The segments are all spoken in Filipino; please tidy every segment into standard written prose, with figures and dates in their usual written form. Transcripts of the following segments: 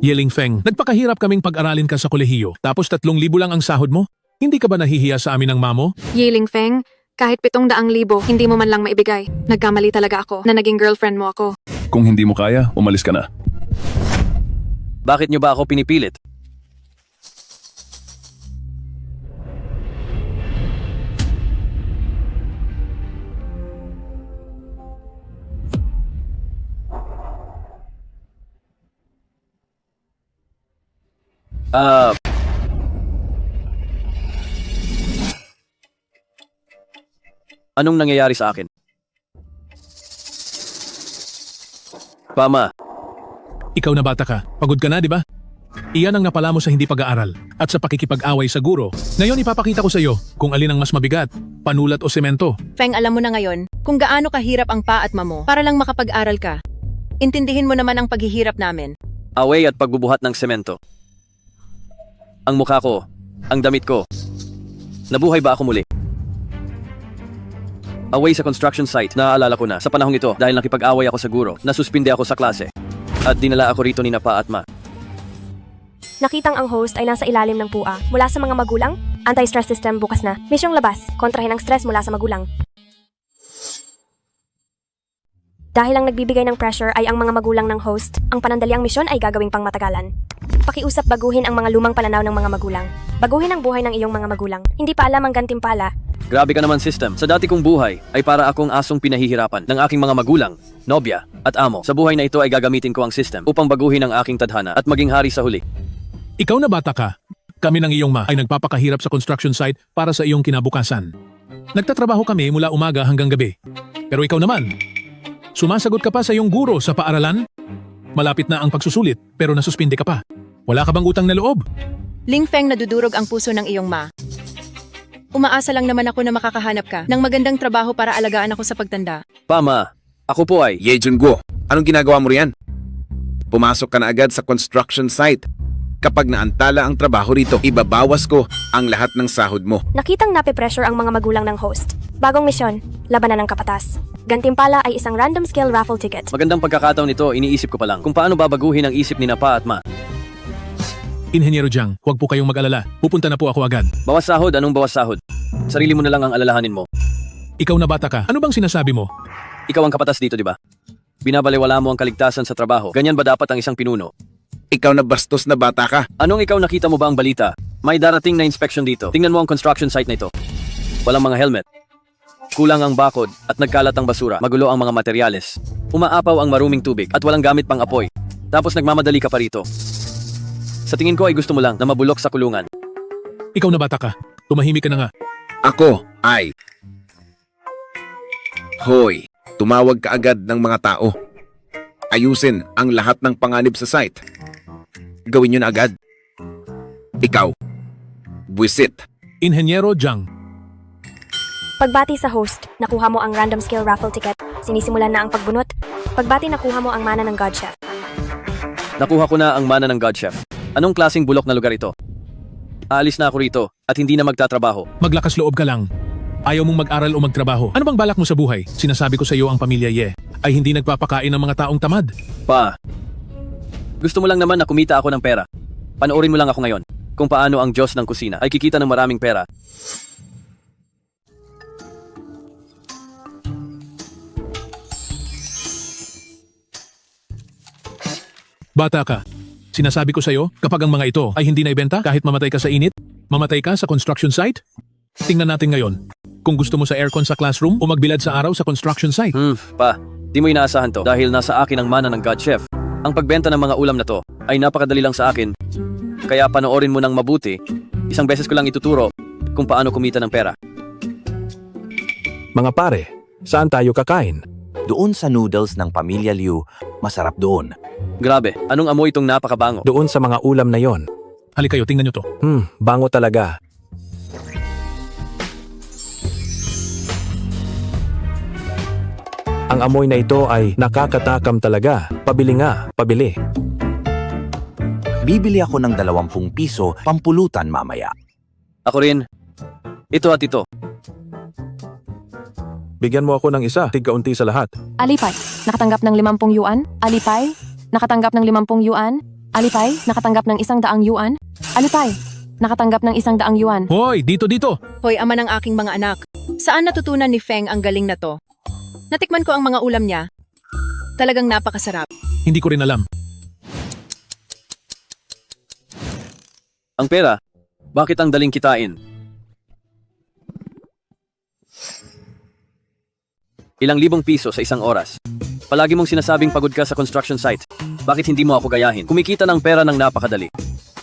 Yeling Feng, nagpakahirap kaming pag-aralin ka sa kolehiyo, tapos 3,000 lang ang sahod mo? Hindi ka ba nahihiya sa amin ng mamo? Yiling Feng, kahit 700,000, hindi mo man lang maibigay. Nagkamali talaga ako na naging girlfriend mo ako. Kung hindi mo kaya, umalis ka na. Bakit nyo ba ako pinipilit? Anong nangyayari sa akin? Pama, Ikaw na bata ka, pagod ka na, di ba? Iyan ang napala mo sa hindi pag-aaral at sa pakikipag-away sa guro. Ngayon ipapakita ko sa iyo kung alin ang mas mabigat, panulat o semento. Feng, alam mo na ngayon kung gaano kahirap ang paatma mo para lang makapag-aral ka. Intindihin mo naman ang paghihirap namin. away at pagbubuhat ng semento. Ang mukha ko, ang damit ko. Nabuhay ba ako muli? Away sa construction site, naaalala ko na sa panahong ito dahil nakipag-away ako sa guro, nasuspinde ako sa klase. At dinala ako rito ni Napa at Ma. Nakitang ang host ay nasa ilalim ng pua mula sa mga magulang. Anti-stress system bukas na. Misyong labas, kontrahin ang stress mula sa magulang. Dahil ang nagbibigay ng pressure ay ang mga magulang ng host, ang panandaliang misyon ay gagawing pangmatagalan. Pakiusap baguhin ang mga lumang pananaw ng mga magulang. Baguhin ang buhay ng iyong mga magulang. Hindi pa alam ang gantimpala. Grabe ka naman system. Sa dati kong buhay ay para akong asong pinahihirapan ng aking mga magulang, nobya at amo. Sa buhay na ito ay gagamitin ko ang system upang baguhin ang aking tadhana at maging hari sa huli. Ikaw na bata ka. Kami ng iyong ma ay nagpapakahirap sa construction site para sa iyong kinabukasan. Nagtatrabaho kami mula umaga hanggang gabi. Pero ikaw naman, sumasagot ka pa sa iyong guro sa paaralan? Malapit na ang pagsusulit pero nasuspinde ka pa. Wala ka bang utang na loob? Ling Feng, nadudurog ang puso ng iyong ma. Umaasa lang naman ako na makakahanap ka ng magandang trabaho para alagaan ako sa pagtanda. Pama, ako po ay... Ye Jungo, anong ginagawa mo riyan? Pumasok ka na agad sa construction site. Kapag naantala ang trabaho rito, ibabawas ko ang lahat ng sahod mo. Nakitang nape-pressure ang mga magulang ng host. Bagong misyon, labanan ng kapatas. Gantimpala ay isang random skill raffle ticket. Magandang pagkakataon ito, iniisip ko pa lang kung paano babaguhin ang isip ni Napa at Ma. Inhenyero Jiang, huwag po kayong mag-alala. Pupunta na po ako agad. Bawas sahod, anong bawas sahod? Sarili mo na lang ang alalahanin mo. Ikaw na bata ka, ano bang sinasabi mo? Ikaw ang kapatas dito, di ba? Binabaliwala mo ang kaligtasan sa trabaho. Ganyan ba dapat ang isang pinuno? Ikaw na bastos na bata ka. Anong ikaw nakita mo ba ang balita? May darating na inspection dito. Tingnan mo ang construction site na ito. Walang mga helmet. Kulang ang bakod at nagkalat ang basura. Magulo ang mga materyales. Umaapaw ang maruming tubig at walang gamit pang apoy. Tapos nagmamadali ka pa rito. Sa tingin ko ay gusto mo lang na mabulok sa kulungan. Ikaw na bata ka, tumahimik ka na nga. Ako ay... Hoy, tumawag ka agad ng mga tao. Ayusin ang lahat ng panganib sa site. Gawin nyo na agad. Ikaw, buwisit. Inhenyero Jiang, Pagbati sa host, nakuha mo ang random skill raffle ticket. Sinisimulan na ang pagbunot. Pagbati, nakuha mo ang mana ng God Chef. Nakuha ko na ang mana ng God Chef. Anong klaseng bulok na lugar ito? Aalis na ako rito at hindi na magtatrabaho. maglakas loob ka lang. Ayaw mong mag-aral o magtrabaho. Ano bang balak mo sa buhay? Sinasabi ko sa iyo ang pamilya Ye ay hindi nagpapakain ng mga taong tamad. Pa, gusto mo lang naman na kumita ako ng pera. Panoorin mo lang ako ngayon kung paano ang Diyos ng kusina ay kikita ng maraming pera. Bata ka. Sinasabi ko sa iyo, kapag ang mga ito ay hindi naibenta kahit mamatay ka sa init, mamatay ka sa construction site? Tingnan natin ngayon. Kung gusto mo sa aircon sa classroom o magbilad sa araw sa construction site. Pa, di mo inaasahan to dahil nasa akin ang mana ng God Chef. Ang pagbenta ng mga ulam na to ay napakadali lang sa akin. Kaya panoorin mo ng mabuti. Isang beses ko lang ituturo kung paano kumita ng pera. Mga pare, saan tayo kakain? Doon sa noodles ng Pamilya Liu, masarap doon. Grabe, anong amoy itong napakabango? Doon sa mga ulam na yon. Halika kayo, tingnan nyo to. Bango talaga. Ang amoy na ito ay nakakatakam talaga. Pabili nga, pabili. Bibili ako ng 20 piso pampulutan mamaya. Ako rin. Ito at ito. Bigyan mo ako ng isa, tig-kaunti sa lahat. Alipay, nakatanggap ng 50 yuan. Alipay, nakatanggap ng 50 yuan. Alipay, nakatanggap ng 100 yuan? Alipay, nakatanggap ng 100 yuan. Hoy, dito. Hoy, ama ng aking mga anak. Saan natutunan ni Feng ang galing na to? Natikman ko ang mga ulam niya. Talagang napakasarap. Hindi ko rin alam. Ang pera, bakit ang daling kitain? Ilang libong piso sa isang oras. Palagi mong sinasabing pagod ka sa construction site. Bakit hindi mo ako gayahin? Kumikita ng pera ng napakadali.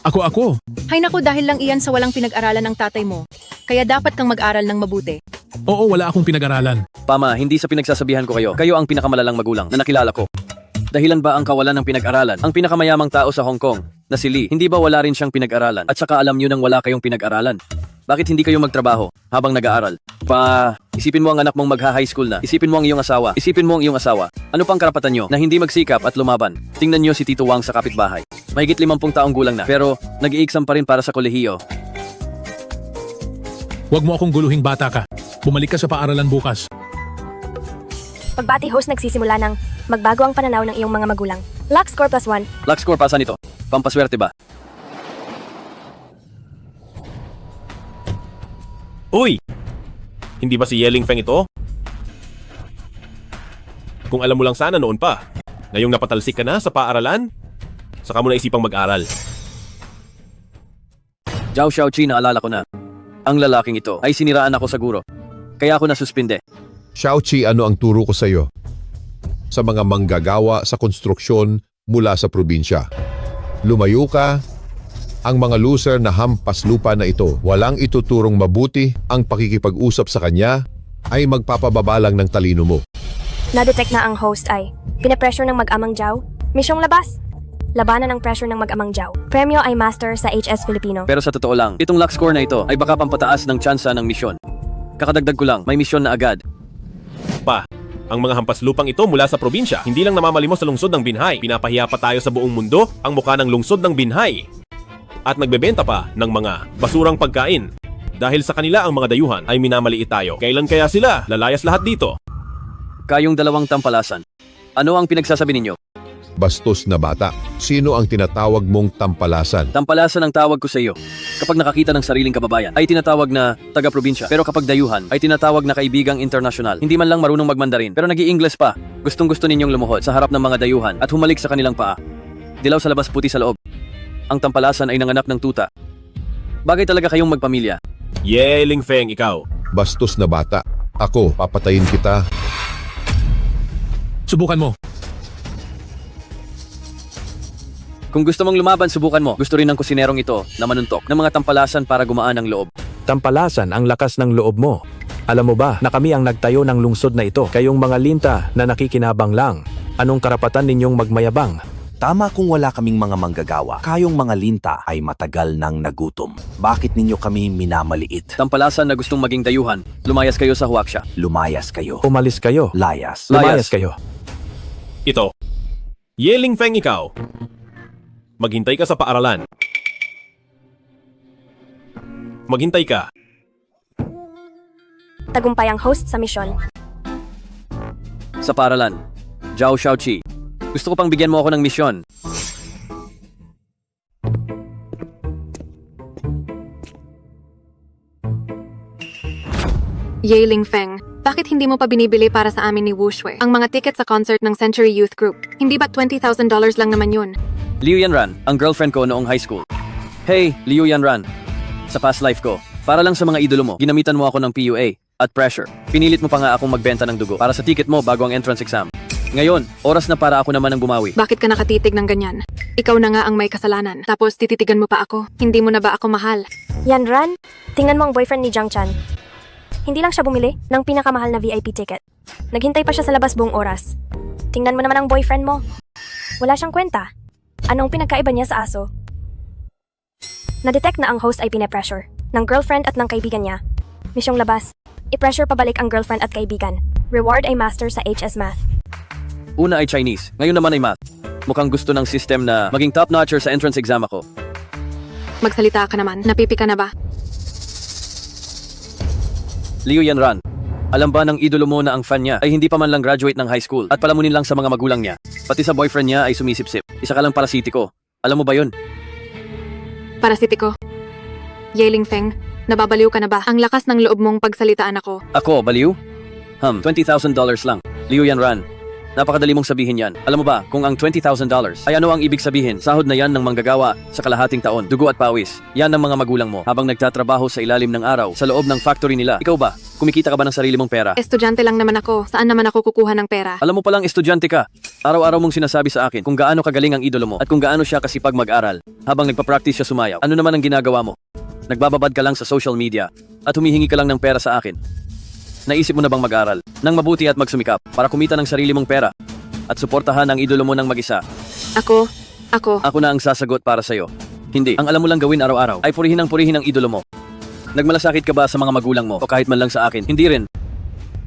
Ako. Hay naku, dahil lang iyan sa walang pinag-aralan ng tatay mo. Kaya dapat kang mag-aral ng mabuti. Oo, wala akong pinag-aralan. Pama, hindi sa pinagsasabihan ko kayo. Kayo ang pinakamalalang magulang na nakilala ko. Dahilan ba ang kawalan ng pinag-aralan? Ang pinakamayamang tao sa Hong Kong, na si Lee, hindi ba wala rin siyang pinag-aralan? At saka alam niyo nang wala kayong pinag-aralan. Bakit hindi kayo magtrabaho habang nag-aaral? Isipin mo ang anak mong magha-high school na. Isipin mo ang iyong asawa. Ano pang karapatan nyo na hindi magsikap at lumaban? Tingnan nyo si Tito Wang sa kapitbahay. Mahigit 50 taong gulang na, pero nag-i-exam pa rin para sa kolehiyo. Huwag mo akong guluhing bata ka. Bumalik ka sa paaralan bukas. Pagbati host nagsisimula ng magbago ang pananaw ng iyong mga magulang. Lux Score +1. Lux score pa saan ito? Pampaswerte ba? Uy! Hindi ba si Yeling Feng ito? Kung alam mo lang sana noon pa. Ngayong napatalsik ka na sa paaralan, saka mo na isipang mag-aral. Zhao Xiaoqi, naalala ko na. Ang lalaking ito ay siniraan ako sa guro. Kaya ako nasuspinde. Xiaoqi, ano ang turo ko sa iyo? Sa mga manggagawa sa konstruksyon mula sa probinsya. Lumayo ka. Ang mga loser na hampas lupa na ito, walang ituturong mabuti, ang pakikipag-usap sa kanya ay magpapababa lang ng talino mo. Na-detect na ang host ay pinapressure ng mag-amang Zhao. Misyong labas. Labanan ng pressure ng mag-amang Zhao. Premyo ay master sa HS Filipino. Pero sa totoo lang, itong Lux score na ito ay baka pampataas ng tsansa ng misyon. Kakadagdag ko lang, may misyon na agad. Ang mga hampas lupang ito mula sa probinsya, hindi lang namamalimos sa lungsod ng Binhay. Pinapahiya pa tayo sa buong mundo ang mukha ng lungsod ng Binhay. At nagbebenta pa ng mga basurang pagkain. Dahil sa kanila ang mga dayuhan ay minamaliit tayo. Kailan kaya sila lalayas lahat dito? Kayong dalawang tampalasan. Ano ang pinagsasabi ninyo? Bastos na bata. Sino ang tinatawag mong tampalasan? Tampalasan ang tawag ko sa iyo. Kapag nakakita ng sariling kababayan, ay tinatawag na taga-probinsya. Pero kapag dayuhan, ay tinatawag na kaibigang internasyonal. Hindi man lang marunong magmandarin, pero nag-i-Ingles pa. Gustong-gusto ninyong lumuhod sa harap ng mga dayuhan at humalik sa kanilang paa. Dilaw sa labas, puti sa loob. Ang tampalasan ay nanganak ng tuta. Bagay talaga kayong magpamilya. Yeling Feng, ikaw. Bastos na bata. Ako, papatayin kita. Subukan mo. Kung gusto mong lumaban, subukan mo. Gusto rin ng kusinerong ito na manuntok ng mga tampalasan para gumaan ang loob. Tampalasan ang lakas ng loob mo. Alam mo ba na kami ang nagtayo ng lungsod na ito? Kayong mga linta na nakikinabang lang. Anong karapatan ninyong magmayabang? Tama kung wala kaming mga manggagawa. Kayong mga linta ay matagal nang nagutom. Bakit ninyo kami minamaliit? Tampalasan na gustong maging dayuhan, lumayas kayo sa huwaksya. Lumayas kayo. Umalis kayo. Layas. Lumayas kayo. Ito. Yeling Feng, ikaw. Maghintay ka sa paaralan. Maghintay ka. Tagumpay ang host sa misyon. Sa paaralan, Zhao Xiaoqi. Gusto ko pang bigyan mo ako ng misyon. Yeling Feng, bakit hindi mo pa binibili para sa amin ni Wu Shui ang mga ticket sa concert ng Century Youth Group? Hindi ba $20,000 lang naman yun? Liu Yanran, ang girlfriend ko noong high school. Hey, Liu Yanran. Sa past life ko, para lang sa mga idolo mo, ginamitan mo ako ng PUA at pressure. Pinilit mo pa nga akong magbenta ng dugo para sa ticket mo bago ang entrance exam. Ngayon, oras na para ako naman ang bumawi. Bakit ka nakatitig ng ganyan? Ikaw na nga ang may kasalanan. Tapos tititigan mo pa ako. Hindi mo na ba ako mahal? Yan, Ran. Tingnan mo ang boyfriend ni Jiang Chan. Hindi lang siya bumili ng pinakamahal na VIP ticket. Naghintay pa siya sa labas buong oras. Tingnan mo naman ang boyfriend mo. Wala siyang kwenta. Anong pinagkaiba niya sa aso? Na-detect na ang host ay pine-pressure ng girlfriend at ng kaibigan niya. Misyong labas. I-pressure pabalik ang girlfriend at kaibigan. Reward ay master sa HS Math. Una ay Chinese, ngayon naman ay math. Mukhang gusto ng system na maging top-notcher sa entrance exam ako. Magsalita ka naman. Napipi ka na ba? Liu Yanran, alam ba ng idolo mo na ang fan niya ay hindi pa man lang graduate ng high school at palamunin lang sa mga magulang niya? Pati sa boyfriend niya ay sumisipsip. Isa ka lang parasitiko. Alam mo ba yun? Parasitiko. Yeling Feng, nababaliw ka na ba? Ang lakas ng loob mong pagsalitaan ako. Ako, baliw? $20,000 lang. Liu Yanran. Napakadali mong sabihin yan. Alam mo ba, kung ang $20,000 ay ano ang ibig sabihin, sahod na yan ng manggagawa sa kalahating taon, dugo at pawis. Yan ang mga magulang mo habang nagtatrabaho sa ilalim ng araw sa loob ng factory nila. Ikaw ba? Kumikita ka ba ng sarili mong pera? Estudyante lang naman ako. Saan naman ako kukuha ng pera? Alam mo palang estudyante ka. Araw-araw mong sinasabi sa akin kung gaano kagaling ang idolo mo at kung gaano siya kasipag mag-aral. Habang nagpa-practice siya sumayaw, ano naman ang ginagawa mo? Nagbababad ka lang sa social media at humihingi ka lang ng pera sa akin. Naisip mo na bang mag-aral nang mabuti at magsumikap para kumita ng sarili mong pera at suportahan ang idolo mo ng mag-isa? Ako Ako na ang sasagot para sa'yo. Hindi. Ang alam mo lang gawin araw-araw ay purihin ang idolo mo. Nagmalasakit ka ba sa mga magulang mo o kahit man lang sa akin? Hindi rin.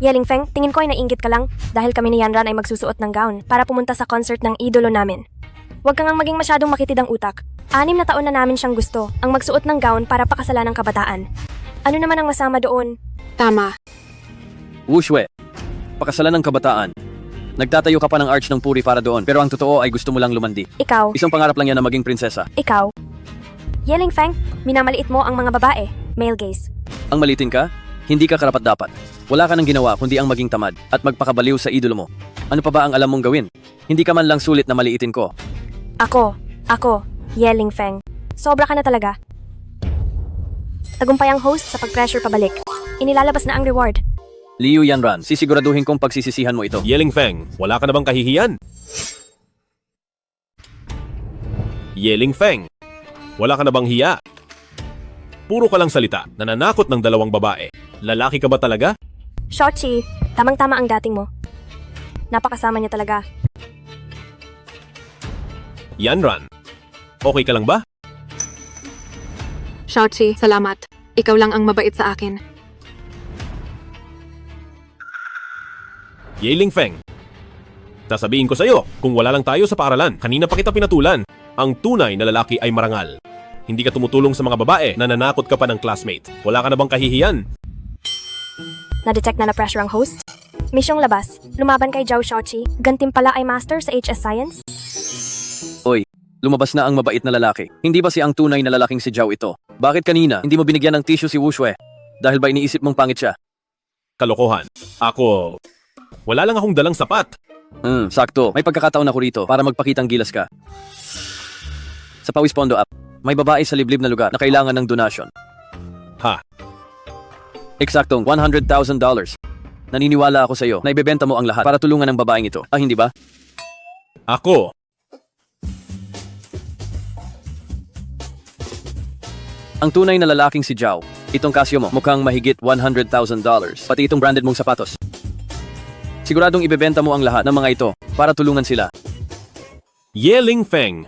Yeling Feng, tingin ko ay nainggit ka lang dahil kami ni Yanran ay magsusuot ng gown para pumunta sa concert ng idolo namin. Huwag kang maging masyadong makitid ang utak. 6 na taon na namin siyang gusto, ang magsuot ng gown para pakasalan ng kabataan. Ano naman ang masama doon? Tama. Wu Shui. Pakasalan ng kabataan. Nagtatayo ka pa ng arch ng puri para doon pero ang totoo ay gusto mo lang lumandi. Ikaw, Isang pangarap lang yan na maging prinsesa. ikaw. Yeling Feng, minamaliit mo ang mga babae. Male gaze. Ang malitin ka, hindi ka karapat-dapat. Wala ka nang ginawa kundi ang maging tamad at magpakabaliw sa idolo mo. Ano pa ba ang alam mong gawin? Hindi ka man lang sulit na maliitin ko. Ako, Yeling Feng. Sobra ka na talaga. Tagumpay ang host sa pag-pressure pabalik. Inilalabas na ang reward. Liu Yanran, sisiguraduhin kong pagsisisihan mo ito. Yeling Feng, wala ka na bang kahihiyan? Yeling Feng, wala ka na bang hiya? Puro ka lang salita, nananakot ng 2 babae. Lalaki ka ba talaga? Shochi, tamang-tama ang dating mo. Napakasama niya talaga. Yanran, okay ka lang ba? Shaoqi, salamat. Ikaw lang ang mabait sa akin. Yeling Feng, sasabihin ko sa'yo, kung wala lang tayo sa paaralan, kanina pa kita pinatulan. Ang tunay na lalaki ay marangal. Hindi ka tumutulong sa mga babae, nananakot ka pa ng classmate. Wala ka na bang kahihiyan? Na-detect na pressure ang host. Misyong labas, lumaban kay Zhao Shaoqi, gantimpala ay master sa HS Science. Oy, lumabas na ang mabait na lalaki. Hindi ba si ang tunay na lalaking si Zhao ito? Bakit kanina hindi mo binigyan ng tissue si Wu Shui? Dahil ba iniisip mong pangit siya? Kalokohan. Ako, wala lang akong dalang sapat. Sakto. May pagkakataon ako rito para magpakitang gilas ka. Sa Pawis Pondo app, may babae sa liblib na lugar na kailangan ng donasyon. Ha? Eksaktong $100,000. Naniniwala ako sa iyo na ibebenta mo ang lahat para tulungan ang babaeng ito. Ah, hindi ba? Ako, Ang tunay na lalaking si Zhao. Itong kasyo mo, mukhang mahigit $100,000. Pati itong branded mong sapatos. Siguradong ibebenta mo ang lahat ng mga ito para tulungan sila. Yeling Feng,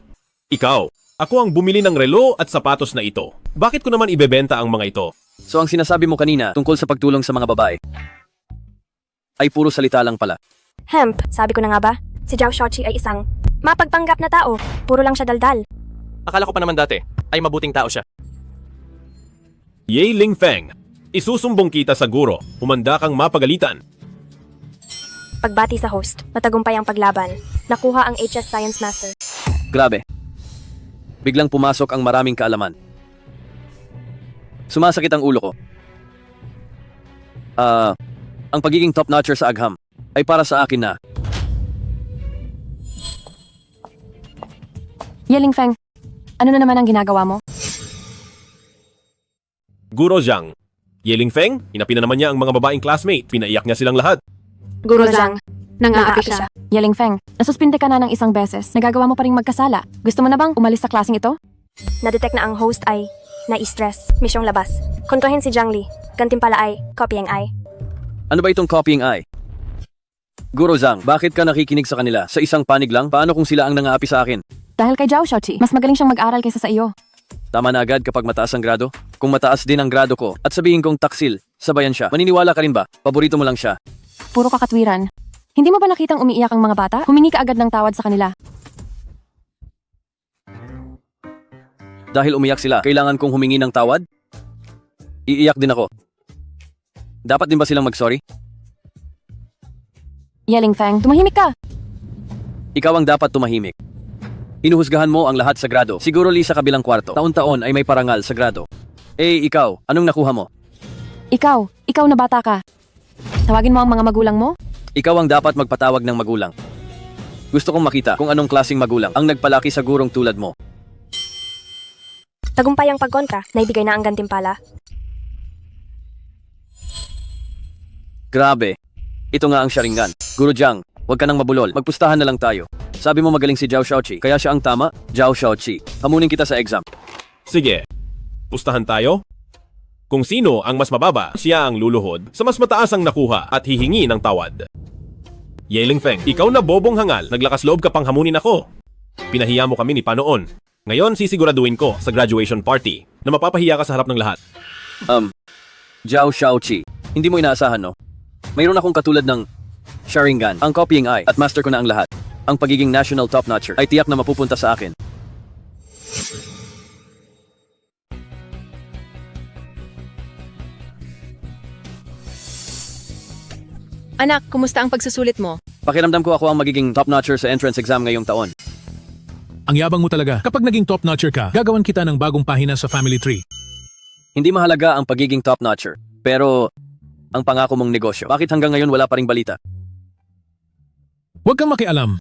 ikaw. Ako ang bumili ng relo at sapatos na ito. Bakit ko naman ibebenta ang mga ito? So ang sinasabi mo kanina tungkol sa pagtulong sa mga babae ay puro salita lang pala. Hemp, sabi ko na nga ba? Si Zhao Shaoqi ay isang mapagpanggap na tao. Puro lang siya daldal. Akala ko pa naman dati ay mabuting tao siya. Yeling Feng, isusumbong kita sa guro. Humanda kang mapagalitan. Pagbati sa host, matagumpay ang paglaban. Nakuha ang HS Science Master. Grabe. Biglang pumasok ang maraming kaalaman. Sumasakit ang ulo ko. Ang pagiging top-notcher sa agham ay para sa akin na. Yeling Feng, ano na naman ang ginagawa mo? Guro Zhang. Yeling Feng, inapin na naman niya ang mga babaeng classmate. Pinaiyak niya silang lahat. Guro Zhang, nang-aapi siya. Yeling Feng, nasuspinde ka na ng isang beses. Nagagawa mo pa ring magkasala. Gusto mo na bang umalis sa klaseng ito? Na-detect na ang host ay na-stress. Misyong labas. Kontrahin si Zhang Li. Gantimpala ay copying ay. Ano ba itong copying eye? Guro Zhang, bakit ka nakikinig sa kanila? Sa isang panig lang? Paano kung sila ang nangaapi sa akin? Dahil kay Zhao Shaoqi, mas magaling siyang mag-aral kaysa sa iyo. Tama na agad kapag mataas ang grado? Kung mataas din ang grado ko at sabihin kong taksil, sabayan siya, maniniwala ka rin ba? Paborito mo lang siya. Puro kakatwiran. Hindi mo ba nakitang umiiyak ang mga bata? Humingi ka agad ng tawad sa kanila. Dahil umiyak sila, kailangan kong humingi ng tawad? Iiyak din ako. Dapat din ba silang mag-sorry? Yeling Feng, tumahimik ka. Ikaw ang dapat tumahimik. Hinuhusgahan mo ang lahat sa grado. Siguro li sa kabilang kwarto. Taon-taon ay may parangal sa grado. Eh, ikaw, anong nakuha mo? Ikaw na bata ka. Tawagin mo ang mga magulang mo? Ikaw ang dapat magpatawag ng magulang. Gusto kong makita kung anong klaseng magulang ang nagpalaki sa gurong tulad mo. Tagumpay ang pagkontra, naibigay na ang gantimpala. Grabe. Ito nga ang Sharingan. Guru Jiang, huwag ka nang mabulol. Magpustahan na lang tayo. Sabi mo magaling si Zhao Shaoqi, kaya siya ang tama? Zhao Shaoqi. Hamunin kita sa exam. Sige, pustahan tayo. Kung sino ang mas mababa, siya ang luluhod sa mas mataas ang nakuha at hihingi ng tawad. Yeling Feng, ikaw na bobong hangal, naglakas loob ka pang hamunin ako. Pinahiya mo kami ni Panoon. Ngayon sisiguraduhin ko sa graduation party na mapapahiya ka sa harap ng lahat. Zhao Shaoqi. Hindi mo inaasahan, no? Mayroon akong katulad ng Sharingan, ang copying eye, at master ko na ang lahat. Ang pagiging national top-notcher ay tiyak na mapupunta sa akin. Anak, kumusta ang pagsusulit mo? Pakiramdam ko ako ang magiging top-notcher sa entrance exam ngayong taon. Ang yabang mo talaga. Kapag naging top-notcher ka, gagawan kita ng bagong pahina sa family tree. Hindi mahalaga ang pagiging top-notcher, pero ang pangako mong negosyo. Bakit hanggang ngayon wala pa ring balita? Huwag kang makialam.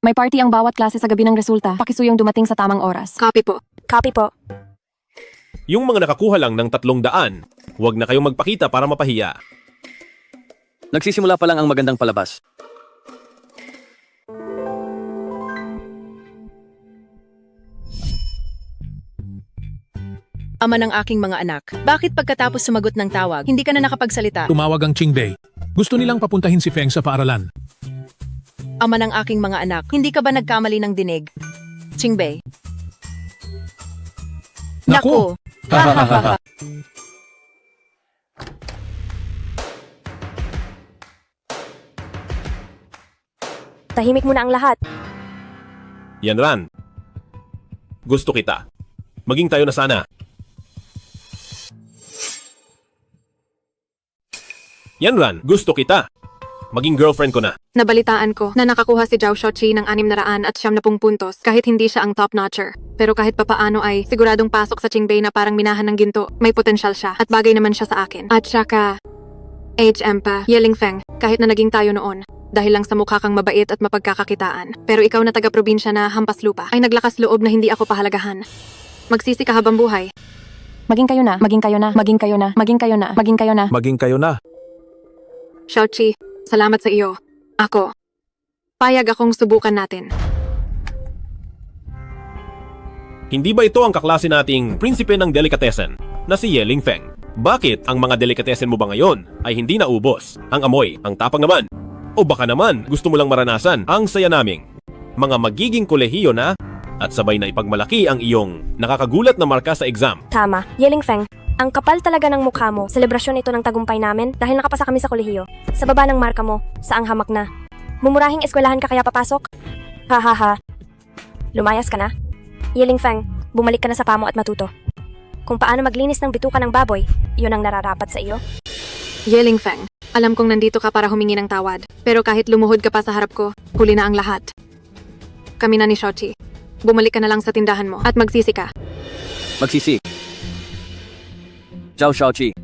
May party ang bawat klase sa gabi ng resulta. Pakisuyong dumating sa tamang oras. Copy po. Copy po. Yung mga nakakuha lang ng 300, huwag na kayong magpakita para mapahiya. Nagsisimula pa lang ang magandang palabas. Ama ng aking mga anak, bakit pagkatapos sumagot ng tawag, hindi ka na nakapagsalita? Tumawag ang Qingbei. Gusto nilang papuntahin si Feng sa paaralan. Ama ng aking mga anak, hindi ka ba nagkamali ng dinig? Qingbei. Naku! Tahimik mo na ang lahat. Yan Ran. Gusto kita. Maging tayo na sana. Yan Ran, gusto kita. Maging girlfriend ko na. Nabalitaan ko na nakakuha si Zhao Shaoqi ng 670 puntos kahit hindi siya ang top-notcher. Pero kahit papaano ay siguradong pasok sa Qingbei na parang minahan ng ginto. May potensyal siya at bagay naman siya sa akin. At saka, HM pa, Yeling Feng, kahit na naging tayo noon. Dahil lang sa mukha kang mabait at mapagkakakitaan. Pero ikaw na taga-probinsya na hampas lupa ay naglakas loob na hindi ako pahalagahan. Magsisi ka habang buhay. Maging kayo na, maging kayo na, maging kayo na, maging kayo na, maging kayo na. Maging kayo na. Shaoqi, salamat sa iyo. Ako. Payag akong subukan natin. Hindi ba ito ang kaklase nating prinsipe ng delikatessen na si Yeling Feng? Bakit ang mga delikatessen mo ba ngayon ay hindi naubos? Ang amoy, ang tapang naman. O baka naman gusto mo lang maranasan ang saya naming mga magiging kolehiyo na at sabay na ipagmalaki ang iyong nakakagulat na marka sa exam. Tama. Yeling Feng, ang kapal talaga ng mukha mo. Selebrasyon ito ng tagumpay namin dahil nakapasa kami sa kolehiyo. Sa baba ng marka mo, saang hamak na. Mumurahing eskwelahan ka kaya papasok? Ha. Lumayas ka na? Yeling Feng, bumalik ka na sa pamo at matuto. Kung paano maglinis ng bituka ng baboy, iyon ang nararapat sa iyo. Yeling Feng, alam kong nandito ka para humingi ng tawad. Pero kahit lumuhod ka pa sa harap ko, huli na ang lahat. Kami na ni Shaoqi. Bumalik ka na lang sa tindahan mo at magsisi ka. Magsisi. Zhao Shaoqi,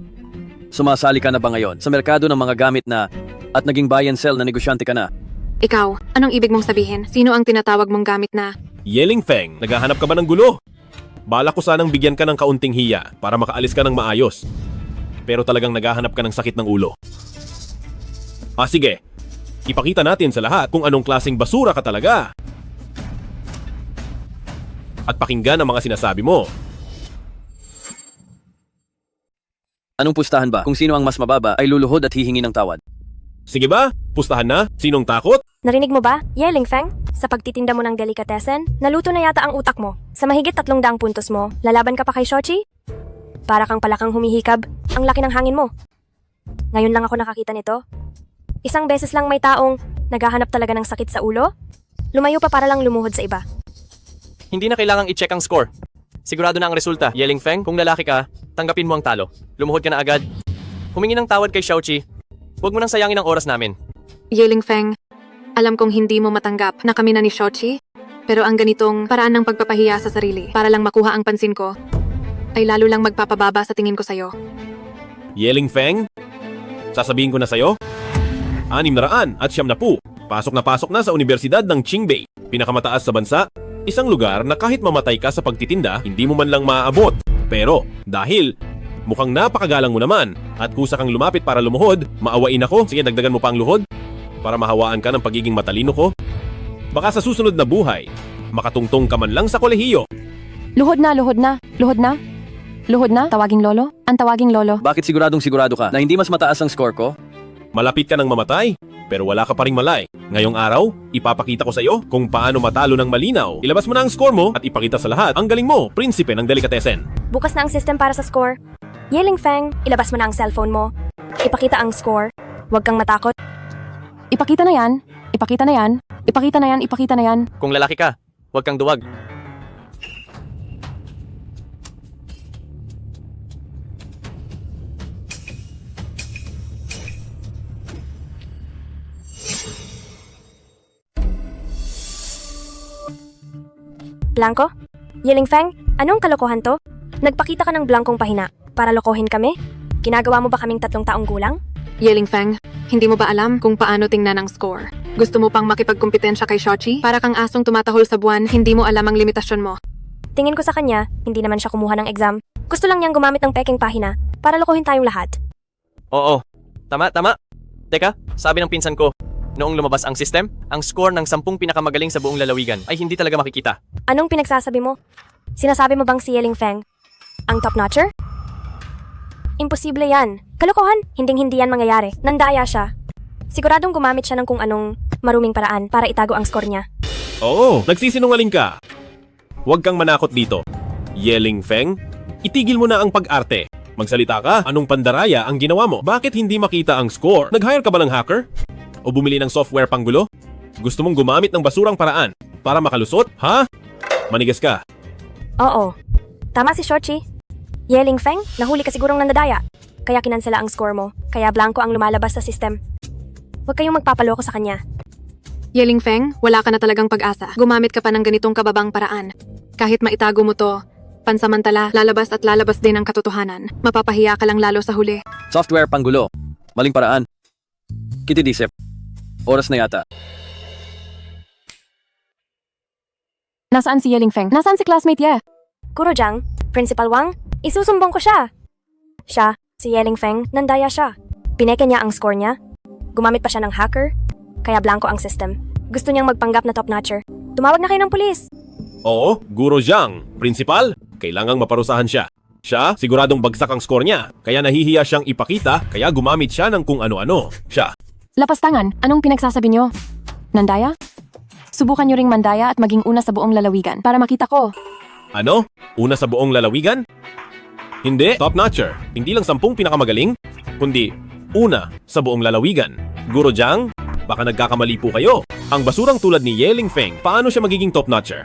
sumasali ka na ba ngayon sa merkado ng mga gamit na at naging buy and sell na negosyante ka na? Ikaw, anong ibig mong sabihin? Sino ang tinatawag mong gamit na? Yeling Feng, naghahanap ka ba ng gulo? Bala ko sanang bigyan ka ng kaunting hiya para makaalis ka ng maayos. Pero talagang naghahanap ka ng sakit ng ulo. Sige. Ipakita natin sa lahat kung anong klaseng basura ka talaga. At pakinggan ang mga sinasabi mo. Anong pustahan ba? Kung sino ang mas mababa ay luluhod at hihingi ng tawad. Sige ba? Pustahan na? Sinong takot? Narinig mo ba, Yeling Feng? Sa pagtitinda mo ng delikatessen, naluto na yata ang utak mo. Sa mahigit 300 puntos mo, lalaban ka pa kay Shaoqi? Para kang palakang humihikab, ang laki ng hangin mo. Ngayon lang ako nakakita nito. Isang beses lang may taong naghahanap talaga ng sakit sa ulo, lumayo pa para lang lumuhod sa iba. Hindi na kailangang i-check ang score. Sigurado na ang resulta. Yeling Feng, kung lalaki ka, tanggapin mo ang talo. Lumuhod ka na agad. Humingi ng tawad kay Shaoqi. Huwag mo nang sayangin ang oras namin. Yeling Feng, Alam kong hindi mo matanggap na kami na ni Shochi, pero ang ganitong paraan ng pagpapahiya sa sarili para lang makuha ang pansin ko, ay lalo lang magpapababa sa tingin ko sa'yo. Yeling Feng? Sasabihin ko na sa'yo? 600 at 70. Pasok na sa Universidad ng Qingbei. Pinakamataas sa bansa, isang lugar na kahit mamatay ka sa pagtitinda, hindi mo man lang maaabot. Pero dahil mukhang napakagalang mo naman at kusa kang lumapit para lumuhod, maawain ako. Sige, dagdagan mo pa ang luhod para mahawaan ka ng pagiging matalino ko. Baka sa susunod na buhay, makatungtong ka man lang sa kolehiyo. Luhod na, luhod na, luhod na. Luhod na, tawaging lolo? Ang tawaging lolo. Bakit siguradong sigurado ka na hindi mas mataas ang score ko? Malapit ka ng mamatay, pero wala ka pa ring malay. Ngayong araw, ipapakita ko sa iyo kung paano matalo ng malinaw. Ilabas mo na ang score mo at ipakita sa lahat ang galing mo, prinsipe ng delikatesen. Bukas na ang system para sa score. Yeling Feng, ilabas mo na ang cellphone mo. Ipakita ang score. Huwag kang matakot. Ipakita na yan. Ipakita na yan. Ipakita na yan. Ipakita na yan. Kung lalaki ka, huwag kang duwag. Blanco? Yeling Feng, anong kalokohan to? Nagpakita ka ng blankong pahina para lokohin kami? Ginagawa mo ba kaming 3 taong gulang? Yeling Feng, hindi mo ba alam kung paano tingnan ang score? Gusto mo pang makipagkumpetensya kay Shochi? Para kang asong tumatahol sa buwan, hindi mo alam ang limitasyon mo. Tingin ko sa kanya, hindi naman siya kumuha ng exam. Gusto lang niyang gumamit ng peking pahina para lokohin tayong lahat. Oo. Tama. Teka, sabi ng pinsan ko, noong lumabas ang system, ang score ng 10 pinakamagaling sa buong lalawigan ay hindi talaga makikita. Anong pinagsasabi mo? Sinasabi mo bang si Yeling Feng ang top-notcher? Imposible yan. Kalokohan, hinding-hindi yan mangyayari. Nandaya siya. Siguradong gumamit siya ng kung anong maruming paraan para itago ang score niya. Oo, nagsisinungaling ka. Huwag kang manakot dito. Yeling Feng, itigil mo na ang pag-arte. Magsalita ka, anong pandaraya ang ginawa mo? Bakit hindi makita ang score? Nag-hire ka ba ng hacker? O bumili ng software panggulo? Gusto mong gumamit ng basurang paraan para makalusot? Ha? Manigas ka. Oo. Tama si Shochi. Yeling Feng, nahuli ka sigurong nandadaya. Kaya kinansela ang score mo. Kaya blanco ang lumalabas sa system. Huwag kayong magpapaloko sa kanya. Yeling Feng, wala ka na talagang pag-asa. Gumamit ka pa ng ganitong kababang paraan. Kahit maitago mo to, pansamantala, lalabas at lalabas din ang katotohanan. Mapapahiya ka lang lalo sa huli. Software panggulo. Maling paraan. Kitidisip. Oras na yata. Nasaan si Yeling Feng? Nasaan si classmate Ye? Kurojang, Principal Wang, isusumbong ko siya. Siya, si Yeling Feng, nandaya siya. Pineke niya ang score niya. Gumamit pa siya ng hacker. Kaya blanco ang system. Gusto niyang magpanggap na top-notcher. Tumawag na kayo ng pulis. Oo, Guro Zhang. Principal, kailangang maparusahan siya. Siya, siguradong bagsak ang score niya. Kaya nahihiya siyang ipakita, kaya gumamit siya ng kung ano-ano. Siya. Lapastangan, anong pinagsasabi niyo? Nandaya? Subukan niyo ring mandaya at maging una sa buong lalawigan para makita ko. Ano? Una sa buong lalawigan? Hindi, top-notcher. Hindi lang 10 pinakamagaling, kundi una sa buong lalawigan. Guro Zhang, baka nagkakamali po kayo. Ang basurang tulad ni Yeling Feng, paano siya magiging top-notcher?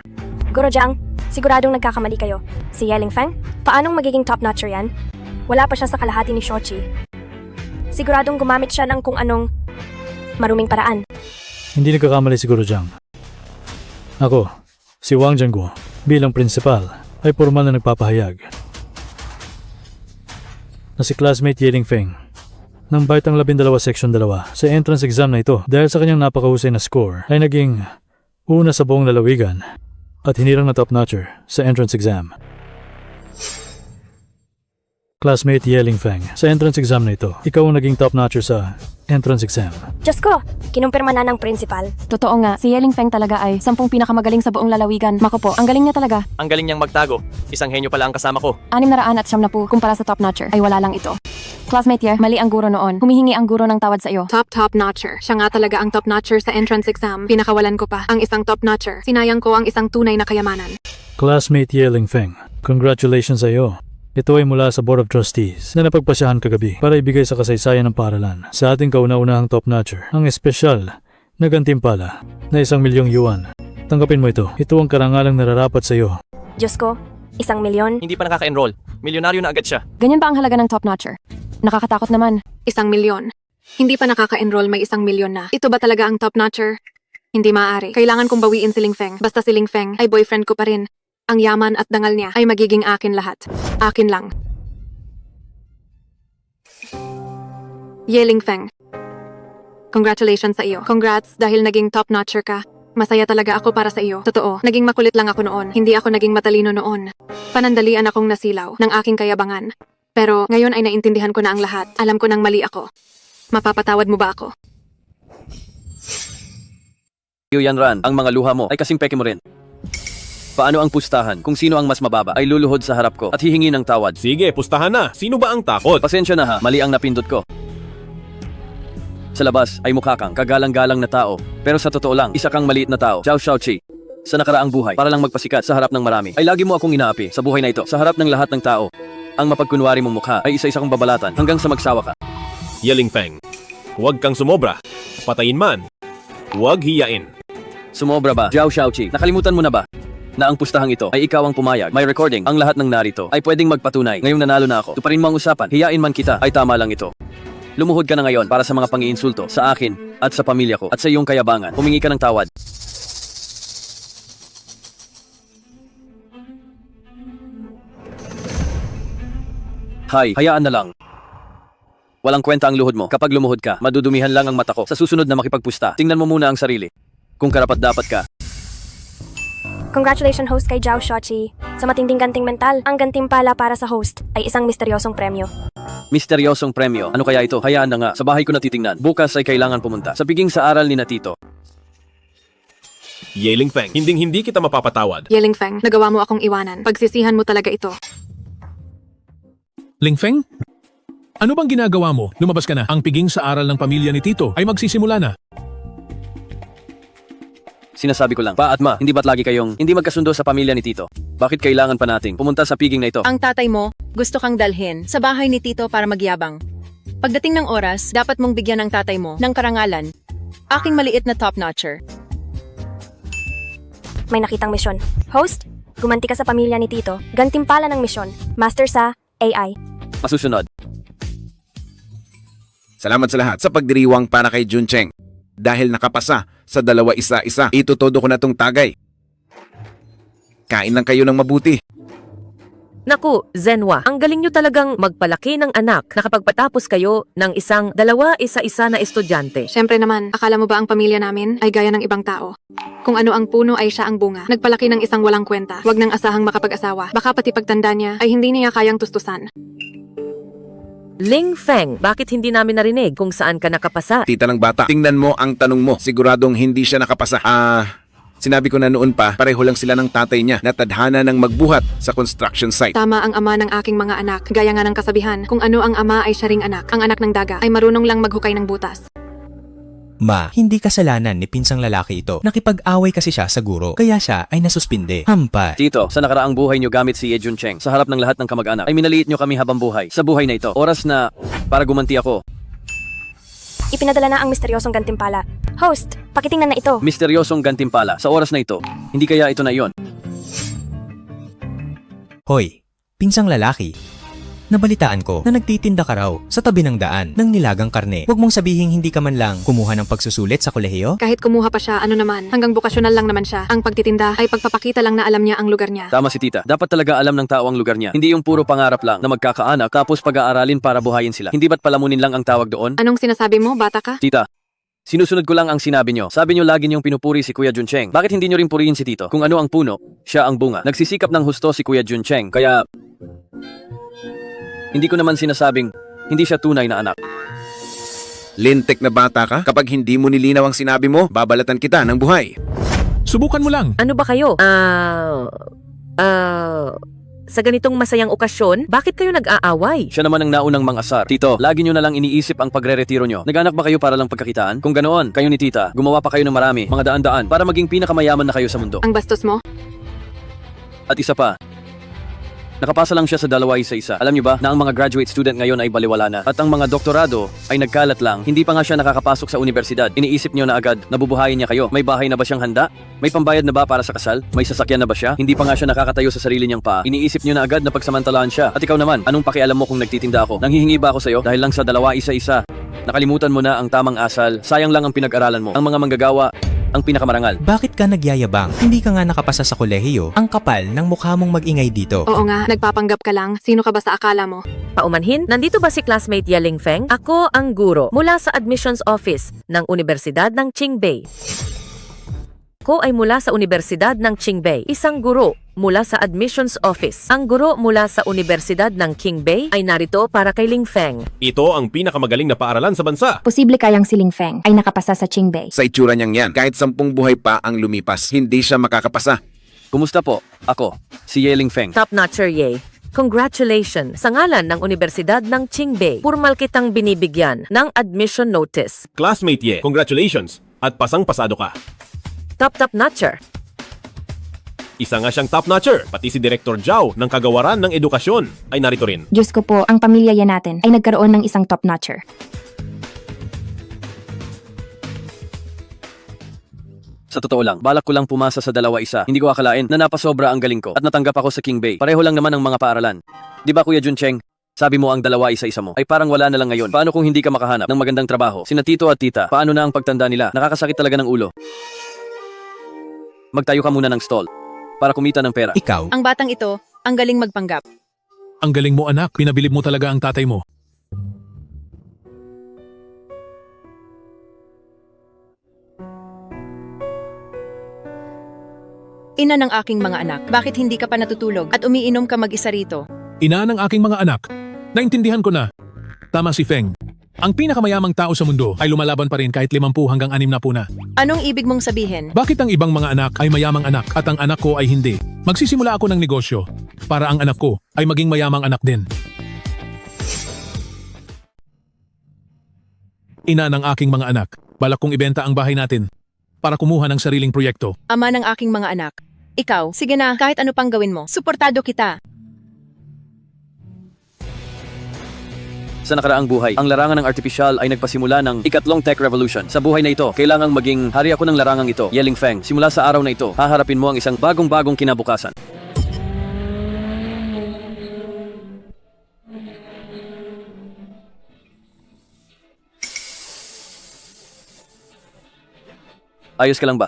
Kurojang, siguradong nagkakamali kayo. Si Yeling Feng, paanong magiging top-notcher yan? Wala pa siya sa kalahati ni Shochi. Siguradong gumamit siya ng kung anong maruming paraan. Hindi nagkakamali siguro Zhang. Ako, si Wang Jianguo, bilang principal, ay formal na nagpapahayag na si classmate Yeling Feng ng Baitang 12 Section 2 sa entrance exam na ito dahil sa kanyang napakahusay na score ay naging una sa buong lalawigan at hinirang na top-notcher sa entrance exam. Classmate Yeling Feng, sa entrance exam na ito, ikaw ang naging top-notcher sa entrance exam. Diyos ko, kinumpirma na ng principal. Totoo nga, si Yeling Feng talaga ay 10 pinakamagaling sa buong lalawigan. Mako po, ang galing niya talaga. Ang galing niyang magtago. Isang henyo pala ang kasama ko. 600 at 70 kumpara sa top-notcher ay wala lang ito. Classmate Ye, mali ang guro noon. Humihingi ang guro ng tawad sa iyo. Top-notcher. Siya nga talaga ang top-notcher sa entrance exam. Pinakawalan ko pa ang isang top-notcher. Sinayang ko ang isang tunay na kayamanan. Classmate Yeling Feng, congratulations sa iyo. Ito ay mula sa Board of Trustees na napagpasyahan kagabi para ibigay sa kasaysayan ng paaralan sa ating kauna-unahang top-notcher ang espesyal na gantimpala na 1,000,000 yuan. Tanggapin mo ito. Ito ang karangalang nararapat sa iyo. Diyos ko, 1,000,000? Hindi pa nakaka-enroll. Milyonaryo na agad siya. Ganyan ba ang halaga ng top-notcher? Nakakatakot naman. 1,000,000. Hindi pa nakaka-enroll may 1,000,000 na. Ito ba talaga ang top-notcher? Hindi maaari. Kailangan kong bawiin si Ling Feng. Basta si Ling Feng ay boyfriend ko pa rin. Ang yaman at dangal niya ay magiging akin lahat. Akin lang. Ye Ling Feng. Congratulations sa iyo. Congrats dahil naging top-notcher ka. Masaya talaga ako para sa iyo. Totoo, naging makulit lang ako noon. Hindi ako naging matalino noon. Panandalian akong nasilaw ng aking kayabangan. Pero ngayon ay naintindihan ko na ang lahat. Alam ko nang mali ako. Mapapatawad mo ba ako? Yan Ran, ang mga luha mo ay kasing peke mo rin. Paano ang pustahan? Kung sino ang mas mababa ay luluhod sa harap ko at hihingi ng tawad. Sige, pustahan na. Sino ba ang takot? Pasensya na ha, mali ang napindot ko. Sa labas ay mukha kang kagalang-galang na tao. Pero sa totoo lang, isa kang maliit na tao. Zhao Shaoqi. Sa nakaraang buhay, para lang magpasikat sa harap ng marami, ay lagi mo akong inaapi sa buhay na ito. Sa harap ng lahat ng tao, ang mapagkunwari mong mukha ay isa-isa kong babalatan hanggang sa magsawa ka. Ye Ling Feng, huwag kang sumobra. Patayin man. Huwag hiyain. Sumobra ba? Zhao Shaoqi, nakalimutan mo na ba na ang pustahang ito ay ikaw ang pumayag? May recording. Ang lahat ng narito ay pwedeng magpatunay. Ngayong nanalo na ako. Tuparin mo ang usapan. Hiyain man kita ay tama lang ito. Lumuhod ka na ngayon para sa mga pangiinsulto sa akin at sa pamilya ko at sa iyong kayabangan. Humingi ka ng tawad. Hay, hayaan na lang. Walang kwenta ang luhod mo. Kapag lumuhod ka, madudumihan lang ang mata ko. Sa susunod na makipagpusta, tingnan mo muna ang sarili. Kung karapat-dapat ka. Congratulations host kay Zhao Shaoqi. Sa matinding ganting mental, ang gantimpala para sa host ay isang misteryosong premyo. Misteryosong premyo. Ano kaya ito? Hayaan na nga. Sa bahay ko na titingnan. Bukas ay kailangan pumunta. Sa piging sa aral ni na Tito. Ye Ling Feng, hinding-hindi kita mapapatawad. Ye Ling Feng, nagawa mo akong iwanan. Pagsisihan mo talaga ito. Ling Feng? Ano bang ginagawa mo? Lumabas ka na. Ang piging sa aral ng pamilya ni Tito ay magsisimula na. Sinasabi ko lang, pa at ma, hindi ba't lagi kayong hindi magkasundo sa pamilya ni Tito? Bakit kailangan pa nating pumunta sa piging na ito? Ang tatay mo, gusto kang dalhin sa bahay ni Tito para magyabang. Pagdating ng oras, dapat mong bigyan ng tatay mo ng karangalan. Aking maliit na top-notcher. May nakitang misyon. Host, gumanti ka sa pamilya ni Tito. Gantimpala ng misyon. Master sa AI. Masusunod. Salamat sa lahat sa pagdiriwang para kay Juncheng. Dahil nakapasa sa 2 isa-isa, itutodo ko na tong tagay. Kain lang kayo ng mabuti. Naku, Zenwa, ang galing nyo talagang magpalaki ng anak na kapag patapos kayo ng 2 isa-isa na estudyante. Siyempre naman, akala mo ba ang pamilya namin ay gaya ng ibang tao? Kung ano ang puno ay siya ang bunga. Nagpalaki ng isang walang kwenta. Huwag nang asahang makapag-asawa. Baka pati pagtanda niya ay hindi niya kayang tustusan. Ling Feng, bakit hindi namin narinig kung saan ka nakapasa? Tita ng bata, tingnan mo ang tanong mo. Siguradong hindi siya nakapasa. Sinabi ko na noon pa, pareho lang sila ng tatay niya na tadhana ng magbuhat sa construction site. Tama ang ama ng aking mga anak. Gaya nga ng kasabihan, kung ano ang ama ay siya ring anak. Ang anak ng daga ay marunong lang maghukay ng butas. Ma, hindi kasalanan ni pinsang lalaki ito. Nakipag-away kasi siya sa guro, kaya siya ay nasuspinde. Hampa. Tito, sa nakaraang buhay nyo gamit si Ye Juncheng sa harap ng lahat ng kamag-anak ay minaliit nyo kami habang buhay. Sa buhay na ito, oras na para gumanti ako. Ipinadala na ang misteryosong gantimpala. Host, pakitingnan na ito. Misteryosong gantimpala sa oras na ito. Hindi kaya ito na iyon? Hoy, pinsang lalaki. Nabalitaan ko na nagtitinda ka raw sa tabi ng daan ng nilagang karne. Huwag mong sabihin hindi ka man lang kumuha ng pagsusulit sa kolehiyo. Kahit kumuha pa siya, ano naman, hanggang bukasyonal lang naman siya. Ang pagtitinda ay pagpapakita lang na alam niya ang lugar niya. Tama si tita. Dapat talaga alam ng tao ang lugar niya. Hindi yung puro pangarap lang na magkakaanak tapos pag-aaralin para buhayin sila. Hindi ba't palamunin lang ang tawag doon? Anong sinasabi mo, bata ka? Tita, sinusunod ko lang ang sinabi nyo. Sabi nyo lagi nyong pinupuri si Kuya Juncheng. Bakit hindi nyo rin purihin si Tito? Kung ano ang puno, siya ang bunga. Nagsisikap ng husto si Kuya Juncheng. Kaya hindi ko naman sinasabing hindi siya tunay na anak. Lintik na bata ka? Kapag hindi mo nilinaw ang sinabi mo, babalatan kita ng buhay. Subukan mo lang. Ano ba kayo? Sa ganitong masayang okasyon, bakit kayo nag-aaway? Siya naman ang naunang mang-asar. Tito, lagi nyo na lang iniisip ang pagre-retiro nyo. Nag-anak ba kayo para lang pagkakitaan? Kung ganoon, kayo ni Tita, gumawa pa kayo ng marami, mga daan-daan, para maging pinakamayaman na kayo sa mundo. Ang bastos mo? At isa pa, nakapasa lang siya sa 2 isa-isa. Alam niyo ba na ang mga graduate student ngayon ay baliwala na? At ang mga doktorado ay nagkalat lang. Hindi pa nga siya nakakapasok sa universidad. Iniisip niyo na agad na bubuhayin niya kayo. May bahay na ba siyang handa? May pambayad na ba para sa kasal? May sasakyan na ba siya? Hindi pa nga siya nakakatayo sa sarili niyang paa. Iniisip niyo na agad na pagsamantalaan siya. At ikaw naman, anong pakialam mo kung nagtitinda ako? Nanghihingi ba ako sa'yo dahil lang sa 2 isa-isa? Nakalimutan mo na ang tamang asal. Sayang lang ang pinag-aralan mo. Ang mga manggagawa ang pinakamarangal. Bakit ka nagyayabang? Hindi ka nga nakapasa sa kolehiyo. Ang kapal ng mukha mong mag-ingay dito. Oo nga, nagpapanggap ka lang. Sino ka ba sa akala mo? Paumanhin, nandito ba si classmate Yeling Feng? Ako ang guro mula sa admissions office ng Universidad ng Qingbei. Ako ay mula sa Universidad ng Qingbei, isang guro mula sa admissions office. Ang guro mula sa Universidad ng Qingbei ay narito para kay Ling Feng. Ito ang pinakamagaling na paaralan sa bansa. Posible kayang si Ling Feng ay nakapasa sa Qingbei. Sa itsura niyang yan, kahit 10 buhay pa ang lumipas, hindi siya makakapasa. Kumusta po? Ako, si Yeling Feng. Top-notcher Ye. Congratulations! Sa ngalan ng Universidad ng Qingbei, formal kitang binibigyan ng admission notice. Classmate Ye, congratulations! At pasang-pasado ka. Top-notcher. Isa nga siyang top-notcher, pati si Director Zhao ng Kagawaran ng Edukasyon ay narito rin. Diyos ko po, ang pamilya yan natin ay nagkaroon ng isang top-notcher. Sa totoo lang, balak ko lang pumasa sa 2-1. Hindi ko akalain na napasobra ang galing ko at natanggap ako sa Qingbei. Pareho lang naman ang mga paaralan. Di ba Kuya Juncheng? Sabi mo ang 2-1 mo ay parang wala na lang ngayon. Paano kung hindi ka makahanap ng magandang trabaho? Sina tito at tita, paano na ang pagtanda nila? Nakakasakit talaga ng ulo. Magtayo ka muna ng stall para kumita ng pera. Ikaw, Ang batang ito, ang galing magpanggap. Ang galing mo anak, pinabilib mo talaga ang tatay mo. Ina ng aking mga anak, bakit hindi ka pa natutulog at umiinom ka mag-isa rito? Ina ng aking mga anak. Naintindihan ko na. Tama si Feng. Ang pinakamayamang tao sa mundo ay lumalaban pa rin kahit 50 hanggang 60 na. Anong ibig mong sabihin? Bakit ang ibang mga anak ay mayamang anak at ang anak ko ay hindi? Magsisimula ako ng negosyo para ang anak ko ay maging mayamang anak din. Ina ng aking mga anak, balak kong ibenta ang bahay natin para kumuha ng sariling proyekto. Ama ng aking mga anak. Ikaw, sige na, kahit ano pang gawin mo. Suportado kita. Sa nakaraang buhay, ang larangan ng artificial ay nagpasimula ng ikatlong tech revolution. Sa buhay na ito, kailangang maging hari ako ng larangang ito. Yeling Feng, simula sa araw na ito, haharapin mo ang isang bagong-bagong kinabukasan. Ayos ka lang ba?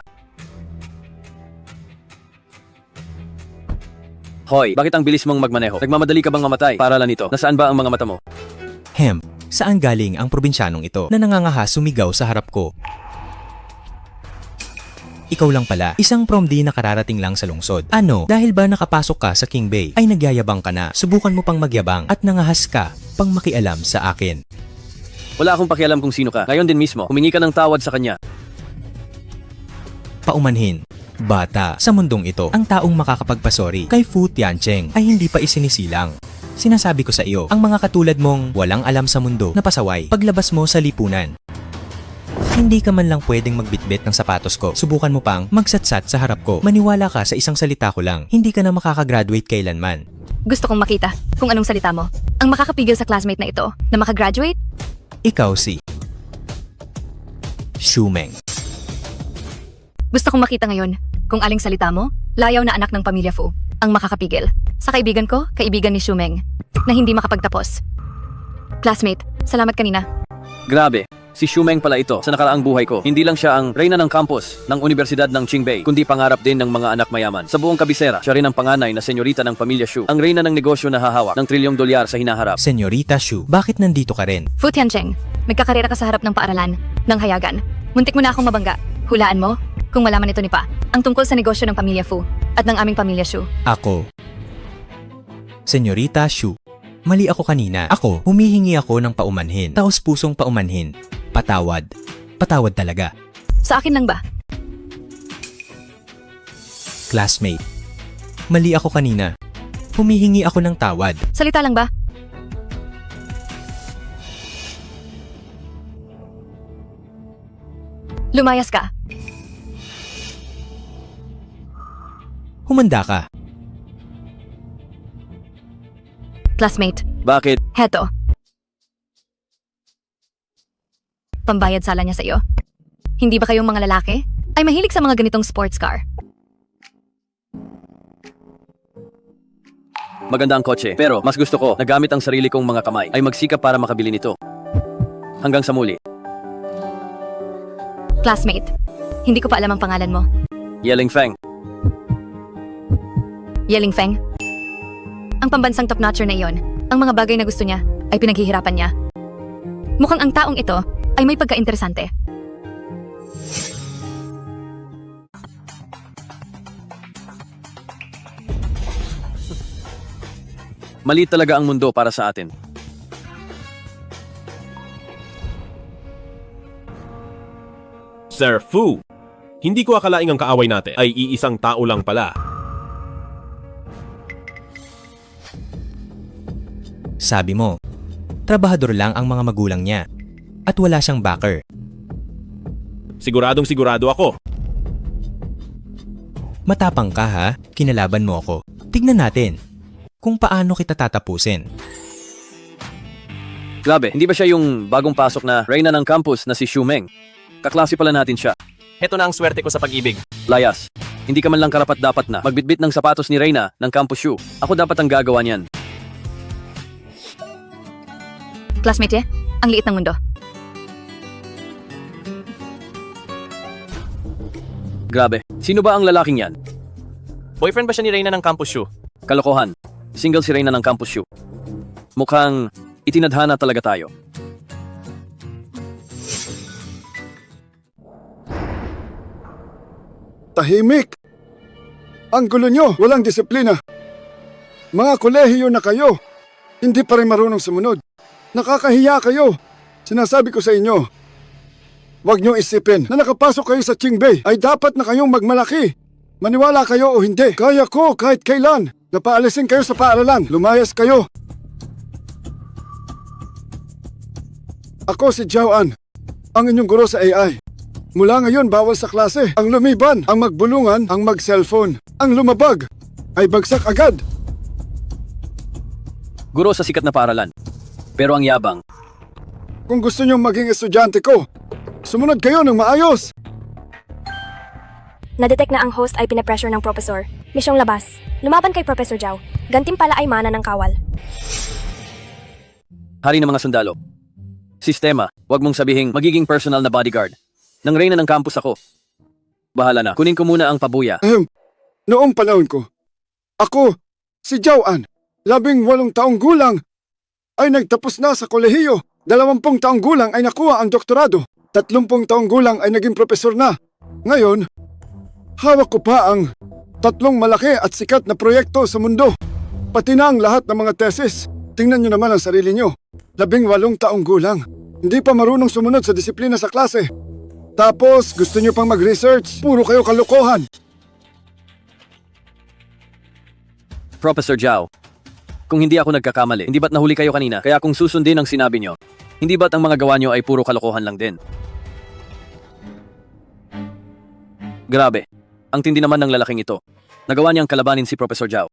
Hoy, bakit ang bilis mong magmaneho? Nagmamadali ka bang mamatay? Paralan ito. Nasaan ba ang mga mata mo? Saan galing ang probinsyanong ito na nangangahas sumigaw sa harap ko? Ikaw lang pala, isang prom D na kararating lang sa lungsod. Ano, dahil ba nakapasok ka sa Qingbei ay nagyayabang ka na, subukan mo pang magyabang at nangahas ka pang makialam sa akin. Wala akong pakialam kung sino ka. Ngayon din mismo, humingi ka ng tawad sa kanya. Paumanhin. Bata, sa mundong ito, ang taong makakapagpasori kay Fu Tiancheng ay hindi pa isinisilang. Sinasabi ko sa iyo, ang mga katulad mong walang alam sa mundo na pasaway paglabas mo sa lipunan. Hindi ka man lang pwedeng magbitbit ng sapatos ko. Subukan mo pang magsatsat sa harap ko. Maniwala ka sa isang salita ko lang. Hindi ka na makakagraduate kailanman. Gusto kong makita kung anong salita mo. Ang makakapigil sa classmate na ito na makagraduate? Ikaw si Shumeng. Gusto kong makita ngayon kung aling salita mo, layaw na anak ng pamilya Fu, ang makakapigil. Sa kaibigan ko, kaibigan ni Shumeng, na hindi makapagtapos. Classmate, salamat kanina. Grabe, si Shumeng pala ito. Sa nakaraang buhay ko, hindi lang siya ang reyna ng campus ng Universidad ng Qingbei, kundi pangarap din ng mga anak mayaman. Sa buong kabisera, siya rin ang panganay na senyorita ng pamilya Shu, ang reyna ng negosyo na hahawak ng $1 trillion sa hinaharap. Senyorita Shu, bakit nandito ka rin? Fu Tiancheng, nagkakarera ka sa harap ng paaralan, ng hayagan. Muntik mo na akong mabangga. Hulaan mo, kung malaman ito ni Pa, ang tungkol sa negosyo ng pamilya Fu at ng aming pamilya Shu. Ako. Senyorita Shu. Mali ako kanina. Ako, humihingi ako ng paumanhin. Taos pusong paumanhin. Patawad. Patawad talaga. Sa akin lang ba? Classmate. Mali ako kanina. Humihingi ako ng tawad. Salita lang ba? Lumayas ka. Humanda ka. Classmate, Bakit? heto. Pambayad sala niya sa iyo. Hindi ba kayong mga lalaki ay mahilig sa mga ganitong sports car? Maganda ang kotse, pero mas gusto ko na gamit ang sarili kong mga kamay ay magsikap para makabili nito. Hanggang sa muli. Classmate, Hindi ko pa alam ang pangalan mo. Yeling Feng. Yeling Feng? Ang pambansang top-notcher na iyon, ang mga bagay na gusto niya ay pinaghihirapan niya. Mukhang ang taong ito ay may pagka-interesante. Maliit talaga ang mundo para sa atin. Sir Fu, hindi ko akalaing ang kaaway natin ay iisang tao lang pala. Sabi mo, trabahador lang ang mga magulang niya at wala siyang backer. Siguradong sigurado ako. Matapang ka ha, kinalaban mo ako. Tignan natin kung paano kita tatapusin. Grabe, hindi ba siya yung bagong pasok na reyna ng campus na si Shumeng? Kaklase pala natin siya. Heto na ang swerte ko sa pag-ibig. Layas, hindi ka man lang karapat-dapat na magbitbit ng sapatos ni Reyna ng campus shoe. Ako dapat ang gagawa niyan. Classmate, ang liit ng mundo. Grabe, sino ba ang lalaking yan? Boyfriend ba siya ni Reyna ng campus shoe? Kalokohan, single si Reyna ng campus shoe. Mukhang itinadhana talaga tayo. Tahimik! Ang gulo nyo, walang disiplina. Mga kolehiyo na kayo, hindi pa rin marunong sumunod. Nakakahiya kayo. Sinasabi ko sa inyo, huwag nyo isipin na nakapasok kayo sa Qingbei ay dapat na kayong magmalaki. Maniwala kayo o hindi, kaya ko kahit kailan. Napaalisin kayo sa paaralan, lumayas kayo. Ako si Zhao An, ang inyong guro sa AI. Mula ngayon, bawal sa klase ang lumiban, ang magbulungan, ang mag-cellphone. Ang lumabag ay bagsak agad. Guro sa sikat na paaralan. Pero ang yabang. Kung gusto nyo maging estudyante ko, sumunod kayo ng maayos. Nadetect na ang host ay pinapressure ng professor. Misyong labas. Lumaban kay Professor Zhao. Gantimpala ay mana ng kawal. Hari ng mga sundalo. Sistema, wag mong sabihing magiging personal na bodyguard. Nang reyna ng campus ako. Bahala na, kunin ko muna ang pabuya. Noong panahon ko, ako, si Zhao An, 18 taong gulang, ay nagtapos na sa kolehiyo. 20 taong gulang ay nakuha ang doktorado. 30 taong gulang ay naging profesor na. Ngayon, hawak ko pa ang 3 malaki at sikat na proyekto sa mundo. Pati na ang lahat ng mga tesis. Tingnan nyo naman ang sarili nyo. 18 taong gulang. Hindi pa marunong sumunod sa disiplina sa klase. Tapos, gusto nyo pang mag-research? Puro kayo kalokohan. Professor Zhao, kung hindi ako nagkakamali, hindi ba't nahuli kayo kanina? Kaya kung susundin ang sinabi nyo, hindi ba't ang mga gawa nyo ay puro kalokohan lang din? Grabe, ang tindi naman ng lalaking ito. Nagawa niyang kalabanin si Professor Zhao.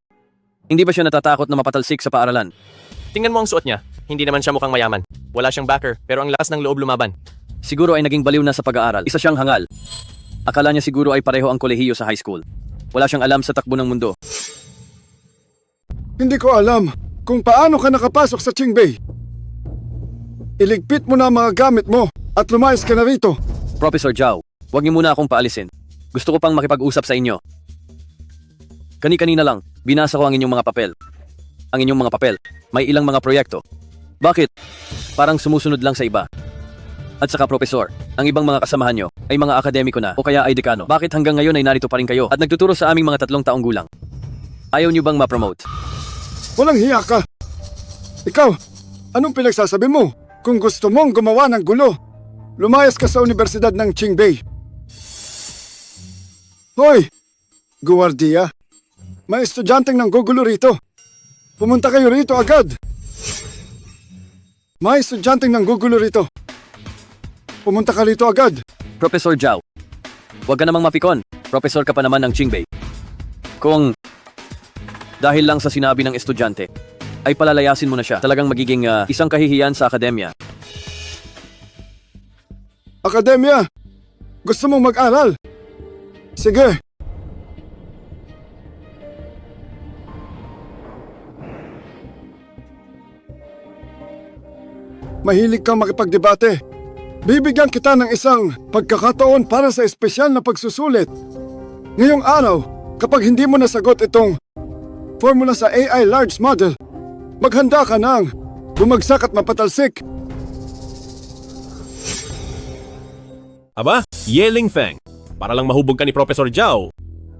Hindi ba siya natatakot na mapatalsik sa paaralan? Tingnan mo ang suot niya. Hindi naman siya mukhang mayaman. Wala siyang backer, pero ang lakas ng loob lumaban. Siguro ay naging baliw na sa pag-aaral. Isa siyang hangal. Akala niya siguro ay pareho ang kolehiyo sa high school. Wala siyang alam sa takbo ng mundo. Hindi ko alam kung paano ka nakapasok sa Qingbei. Iligpit mo na ang mga gamit mo at lumayas ka na rito. Professor Zhao, huwag niyo muna akong paalisin. Gusto ko pang makipag-usap sa inyo. Kani-kanina lang, binasa ko ang inyong mga papel. Ang inyong mga papel, may ilang mga proyekto. Bakit? Parang sumusunod lang sa iba. At saka profesor, ang ibang mga kasamahan nyo ay mga akademiko na o kaya ay dekano. Bakit hanggang ngayon ay narito pa rin kayo at nagtuturo sa aming mga 3 taong gulang? Ayaw nyo bang ma-promote? Walang hiya ka. Ikaw, anong pinagsasabi mo? Kung gusto mong gumawa ng gulo, lumayas ka sa Universidad ng Qingbei. Hoy, guwardiya. May estudyanteng nanggugulo rito. Pumunta kayo rito agad. May estudyanteng nanggugulo rito. Pumunta ka rito agad. Professor Zhao, huwag ka namang mapikon. Professor ka pa naman ng Qingbei. Kung dahil lang sa sinabi ng estudyante, ay palalayasin mo na siya. Talagang magiging isang kahihiyan sa akademya. Akademya, gusto mong mag-aral? Sige. Mahilig kang makipagdebate. Bibigyan kita ng isang pagkakataon para sa espesyal na pagsusulit. Ngayong araw, kapag hindi mo nasagot itong formula sa AI Large Model, maghanda ka ng bumagsak at mapatalsik. Aba, Yeling Feng. Para lang mahubog ka ni Professor Zhao.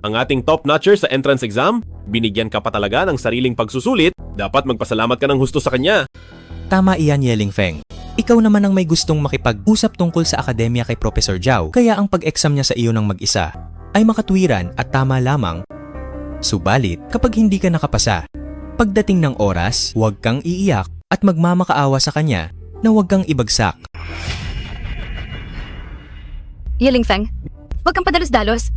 Ang ating top-notcher sa entrance exam, binigyan ka pa talaga ng sariling pagsusulit, dapat magpasalamat ka ng husto sa kanya. Tama iyan, Yeling Feng. Ikaw naman ang may gustong makipag-usap tungkol sa akademya kay Professor Zhao, kaya ang pag-exam niya sa iyo ng mag-isa ay makatwiran at tama lamang. Subalit, kapag hindi ka nakapasa, pagdating ng oras, huwag kang iiyak at magmamakaawa sa kanya na huwag kang ibagsak. Yeling Feng, huwag kang padalos-dalos.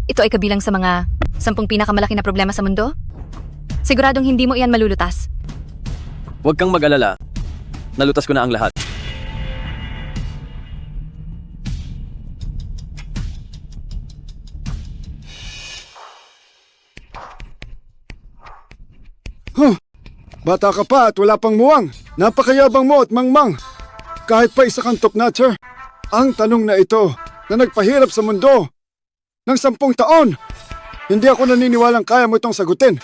Ito ay kabilang sa mga 10 pinakamalaki na problema sa mundo. Siguradong hindi mo iyan malulutas. Huwag kang mag-alala. Nalutas ko na ang lahat. Bata ka pa at wala pang muwang. Napakayabang mo at mangmang. Kahit pa isa kang top-notcher. Ang tanong na ito na nagpahirap sa mundo ng 10 taon. Hindi ako naniniwalang kaya mo itong sagutin.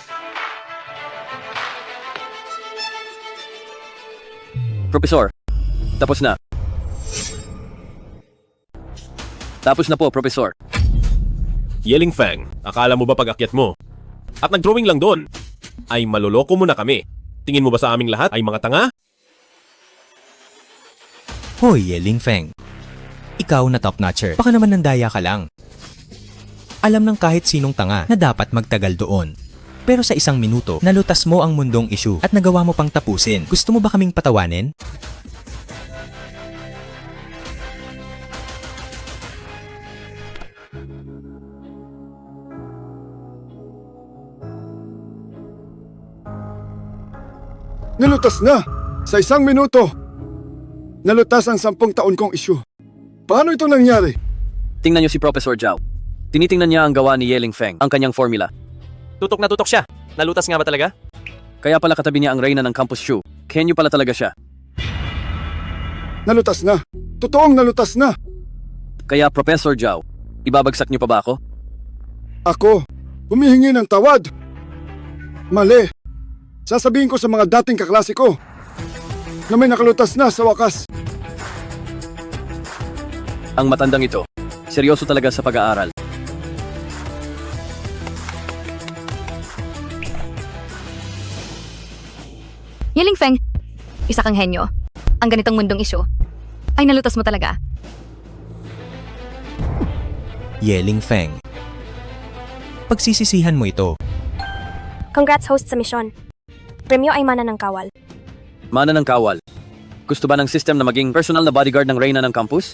Profesor, tapos na. Tapos na po, Profesor. Yeling Feng, akala mo ba pag-akyat mo? At nag-drawing lang doon, ay maloloko mo na kami. Tingin mo ba sa aming lahat ay mga tanga? Hoy, Yeling Feng. Ikaw na top-notcher, baka naman nandaya ka lang. Alam ng kahit sinong tanga na dapat magtagal doon. Pero sa 1 minuto, nalutas mo ang mundong issue at nagawa mo pang tapusin. Gusto mo ba kaming patawanin? Nalutas na! Sa 1 minuto! Nalutas ang 10 taon kong issue. Paano ito nangyari? Tingnan niyo si Professor Zhao. Tinitingnan niya ang gawa ni Yeling Feng, ang kanyang formula. Tutok na tutok siya. Nalutas nga ba talaga? Kaya pala katabi niya ang reyna ng campus shoe. Kenyo pala talaga siya. Nalutas na. Totoong nalutas na. Kaya Professor Zhao, ibabagsak niyo pa ba ako? Ako, humihingi ng tawad. Mali. Sasabihin ko sa mga dating kaklase ko na may nakalutas na sa wakas. Ang matandang ito, seryoso talaga sa pag-aaral. Yeling Feng, isa kang henyo. Ang ganitong mundong isyu ay nalutas mo talaga. Yeling Feng. Pagsisisihan mo ito. Congrats host sa misyon. Premyo ay mana ng kawal. Mana ng kawal. Gusto ba ng system na maging personal na bodyguard ng reyna ng campus?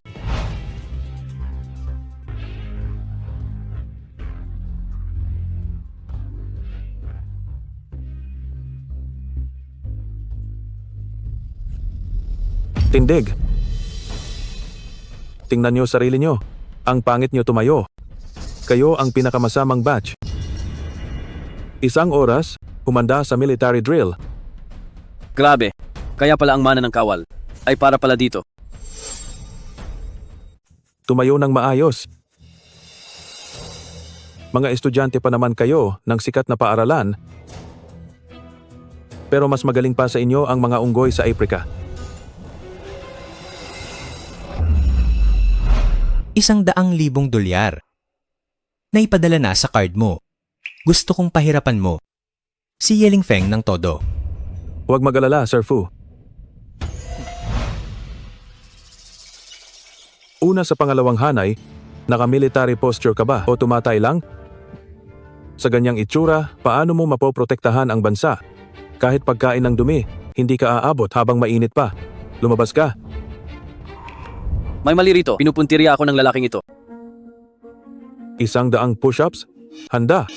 Tindig. Tingnan niyo sarili niyo. Ang pangit niyo tumayo. Kayo ang pinakamasamang batch. 1 oras, humanda sa military drill. Grabe. Kaya pala ang mana ng kawal ay para pala dito. Tumayo ng maayos. Mga estudyante pa naman kayo ng sikat na paaralan. Pero mas magaling pa sa inyo ang mga unggoy sa Africa. 100,000 dolyar. Naipadala na sa card mo. Gusto kong pahirapan mo. Si Yeling Feng ng todo. Huwag mag-alala, Sir Fu. Una sa pangalawang hanay, naka-military posture ka ba o tumatay lang? Sa ganyang itsura, paano mo mapoprotektahan ang bansa? Kahit pagkain ng dumi, hindi ka aabot habang mainit pa. Lumabas ka. May mali rito. Pinupuntirya ako ng lalaking ito. 100 push-ups? Handa.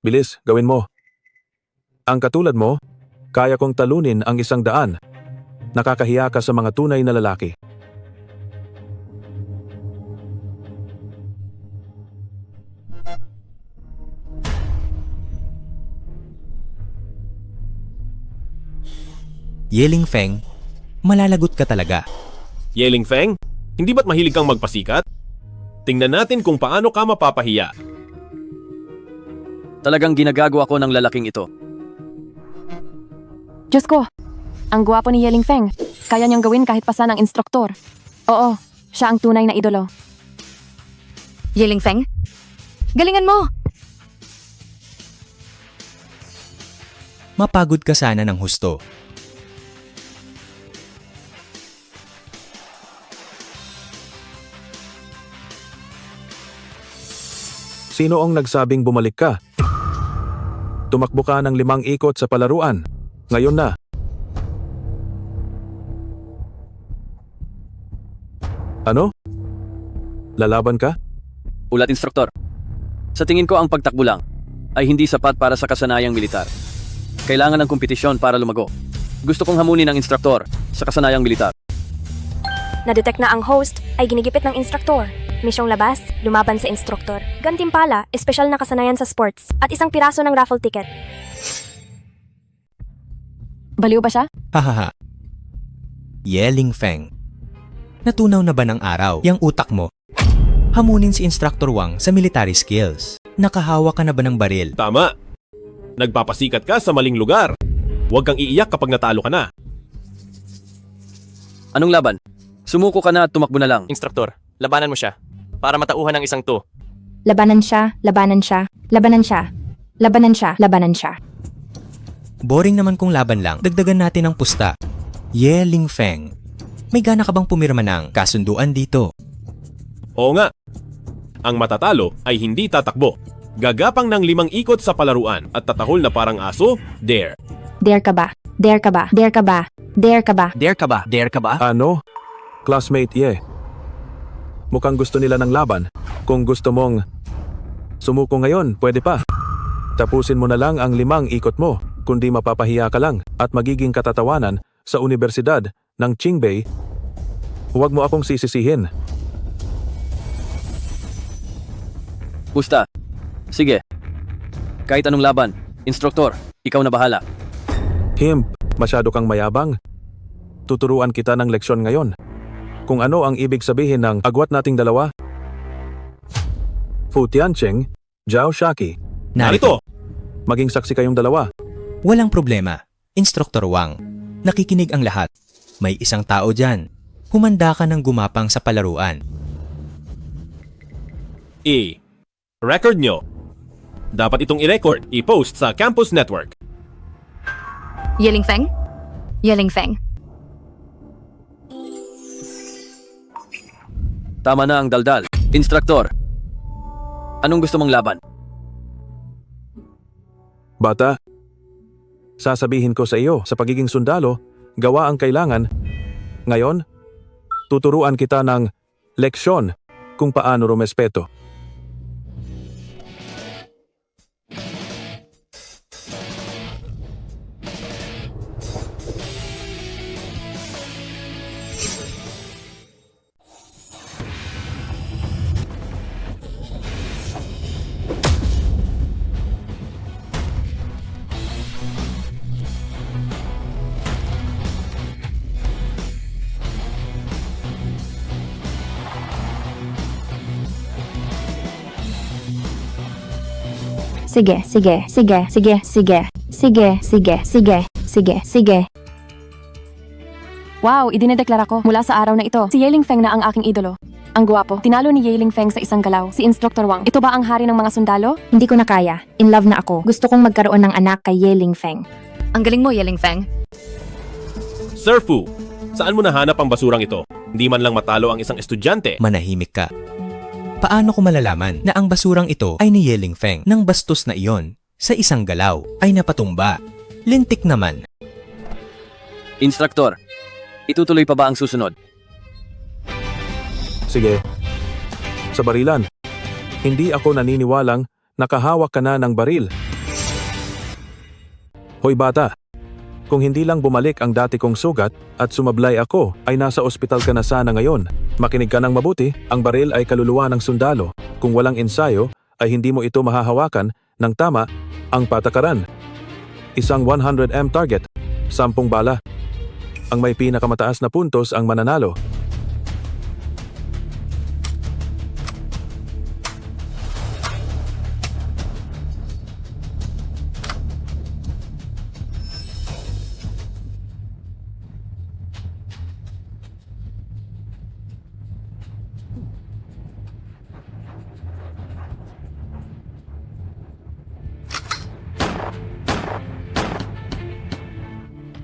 Bilis, gawin mo. Ang katulad mo, Kaya kong talunin ang 100. Nakakahiya ka sa mga tunay na lalaki. Yeling Feng, malalagot ka talaga. Yeling Feng, hindi ba't mahilig kang magpasikat? Tingnan natin kung paano ka mapapahiya. Talagang ginagago ako ng lalaking ito. Diyos ko, ang gwapo ni Yeling Feng. Kaya niyang gawin kahit pasan ng instruktor. Oo, siya ang tunay na idolo. Yeling Feng, galingan mo! Mapagod ka sana ng husto. Sino ang nagsabing bumalik ka? Tumakbo ka ng 5 ikot sa palaruan. Ngayon na. Ano? Lalaban ka? Ulat, instruktor. Sa tingin ko ang pagtakbo lang ay hindi sapat para sa kasanayang militar. Kailangan ng kompetisyon para lumago. Gusto kong hamunin ang instruktor sa kasanayang militar. Na-detect na ang host ay ginigipit ng instruktor. Misyong labas, lumaban sa instruktor. Gantimpala, espesyal na kasanayan sa sports. At 1 piraso ng raffle ticket. Baliw ba siya? Hahaha. Yeling Feng, natunaw na ba ng araw yung utak mo? Hamunin si Instructor Wang sa military skills. Nakahawa ka na ba ng baril? Tama. Nagpapasikat ka sa maling lugar. Huwag kang iiyak kapag natalo ka na. Anong laban? Sumuko ka na at tumakbo na lang. Instruktor, labanan mo siya. Para matauhan ng 1 to. Labanan siya, labanan siya, labanan siya, labanan siya, labanan siya. Boring naman kung laban lang, dagdagan natin ang pusta. Yeling Feng, may gana ka bang pumirma ng kasunduan dito? Oo nga. Ang matatalo ay hindi tatakbo. Gagapang ng 5 ikot sa palaruan at tatahol na parang aso, dare. Dare ka ba? Dare ka ba? Dare ka ba? Dare ka ba? Dare ka ba? Dare ka ba? Ano? Classmate Ye. Mukhang gusto nila ng laban. Kung gusto mong sumuko ngayon, pwede pa. Tapusin mo na lang ang 5 ikot mo, kundi mapapahiya ka lang at magiging katatawanan sa Universidad ng Qingbei. Huwag mo akong sisisihin. Pusta. Sige. Kahit anong laban, instruktor, ikaw na bahala. Himp, masyado kang mayabang. Tuturuan kita ng leksyon ngayon. Kung ano ang ibig sabihin ng agwat nating dalawa. Fu Tiancheng, Zhao Shaki. Narito! Maging saksi kayong dalawa. Walang problema, Instructor Wang. Nakikinig ang lahat. May isang tao dyan. Humanda ka ng gumapang sa palaruan. Record nyo. Dapat itong i-record, i-post sa Campus Network. Yeling Feng? Yeling Feng. Tama na ang daldal. Instruktor, anong gusto mong laban? Bata, sasabihin ko sa iyo, sa pagiging sundalo, gawa ang kailangan. Ngayon, tuturuan kita ng leksyon kung paano rumespeto. Sige, sige, sige, sige, sige, sige, sige, sige, sige, sige. Wow, idinedeklara ko mula sa araw na ito. Si Yeling Feng na ang aking idolo. Ang gwapo, tinalo ni Yeling Feng sa isang galaw. Si Instructor Wang, ito ba ang hari ng mga sundalo? Hindi ko na kaya. In love na ako. Gusto kong magkaroon ng anak kay Yeling Feng. Ang galing mo, Yeling Feng. Sir Fu, saan mo nahanap ang basurang ito? Hindi man lang matalo ang isang estudyante. Manahimik ka. Paano ko malalaman na ang basurang ito ay ni Yeling Feng nang bastos na iyon sa isang galaw ay napatumba? Lintik naman. Instruktor, itutuloy pa ba ang susunod? Sige. Sa barilan, hindi ako naniniwalang nakahawak ka na ng baril. Hoy bata, Kung hindi lang bumalik ang dati kong sugat at sumablay ako, ay nasa ospital ka na sana ngayon. Makinig ka ng mabuti, ang baril ay kaluluwa ng sundalo. Kung walang ensayo, ay hindi mo ito mahahawakan ng tama ang patakaran. Isang 100M target, 10 bala. Ang may pinakamataas na puntos ang mananalo.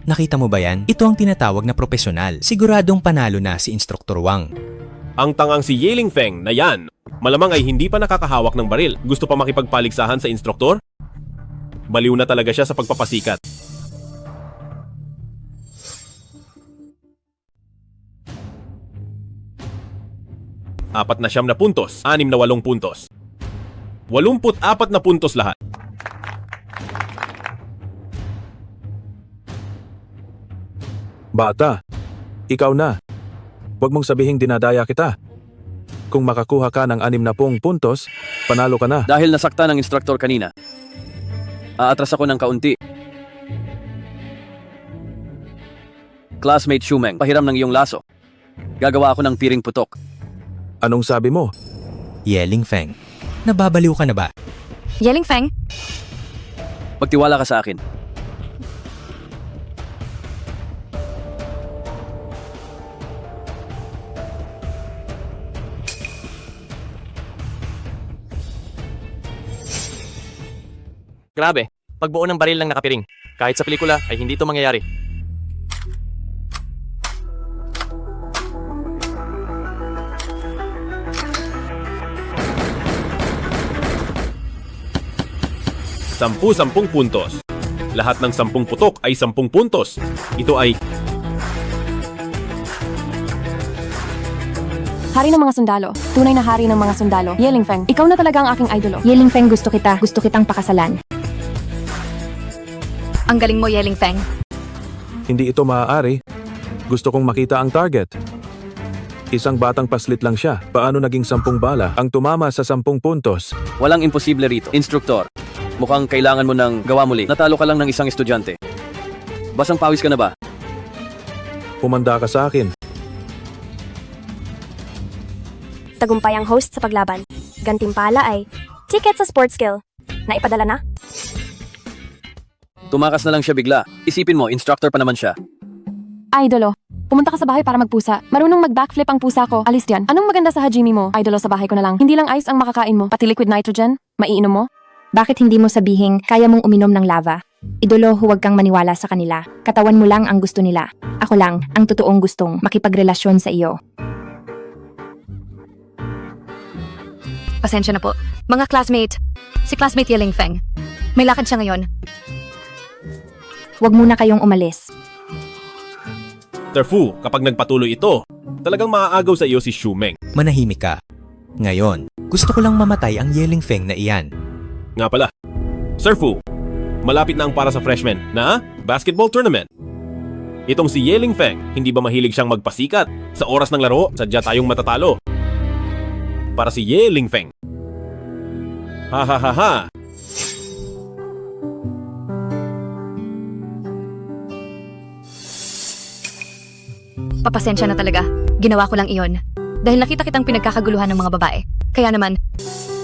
Nakita mo ba yan? Ito ang tinatawag na profesional. Siguradong panalo na si Instructor Wang. Ang tangang si Yeling Feng na yan, malamang ay hindi pa nakakahawak ng baril. Gusto pa makipagpaligsahan sa instruktor? Baliw na talaga siya sa pagpapasikat. Apat na 9 puntos, 6 na 8 puntos. 84 na puntos lahat. Bata, ikaw na. Huwag mong sabihing dinadaya kita. Kung makakuha ka ng 60 puntos, panalo ka na. Dahil nasakta ng instruktor kanina, aatras ako ng kaunti. Classmate Shumeng, pahiram ng iyong laso. Gagawa ako ng piring putok. Anong sabi mo? Yeling Feng, nababaliw ka na ba? Yeling Feng, Magtiwala ka sa akin. Grabe, pagbuo ng baril lang nakapiring. Kahit sa pelikula ay hindi ito mangyayari. Sampung puntos. Lahat ng 10 putok ay 10 puntos. Ito ay Hari ng mga sundalo. Tunay na hari ng mga sundalo. Yeling Feng, ikaw na talaga ang aking idolo. Yeling Feng, gusto kita. Gusto kitang pakasalan. Ang galing mo, Yeling Feng. Hindi ito maaari. Gusto kong makita ang target. Isang batang paslit lang siya. Paano naging 10 bala ang tumama sa 10 puntos? Walang imposible rito. Instruktor, mukhang kailangan mo ng gawa muli. Natalo ka lang ng isang estudyante. Basang pawis ka na ba? Pumanda ka sa akin. Tagumpay ang host sa paglaban. Gantimpala ay ticket sa sports skill. Naipadala na? Tumakas na lang siya bigla. Isipin mo, instructor pa naman siya. Idolo, pumunta ka sa bahay para magpusa. Marunong mag-backflip ang pusa ko. Alis diyan. Anong maganda sa hajime mo? Idolo, sa bahay ko na lang. Hindi lang ice ang makakain mo, pati liquid nitrogen. Maiinom mo? Bakit hindi mo sabihing kaya mong uminom ng lava? Idolo, huwag kang maniwala sa kanila. Katawan mo lang ang gusto nila. Ako lang ang totoong gustong makipagrelasyon sa iyo. Pasensya na po. Mga classmate, si classmate Yeling Feng. May lakad siya ngayon. Huwag muna kayong umalis. Terfu, kapag nagpatuloy ito, talagang maaagaw sa iyo si Shumeng. Manahimik ka. Ngayon, gusto ko lang mamatay ang Yeling Feng na iyan. Nga pala, Sir Fu, malapit na ang para sa freshman na basketball tournament. Itong si Yeling Feng, hindi ba mahilig siyang magpasikat? Sa oras ng laro, sadya tayong matatalo. Para si Yeling Feng. Ha ha ha ha. Papasensya na talaga. Ginawa ko lang iyon. Dahil nakita kitang pinagkakaguluhan ng mga babae. Kaya naman,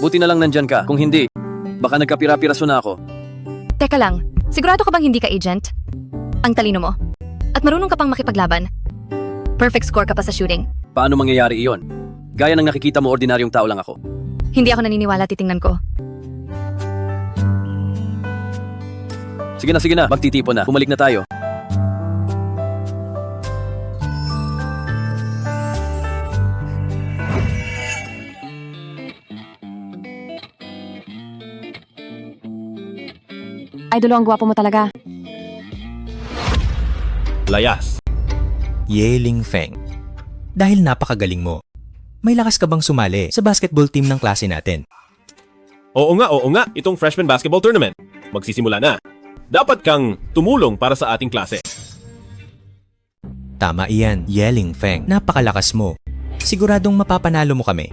Buti na lang nandyan ka. Kung hindi, baka nagkapira-piraso na ako. teka lang, sigurado ka bang hindi ka agent? Ang talino mo. At marunong ka pang makipaglaban. Perfect score ka pa sa shooting. Paano mangyayari iyon? Gaya ng nakikita mo, ordinaryong tao lang ako. Hindi ako naniniwala, titingnan ko. Sige na, magtitipon na. Bumalik na tayo. Idolo, ang gwapo mo talaga. Layas. Yeling Feng. Dahil napakagaling mo, may lakas ka bang sumali sa basketball team ng klase natin? Oo nga, itong freshman basketball tournament. Magsisimula na. Dapat kang tumulong para sa ating klase. Tama iyan, Yeling Feng. Napakalakas mo. Siguradong mapapanalo mo kami.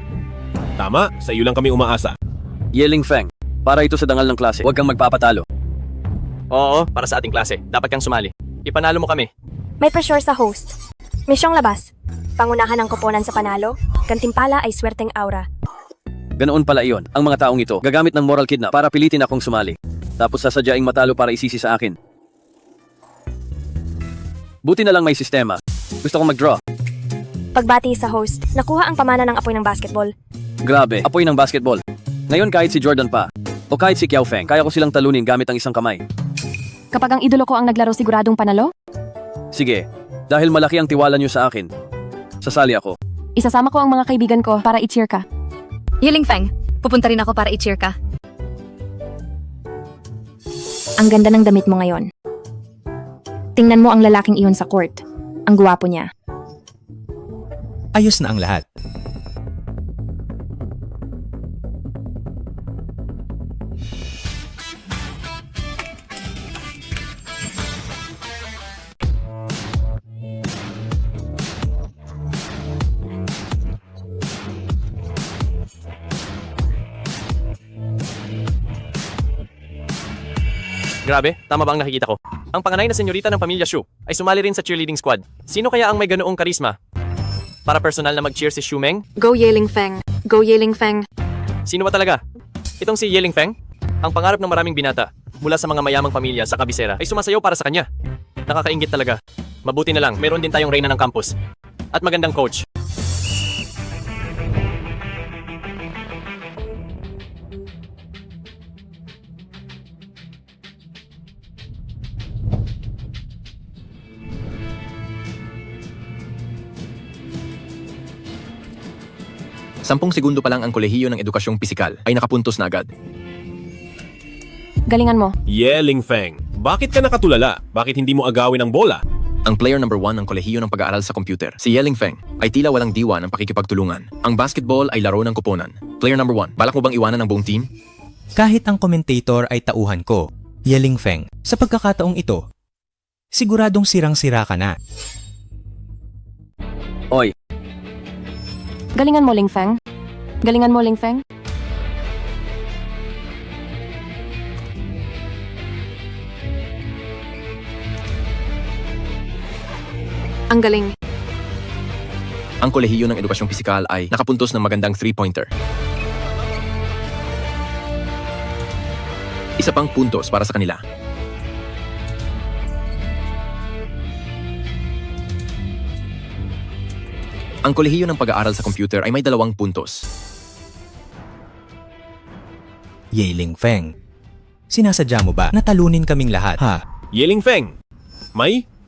Tama, sa iyo lang kami umaasa. Yeling Feng, para ito sa dangal ng klase. Huwag kang magpapatalo. Oo, para sa ating klase. Dapat kang sumali. Ipanalo mo kami. May pressure sa host. Misyong labas. Pangunahan ng koponan sa panalo. Gantimpala ay swerteng aura. Ganoon pala iyon. Ang mga taong ito, gagamit ng moral kidnap para pilitin akong sumali. Tapos sasadyaing matalo para isisi sa akin. Buti na lang may sistema. Gusto kong mag-draw. Pagbati sa host, nakuha ang pamana ng apoy ng basketball. Grabe, apoy ng basketball. Ngayon kahit si Jordan pa, o kahit si Kiao Feng, kaya ko silang talunin gamit ang isang kamay. Kapag ang idolo ko ang naglaro siguradong panalo, Sige, dahil malaki ang tiwala niyo sa akin, sasali ako. isasama ko ang mga kaibigan ko para i-cheer ka. Yeling Feng, pupunta rin ako para i-cheer ka. Ang ganda ng damit mo ngayon. Tingnan mo ang lalaking iyon sa court. Ang guwapo niya. Ayos na ang lahat. Grabe, tama ba ang nakikita ko? Ang panganay na senyorita ng pamilya Shu ay sumali rin sa cheerleading squad. Sino kaya ang may ganoong karisma? Para personal na mag-cheer si Shumeng? Go Yeling Feng. Go Yeling Feng. Sino ba talaga? Itong si Yeling Feng? Ang pangarap ng maraming binata mula sa mga mayamang pamilya sa kabisera ay sumasayaw para sa kanya. Nakakaingit talaga. Mabuti na lang, meron din tayong reyna ng campus. At magandang coach. Sampung segundo pa lang ang kolehiyo ng edukasyong pisikal ay nakapuntos na agad. Galingan mo. Yeling Feng, bakit ka nakatulala? Bakit hindi mo agawin ang bola? Ang player number 1 ng kolehiyo ng pag-aaral sa computer, si Yeling Feng, ay tila walang diwa ng pakikipagtulungan. Ang basketball ay laro ng kuponan. Player number 1, balak mo bang iwanan ang buong team? Kahit ang commentator ay tauhan ko, Yeling Feng, sa pagkakataong ito, siguradong sirang-sira ka na. Oy, Galingan mo, Ling Feng. Galingan mo, Ling Feng. Ang galing. Ang kolehiyo ng edukasyong pisikal ay nakapuntos ng magandang 3-pointer. Isa pang puntos para sa kanila. Ang kolehiyo ng pag-aaral sa computer ay may 2 puntos. Yeling Feng, sinasadya mo ba na talunin kaming lahat, ha? Yeling Feng,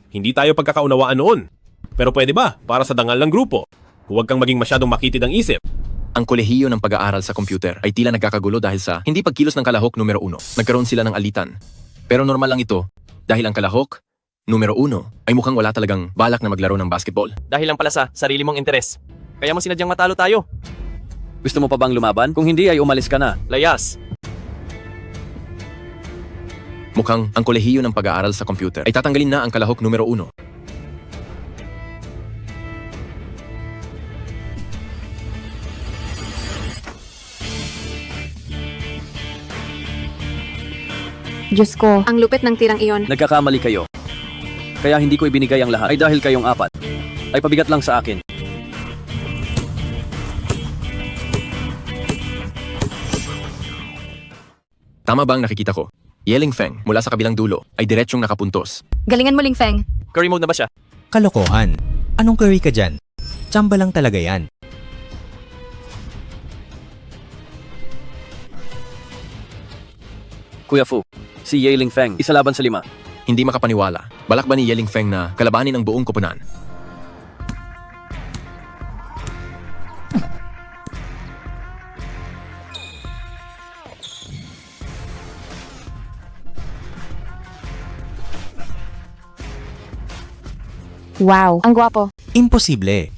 hindi tayo pagkakaunawaan noon. Pero pwede ba, para sa dangal ng grupo? Huwag kang maging masyadong makitid ang isip. Ang kolehiyo ng pag-aaral sa computer ay tila nagkakagulo dahil sa hindi pagkilos ng kalahok numero 1. Nagkaroon sila ng alitan. Pero normal lang ito dahil ang kalahok numero 1 ay mukhang wala talagang balak na maglaro ng basketball. Dahil lang pala sa sarili mong interes. Kaya mo sinadyang matalo tayo. gusto mo pa bang lumaban? Kung hindi ay umalis ka na. Layas. Mukhang ang kolehiyo ng pag-aaral sa computer ay tatanggalin na ang kalahok numero 1. Diyos ko. Ang lupit ng tirang iyon. Nagkakamali kayo. Kaya hindi ko ibinigay ang lahat ay dahil kayong 4. Ay pabigat lang sa akin. Tama ba ang nakikita ko? Yeling Feng mula sa kabilang dulo ay diretsyong nakapuntos. Galingan mo, Ling Feng. Curry mode na ba siya? Kalokohan. Anong curry ka dyan? Tsamba lang talaga yan. Kuya Fu, si Yeling Feng, 1 laban sa 5. Hindi makapaniwala. Balak ba ni Yeling Feng na kalabanin ang buong koponan? Wow, ang gwapo. Imposible.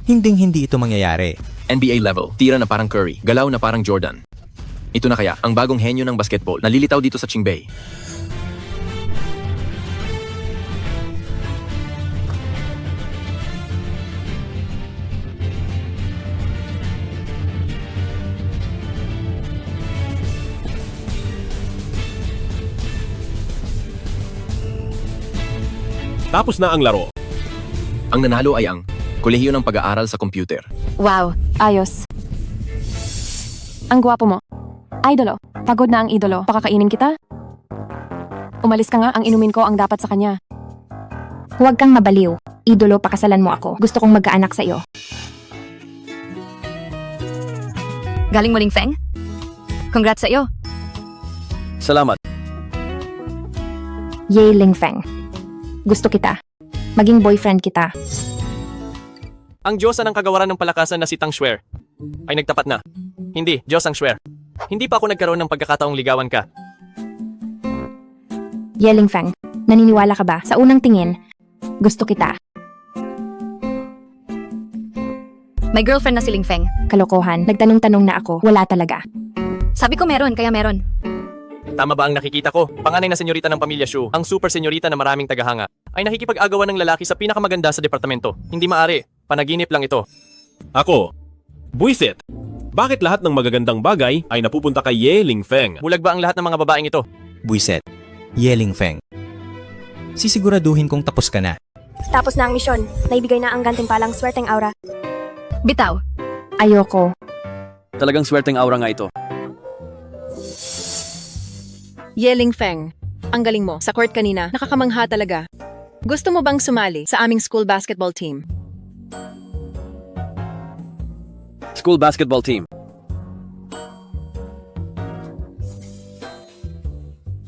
Hinding-hindi ito mangyayari. NBA level, tira na parang Curry, galaw na parang Jordan. Ito na kaya ang bagong henyo ng basketball na lilitaw dito sa Qingbei. Tapos na ang laro. Ang nanalo ay ang Kolehiyo ng Pag-aaral sa Computer. Wow, ayos. Ang gwapo mo. Idolo, pagod na ang idolo. Pakakainin kita? Umalis ka nga, ang inumin ko ang dapat sa kanya. Huwag kang mabaliw. Idolo, pakasalan mo ako. Gusto kong magkaanak sa iyo. Galing mo, Ling Feng? Congrats sa iyo. Salamat. Yay, Ling Feng. Gusto kita. Maging boyfriend kita. Ang Diyos ng kagawaran ng palakasan na si Tang Shuer ay nagtapat na. Hindi, Diyos ang Shuer. Hindi pa ako nagkaroon ng pagkakataong ligawan ka. Yay, Ling Feng. Naniniwala ka ba? Sa unang tingin, gusto kita. May girlfriend na si Ling Feng. Kalokohan. Nagtanong-tanong na ako. Wala talaga. Sabi ko meron, kaya meron. Tama ba ang nakikita ko? Panganay na senyorita ng pamilya Shu, ang super senyorita na maraming tagahanga, ay nakikipag-agawan ng lalaki sa pinakamaganda sa departamento. Hindi maaari. Panaginip lang ito. Ako, buisit. Bakit lahat ng magagandang bagay ay napupunta kay Ye Ling Feng? Bulag ba ang lahat ng mga babaeng ito? Buiset. Yeling Feng. Sisiguraduhin kong tapos ka na. Tapos na ang misyon. Naibigay na ang gantimpalang swerteng aura. Bitaw. Ayoko. Talagang swerteng aura nga ito. Yeling Feng, ang galing mo. Sa court kanina, nakakamangha talaga. Gusto mo bang sumali sa aming school basketball team? School basketball team.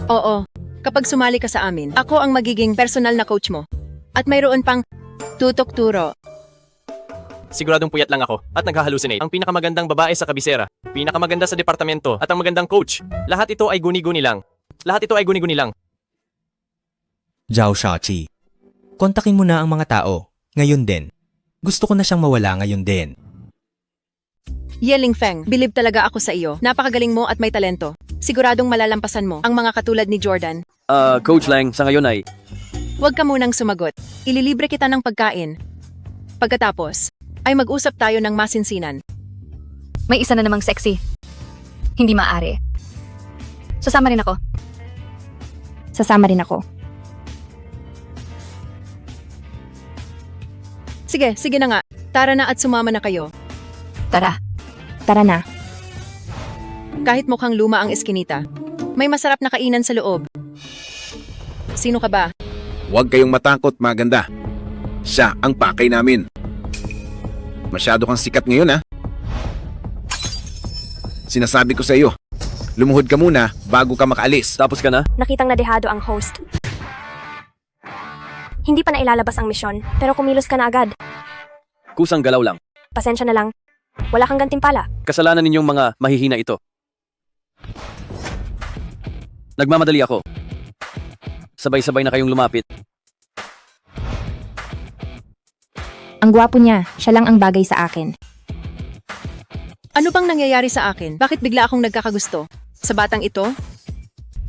Oo. Kapag sumali ka sa amin, ako ang magiging personal na coach mo. At mayroon pang tutok-turo. Siguradong puyat lang ako at naghahalusinate. Ang pinakamagandang babae sa kabisera, pinakamaganda sa departamento at ang magandang coach. Lahat ito ay guni-guni lang. Lahat ito ay guni-guni lang. Zhao Shachi. Kontakin mo na ang mga tao. Ngayon din. Gusto ko na siyang mawala ngayon din. Yeling Feng, bilib talaga ako sa iyo. Napakagaling mo at may talento. Siguradong malalampasan mo ang mga katulad ni Jordan. Coach Lang, sa ngayon ay... Huwag ka munang sumagot. Ililibre kita ng pagkain. Pagkatapos, ay mag-usap tayo ng masinsinan. May isa na namang sexy. Hindi maaari. Sasama rin ako. Sasama rin ako. Sige na nga. Tara na at sumama na kayo. Tara. Tara na. Kahit mukhang luma ang eskinita, may masarap na kainan sa loob. Sino ka ba? Huwag kayong matakot, maganda. Siya ang pakay namin. Masyado kang sikat ngayon, ha? Sinasabi ko sa iyo, lumuhod ka muna bago ka makaalis. Tapos ka na? Nakitang nadehado ang host. Hindi pa na ilalabas ang misyon, pero kumilos ka na agad. Kusang galaw lang. Pasensya na lang. Wala kang gantimpala. Kasalanan ninyong mga mahihina ito. Nagmamadali ako. Sabay-sabay na kayong lumapit. Ang gwapo niya, siya lang ang bagay sa akin. Ano bang nangyayari sa akin? Bakit bigla akong nagkakagusto? Sa batang ito?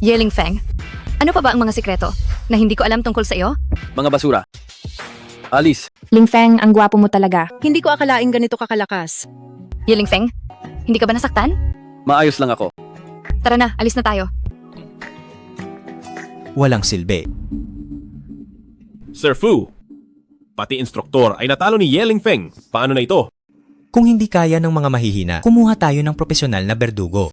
Yeling Feng, ano pa ba ang mga sikreto na hindi ko alam tungkol sa iyo? Mga basura. Alice. Ling Feng, ang gwapo mo talaga. Hindi ko akalaing ganito kakalakas. Yeling Feng, hindi ka ba nasaktan? Maayos lang ako. Tara na, alis na tayo. Walang silbi. Sir Fu, pati instruktor ay natalo ni Ye Ling Feng. Paano na ito? Kung hindi kaya ng mga mahihina, kumuha tayo ng profesional na berdugo.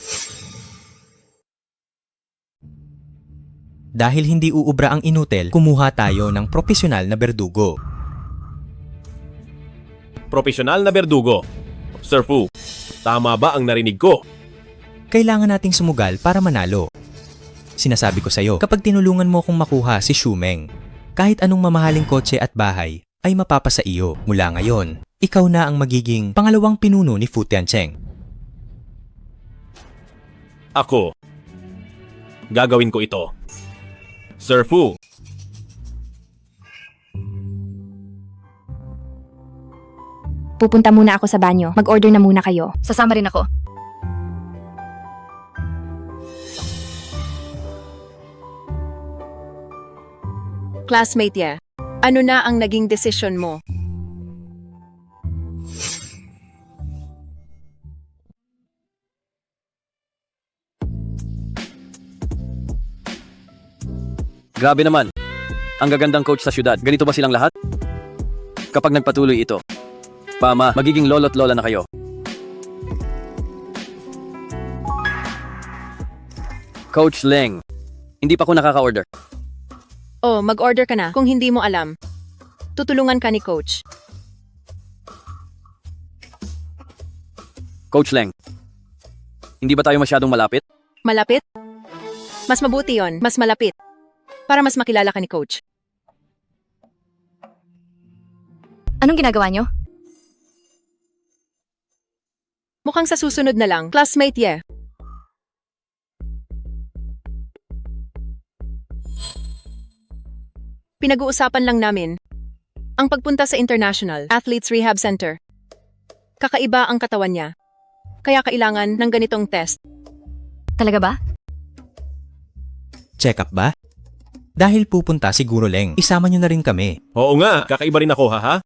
Dahil hindi uubra ang inutil, kumuha tayo ng profesional na berdugo. Profesional na berdugo. Sir Fu, tama ba ang narinig ko? Kailangan nating sumugal para manalo. Sinasabi ko sa'yo, kapag tinulungan mo kong makuha si Shumeng, kahit anong mamahaling kotse at bahay, ay mapapasa iyo. Mula ngayon, ikaw na ang magiging pangalawang pinuno ni Fu Tiancheng. Ako. Gagawin ko ito. Sir Fu. Pupunta muna ako sa banyo. Mag-order na muna kayo. Sasama rin ako. Classmate ya, ano na ang naging desisyon mo? Grabe naman. ang gagandang coach sa syudad. Ganito ba silang lahat? Kapag nagpatuloy ito, Pama, magiging lolo't lola na kayo. Coach Leng, hindi pa ako nakaka-order. Oh, mag-order ka na kung hindi mo alam. Tutulungan ka ni Coach. Coach Leng, hindi ba tayo masyadong malapit? Malapit? Mas mabuti yon, mas malapit. Para mas makilala ka ni Coach. Anong ginagawa nyo? Mukhang sa susunod na lang, classmate ye. Pinag-uusapan lang namin ang pagpunta sa International Athletes Rehab Center. Kakaiba ang katawan niya, kaya kailangan ng ganitong test. Talaga ba? Check up ba? Dahil pupunta siguro Leng, isama nyo na rin kami. Oo nga, kakaiba rin ako ha?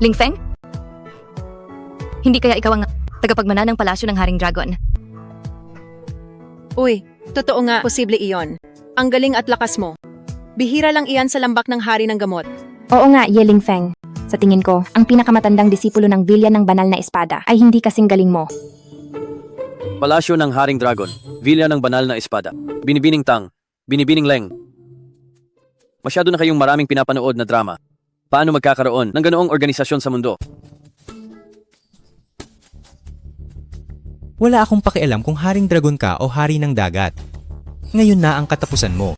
Lingfeng? Hindi kaya ikaw ang tagapagmana ng palasyo ng Haring Dragon? Uy, totoo nga, posible iyon. Ang galing at lakas mo. Bihira lang iyan sa lambak ng hari ng gamot. Oo nga, Yeling Feng. Sa tingin ko, ang pinakamatandang disipulo ng Vilya ng Banal na Espada ay hindi kasing galing mo. Palasyo ng Haring Dragon, Villa ng Banal na Espada, Binibining Tang, Binibining Leng. Masyado na kayong maraming pinapanood na drama. Paano magkakaroon ng ganoong organisasyon sa mundo? Wala akong pakialam kung Haring Dragon ka o Hari ng Dagat. Ngayon na ang katapusan mo.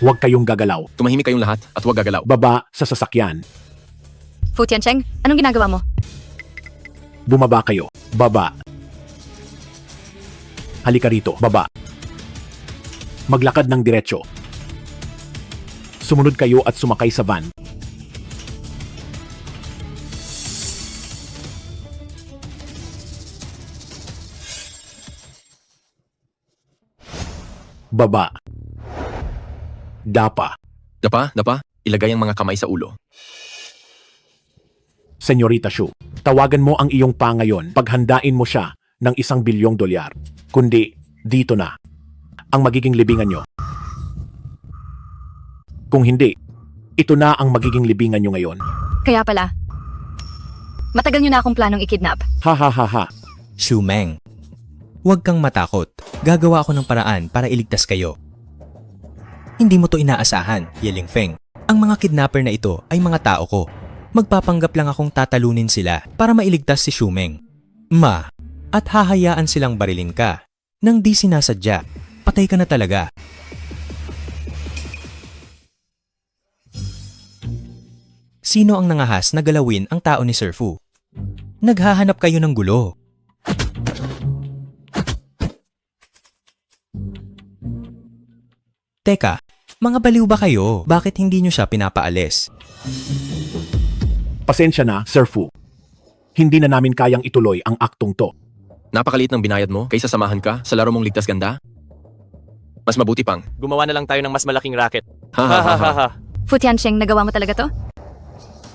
Huwag kayong gagalaw. Tumahimik kayong lahat at huwag gagalaw. Baba sa sasakyan. Fu Tiancheng, anong ginagawa mo? Bumaba kayo. Baba. Halika rito. Baba. Maglakad ng diretsyo. Sumunod kayo at sumakay sa van. Baba. Dapa. Dapa, ilagay ang mga kamay sa ulo. Senyorita Shu, tawagan mo ang iyong pa ngayon. Paghandain mo siya ng $1 bilyong. Kundi, dito na ang magiging libingan nyo. Kung hindi, ito na ang magiging libingan nyo ngayon. Kaya pala, matagal nyo na akong planong ikidnap. Ha ha ha ha. Shumeng, huwag kang matakot. Gagawa ako ng paraan para iligtas kayo. Hindi mo to inaasahan, Yeling Feng. Ang mga kidnapper na ito ay mga tao ko. Magpapanggap lang akong tatalunin sila para mailigtas si Shumeng. At hahayaan silang barilin ka. Nang di sinasadya, patay ka na talaga. Sino ang nangahas na galawin ang tao ni Sir Fu? Naghahanap kayo ng gulo. Teka, mga baliw ba kayo? Bakit hindi nyo siya pinapaalis? Pasensya na, Sir Fu. Hindi na namin kayang ituloy ang aktong to. Napakaliit ng binayad mo kaysa samahan ka sa laro mong ligtas ganda? Mas mabuti pang. Gumawa na lang tayo ng mas malaking racket. Fu Tiancheng, nagawa mo talaga to?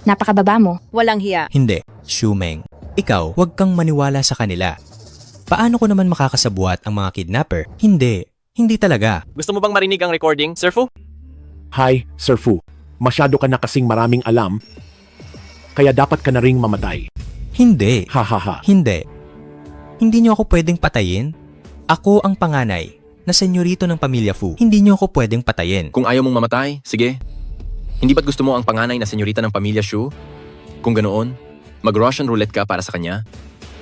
Napakababa mo. Walang hiya. Hindi, Shumeng. Ikaw, huwag kang maniwala sa kanila. Paano ko naman makakasabuat ang mga kidnapper? Hindi talaga. Gusto mo bang marinig ang recording, Sir Fu? Hi, Sir Fu. Masyado ka na kasing maraming alam, kaya dapat ka na ring mamatay. Hindi. Ha ha ha. Hindi. Hindi niyo ako pwedeng patayin. Ako ang panganay na senyorito ng pamilya Fu. Hindi niyo ako pwedeng patayin. Kung ayaw mong mamatay, sige. Hindi ba't gusto mo ang panganay na senyorita ng pamilya Shu? Kung ganoon, mag-Russian roulette ka para sa kanya.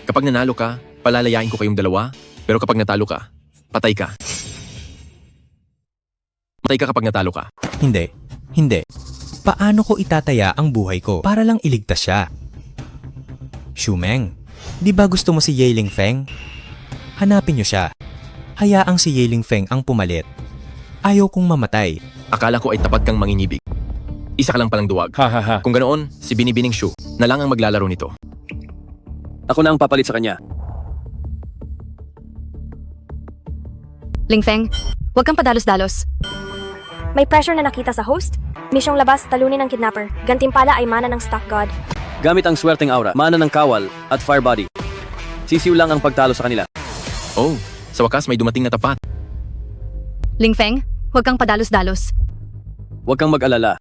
Kapag nanalo ka, palalayain ko kayong dalawa. Pero kapag natalo ka, patay ka. Patay ka kapag natalo ka. Hindi. Paano ko itataya ang buhay ko para lang iligtas siya? Shumeng, di ba gusto mo si Yeling Feng? Hanapin niyo siya. Hayaang si Yeling Feng ang pumalit. Ayaw kong mamatay. Akala ko ay tapat kang manginibig. Isa ka lang palang duwag. Kung ganoon, si Binibining Shu na lang ang maglalaro nito. Ako na ang papalit sa kanya. Lingfeng, huwag kang padalos-dalos. May pressure na nakita sa host? Misyong labas, talunin ng kidnapper. Gantimpala ay mana ng stock god. Gamit ang swerteng aura, mana ng kawal, at fire body. Sisiw lang ang pagtalo sa kanila. Oh, sa wakas may dumating na tapat. Ling Feng, huwag kang padalos-dalos. Huwag kang mag-alala.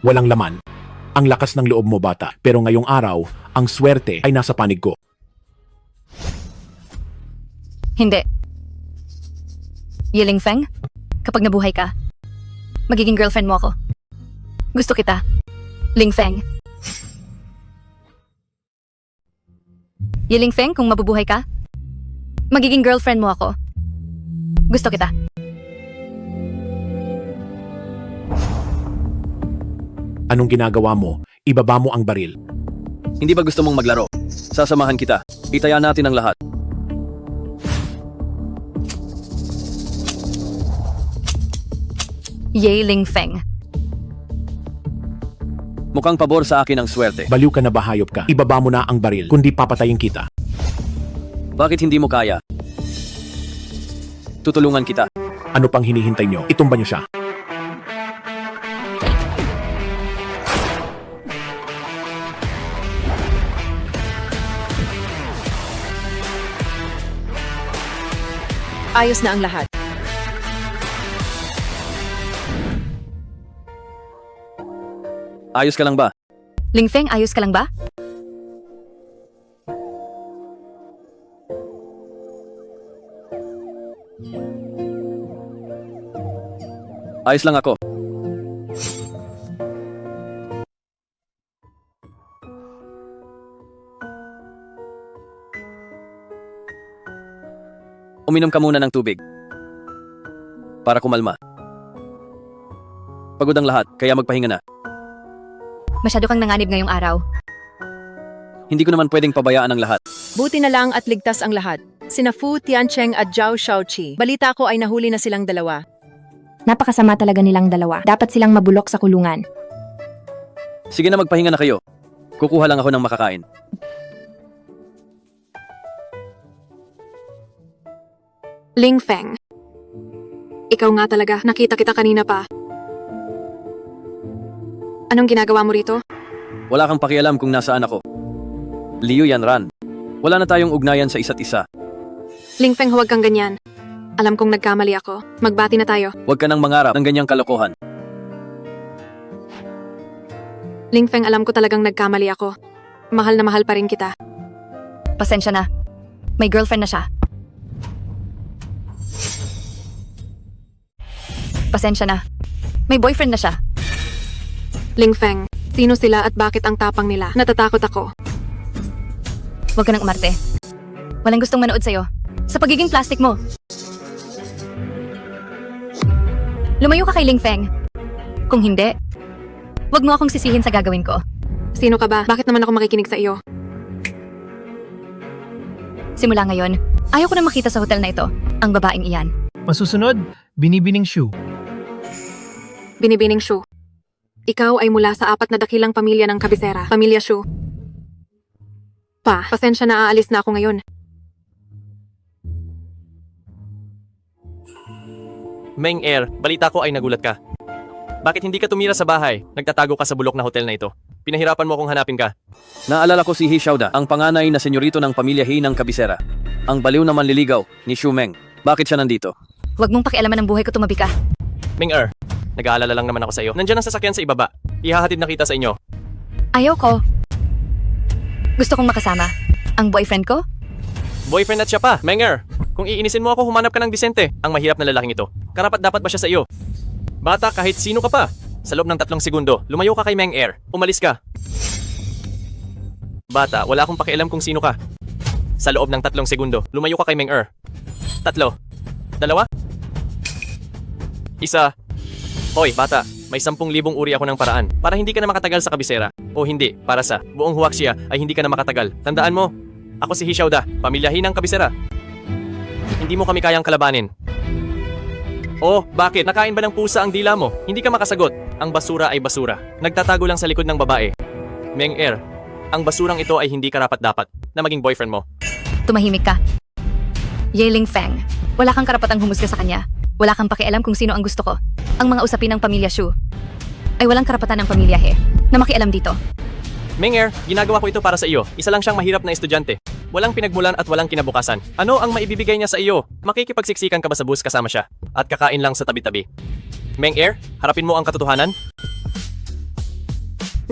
Walang laman. Ang lakas ng loob mo, bata. Pero ngayong araw, ang swerte ay nasa panig ko. Hindi. Yiling Feng, kapag nabuhay ka, magiging girlfriend mo ako. Gusto kita. Ling Feng. Yiling Feng, kung mabubuhay ka, magiging girlfriend mo ako. Gusto kita. Anong ginagawa mo? Ibaba mo ang baril. Hindi ba gusto mong maglaro? Sasamahan kita. Itaya natin ang lahat. Yay, Ling Feng. Mukhang pabor sa akin ang swerte. Baliw ka na ba, hayop ka? Ibaba mo na ang baril, kundi papatayin kita. Bakit hindi mo kaya? Tutulungan kita. Ano pang hinihintay nyo? Itumba nyo siya. Ayos na ang lahat. Ayos ka lang ba? Ling Feng, ayos ka lang ba? Ayos lang ako. Uminom ka muna ng tubig. Para kumalma. Pagod ang lahat, kaya magpahinga na. Masyado kang nanganib ngayong araw. Hindi ko naman pwedeng pabayaan ang lahat. Buti na lang at ligtas ang lahat. Sina Fu Tiancheng at Zhao Shaoqi. Balita ko ay nahuli na silang dalawa. Napakasama talaga nilang dalawa. Dapat silang mabulok sa kulungan. Sige na, magpahinga na kayo. Kukuha lang ako ng makakain. Ling Feng. Ikaw nga talaga, nakita kita kanina pa. Anong ginagawa mo rito? Wala kang pakialam kung nasaan ako. Liu Yanran. Wala na tayong ugnayan sa isa't isa. Ling Feng, huwag kang ganyan. Alam kong nagkamali ako. Magbati na tayo. Huwag ka nang mangarap ng ganyang kalokohan. Ling Feng, alam ko talagang nagkamali ako. Mahal na mahal pa rin kita. Pasensya na. May girlfriend na siya. Pasensya na. May boyfriend na siya. Ling Feng, sino sila at bakit ang tapang nila? Natatakot ako. Huwag ka nang umarte. Walang gustong manood sa'yo. Sa pagiging plastic mo. Lumayo ka kay Ling Feng. Kung hindi, huwag mo akong sisihin sa gagawin ko. Sino ka ba? Bakit naman ako makikinig sa iyo? Simula ngayon, ayaw ko na makita sa hotel na ito, ang babaeng iyan. Masusunod, Binibining Shu. Binibining Shu. Ikaw ay mula sa 4 na dakilang pamilya ng kabisera, Pamilya Shu. Pasensya na, aalis na ako ngayon. Meng Er, balita ko ay nagulat ka. Bakit hindi ka tumira sa bahay? Nagtatago ka sa bulok na hotel na ito. Pinahirapan mo akong hanapin ka. Naalala ko si He Xiaoda, ang panganay na senyorito ng pamilya He ng kabisera. Ang baliw na manliligaw ni Xu Meng. Bakit siya nandito? Huwag mong pakialaman ng buhay ko, tumabi ka. Meng Er, nag-aalala lang naman ako sa iyo. Nandiyan ang sasakyan sa ibaba. Ihahatid na kita sa inyo. Ayaw ko. Gusto kong makasama. Ang boyfriend ko? Boyfriend at siya pa, Meng Er. Kung iinisin mo ako, humanap ka ng disente. Ang mahirap na lalaking ito. Karapat dapat ba siya sa iyo? Bata, kahit sino ka pa. Sa loob ng 3 segundo, lumayo ka kay Meng Er. Umalis ka. Bata, wala akong pakialam kung sino ka. Sa loob ng 3 segundo, lumayo ka kay Meng Er. 3. 2. 1. Hoy, bata, may 10,000 uri ako ng paraan para hindi ka na makatagal sa kabisera. O hindi, para sa buong Huaxia ay hindi ka na makatagal. Tandaan mo, ako si He Xiaoda, pamilya He ng kabisera. Hindi mo kami kayang kalabanin. Oh, bakit? Nakain ba ng pusa ang dila mo? Hindi ka makasagot. Ang basura ay basura. Nagtatago lang sa likod ng babae. Meng Er, Ang basurang ito ay hindi karapat-dapat na maging boyfriend mo. Tumahimik ka. Yeling Feng, wala kang karapatang humusga sa kanya. Wala kang pakialam kung sino ang gusto ko. Ang mga usapin ng pamilya Shu ay walang karapatan ng pamilya He na makialam dito. Meng-er, ginagawa ko ito para sa iyo. Isa lang siyang mahirap na estudyante. Walang pinagmulan at walang kinabukasan. Ano ang maibibigay niya sa iyo? Makikipagsiksikan ka ba sa bus kasama siya? At kakain lang sa tabi-tabi? Meng-er, harapin mo ang katotohanan?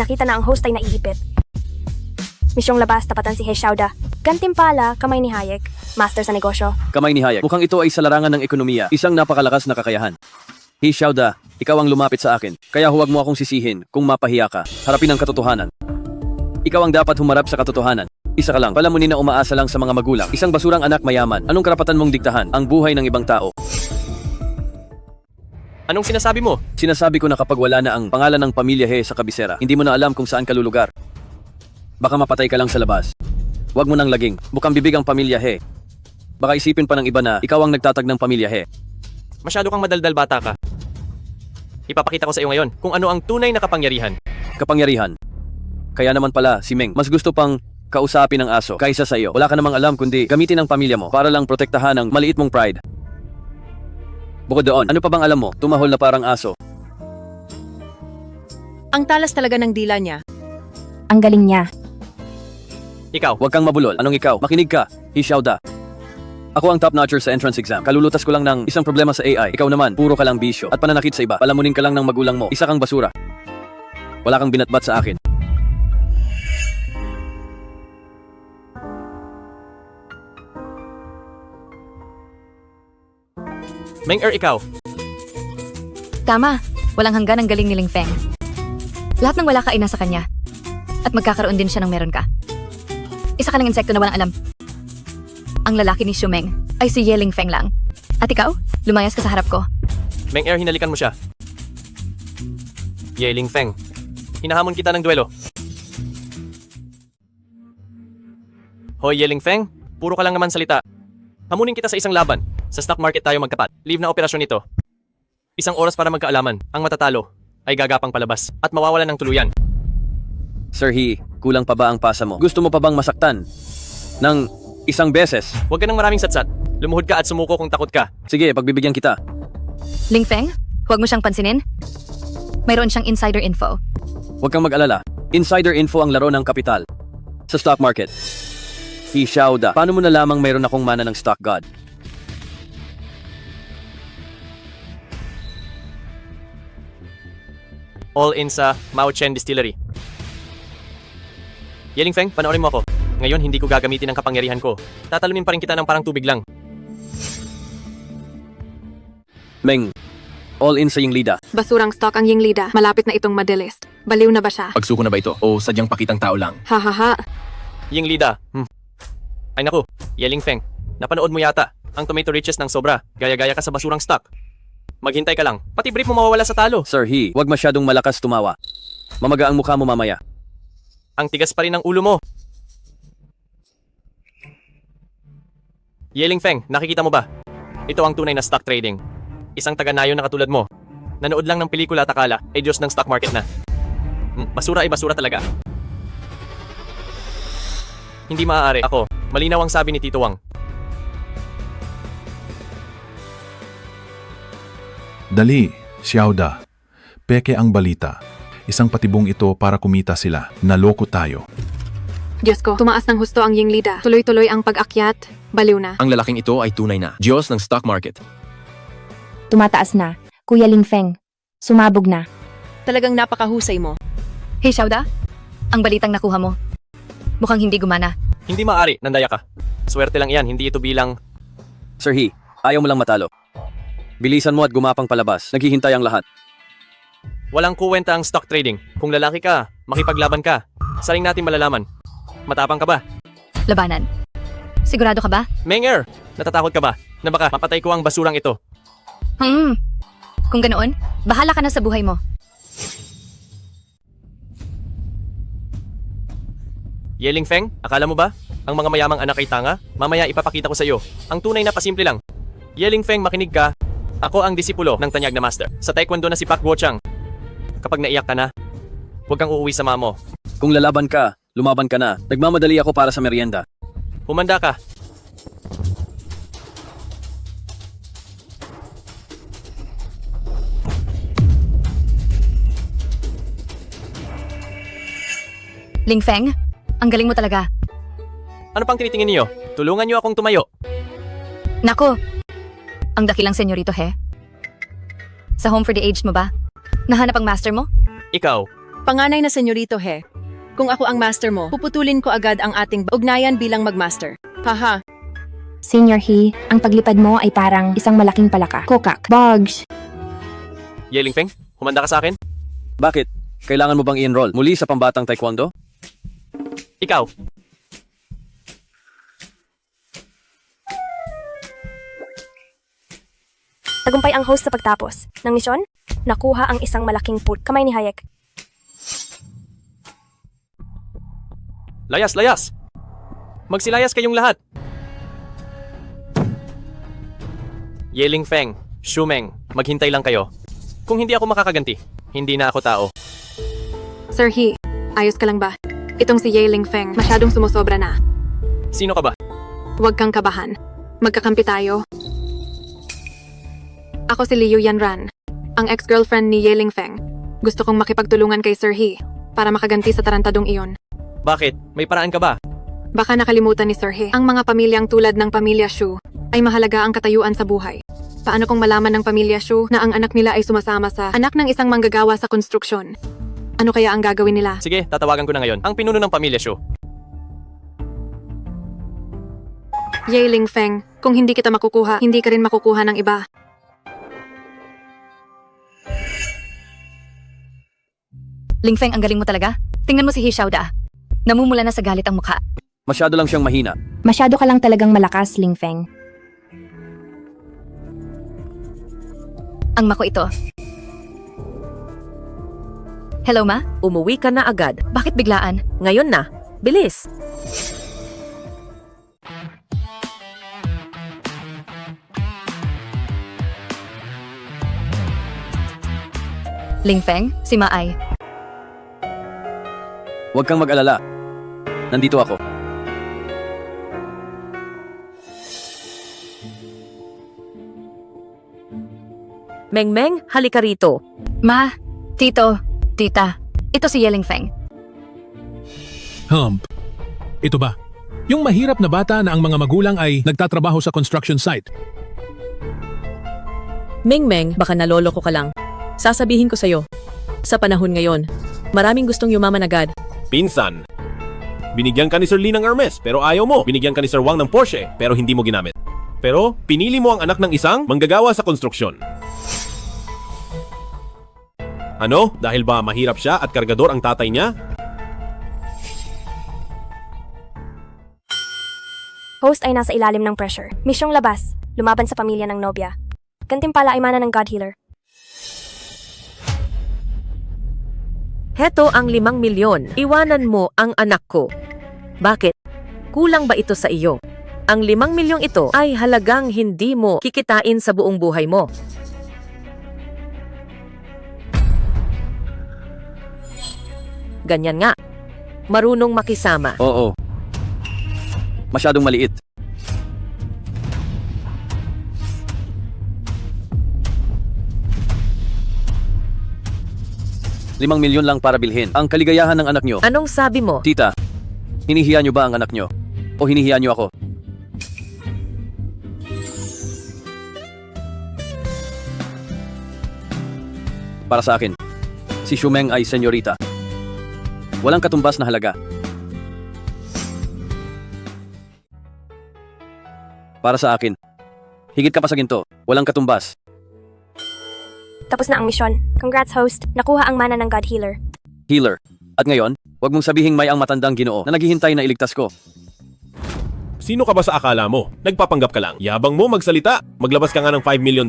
Nakita na ang host ay naiipit. Misyong labas, tapatan si He Xiaoda. Gantimpala, kamay ni Hayek. Master sa negosyo. Kamay ni Hayek. Mukhang ito ay sa larangan ng ekonomiya. Isang napakalakas na kakayahan. Hey Xiaoda, ikaw ang lumapit sa akin. Kaya huwag mo akong sisihin kung mapahiya ka. Harapin ang katotohanan. Ikaw ang dapat humarap sa katotohanan. Isa ka lang. Palamunin na umaasa lang sa mga magulang. Isang basurang anak mayaman. Anong karapatan mong diktahan ang buhay ng ibang tao? Anong sinasabi mo? Sinasabi ko na kapag wala na ang pangalan ng pamilya He sa kabisera, hindi mo na alam kung saan ka lulugar. Baka mapatay ka lang sa labas. Huwag mo nang laging. Bukang bibig ang pamilya He. Baka isipin pa ng iba na ikaw ang nagtatag ng pamilya He. Masyado kang madaldal bata ka. Ipapakita ko sa iyo ngayon kung ano ang tunay na kapangyarihan. Kapangyarihan. Kaya naman pala, si Meng, mas gusto pang kausapin ng aso kaysa sa iyo. Wala ka namang alam kundi gamitin ang pamilya mo para lang protektahan ang maliit mong pride. Bukod doon, ano pa bang alam mo? Tumahol na parang aso. Ang talas talaga ng dila niya. Ang galing niya. Ikaw, huwag kang mabulol. Anong ikaw? Makinig ka. Hey Xiaoda. Ako ang top notcher sa entrance exam. Kalulutas ko lang ng isang problema sa AI. Ikaw naman, puro ka lang bisyo at pananakit sa iba. Palamunin ka lang ng magulang mo. Isa kang basura. Wala kang binatbat sa akin. Meng-er, ikaw. Tama, walang hanggan ang galing ni Ling Feng. Lahat ng wala ka ay nasa kanya. At magkakaroon din siya ng meron ka. Isa ka lang insekto na walang alam. Ang lalaki ni Shumeng ay si Yeling Feng lang. At ikaw, lumayas ka sa harap ko. Meng-er, hinalikan mo siya. Yeling Feng, hinahamon kita ng duelo. Hoy Yeling Feng, puro ka lang naman salita. Hamunin kita sa isang laban. Sa stock market tayo magkapat. Leave na operasyon ito. Isang oras para magkaalaman. Ang matatalo ay gagapang palabas at mawawalan ng tuluyan. Sir He, kulang pa ba ang pasa mo? Gusto mo pa bang masaktan ng isang beses? Huwag ka ng maraming satsat. Lumuhod ka at sumuko kung takot ka. Sige, pagbibigyan kita. Ling Feng, huwag mo siyang pansinin. Mayroon siyang insider info. Huwag kang mag-alala. Insider info ang laro ng kapital. Sa stock market. He Xiaoda, paano mo na lamang mayroon akong mana ng stock god? All in sa Mao Chen Distillery. Yeling Feng, panoorin mo ako. Ngayon, hindi ko gagamitin ang kapangyarihan ko. Tatalunin pa rin kita ng parang tubig lang. Meng, all in sa Yinglida. Basurang stock ang Yinglida. Malapit na itong madelist. Baliw na ba siya? Pagsuko na ba ito? O sadyang pakitang tao lang? Hahaha. Yinglida. Ay naku, Yeling Feng. Napanood mo yata ang tomato riches ng sobra. Gaya-gaya ka sa basurang stock. Maghintay ka lang. Pati brief mo mawawala sa talo. Sir He, huwag masyadong malakas tumawa. Mamaga ang mukha mo mamaya. Ang tigas pa rin ng ulo mo. Yeling Feng, nakikita mo ba? Ito ang tunay na stock trading. Isang taga-nayon na katulad mo. Nanood lang ng pelikula at akala ay Diyos ng stock market na. Basura ay basura talaga. Hindi maaari. Ako, malinaw ang sabi ni Tito Wang. Dali, Xiaoda. Peke ang balita. Isang patibong ito para kumita sila. Naloko tayo. Diyos ko, tumaas ng husto ang Yinglida. Tuloy-tuloy ang pag-akyat. Baliw na. Ang lalaking ito ay tunay na Diyos ng stock market. Tumataas na. Kuya Ling Feng. Sumabog na. Talagang napakahusay mo. Hey Xiaoda, ang balitang nakuha mo. Mukhang hindi gumana. Hindi maaari, nandaya ka. Swerte lang iyan, hindi ito bilang... Sir He, ayaw mo lang matalo. Bilisan mo at gumapang palabas. Naghihintay ang lahat. Walang kuwenta ang stock trading. Kung lalaki ka, makipaglaban ka. Saling natin malalaman. Matapang ka ba? Labanan. Sigurado ka ba? Meng-er, natatakot ka ba na baka mapatay ko ang basurang ito? Kung ganoon, bahala ka na sa buhay mo. Yeling Feng, akala mo ba? Ang mga mayamang anak ay tanga? Mamaya ipapakita ko sa iyo. Ang tunay na pasimple lang. Yeling Feng, makinig ka. Ako ang disipulo ng tanyag na master. Sa taekwondo na si Pak Guochang. Kapag naiyak ka na, huwag kang uuwi sa mama mo. Kung lalaban ka, lumaban ka na. Nagmamadali ako para sa merienda. Humanda ka. Lingfeng, ang galing mo talaga. Ano pang tinitingin niyo? Tulungan niyo akong tumayo. Nako, ang dakilang senyorito he. Sa Home for the Aged mo ba? Nahanap ang master mo? Ikaw, Panganay na senyorito he. Kung ako ang master mo, puputulin ko agad ang ating ugnayan bilang magmaster. Haha. Senior He, ang paglipad mo ay parang isang malaking palaka. Kokak. Bugs. Yeling Feng, humanda ka sa akin? Bakit? Kailangan mo bang i-enroll muli sa pambatang taekwondo? Ikaw. Tagumpay ang host sa pagtapos ng misyon. Nakuha ang isang malaking pool. Kamay ni Hayek. Layas, layas! Magsilayas kayong lahat. Yeling Feng, Shumeng, maghintay lang kayo. Kung hindi ako makakaganti, hindi na ako tao. Sir He, ayos ka lang ba? Itong si Ye Lingfeng, masyadong sumusobra na. Sino ka ba? Huwag kang kabahan. Magkakampi tayo. Ako si Liu Yanran, ang ex-girlfriend ni Ye Lingfeng. Gusto kong makipagtulungan kay Sir He para makaganti sa tarantadong iyon. Bakit? May paraan ka ba? Baka nakalimutan ni Sir He, ang mga pamilyang tulad ng pamilya Shu ay mahalaga ang katayuan sa buhay. Paano kung malaman ng pamilya Shu na ang anak nila ay sumasama sa anak ng isang manggagawa sa konstruksyon? Ano kaya ang gagawin nila? Sige, tatawagan ko na ngayon. Ang pinuno ng pamilya Shu. Ye Lingfeng, kung hindi kita makukuha, hindi ka rin makukuha ng iba. Lingfeng, ang galing mo talaga. Tingnan mo si He Xiaoda. Namumula na sa galit ang mukha. Masyado lang siyang mahina. Masyado ka lang talagang malakas, Lingfeng. Ang mako ito. Hello, Ma? Umuwi ka na agad. Bakit biglaan? Ngayon na. Bilis. Lingfeng, si Maay. Huwag kang mag-alala. Nandito ako. Mengmeng, halika rito. Ma, Tito, Tita, ito si Ye Lingfeng. Hump. Ito ba? Yung mahirap na bata na ang mga magulang ay nagtatrabaho sa construction site. Mengmeng, baka naloloko ka lang. Sasabihin ko sa'yo. Sa panahon ngayon, maraming gustong yumaman agad. Pinsan, binigyan ka ni Sir Lee ng Hermes pero ayaw mo. Binigyan ka ni Sir Wang ng Porsche pero hindi mo ginamit. Pero pinili mo ang anak ng isang manggagawa sa konstruksyon. Ano? Dahil ba mahirap siya at kargador ang tatay niya? Host ay nasa ilalim ng pressure. Misyong labas. Lumaban sa pamilya ng nobya. Gantimpala ay mana ng God Healer. Heto ang 5 milyon. Iwanan mo ang anak ko. Bakit? Kulang ba ito sa iyo? Ang 5 milyong ito ay halagang hindi mo kikitain sa buong buhay mo. Ganyan nga. Marunong makisama. Oo. Masyadong maliit. ₱5 milyon lang para bilhin ang kaligayahan ng anak nyo. Anong sabi mo? Tita, hinihiya nyo ba ang anak nyo? O hinihiya nyo ako? Para sa akin, si Shumeng ay senyorita. Walang katumbas na halaga. Para sa akin, higit ka pa sa ginto. Walang katumbas. Tapos na ang misyon. Congrats, host. Nakuha ang mana ng God Healer. Healer. At ngayon, wag mong sabihing may ang matandang Ginoo na naghihintay na iligtas ko. Sino ka ba sa akala mo? Nagpapanggap ka lang. Yabang mo magsalita. Maglabas ka nga ng $5 million.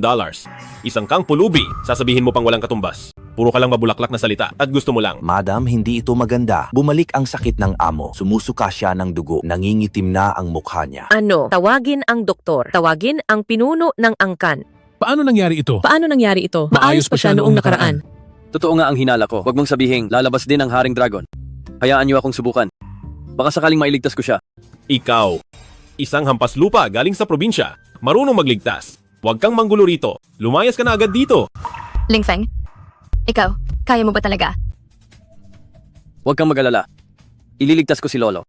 Isang kang pulubi. Sasabihin mo pang walang katumbas. Puro ka lang mabulaklak na salita at gusto mo lang. Madam, hindi ito maganda. Bumalik ang sakit ng amo. Sumusuka siya ng dugo. Nangingitim na ang mukha niya. Ano? Tawagin ang doktor. Tawagin ang pinuno ng angkan. Paano nangyari ito? Paano nangyari ito? Maayos pa siya noong nakaraan. Totoo nga ang hinala ko. Wag mong sabihing lalabas din ang Haring Dragon. Hayaan niyo akong subukan. Baka sakaling mailigtas ko siya. Ikaw, isang hampas lupa galing sa probinsya, marunong magligtas. Huwag kang manggulo rito. Lumayas ka na agad dito. Lingfeng, ikaw, kaya mo ba talaga? Huwag kang mag-alala. Ililigtas ko si Lolo.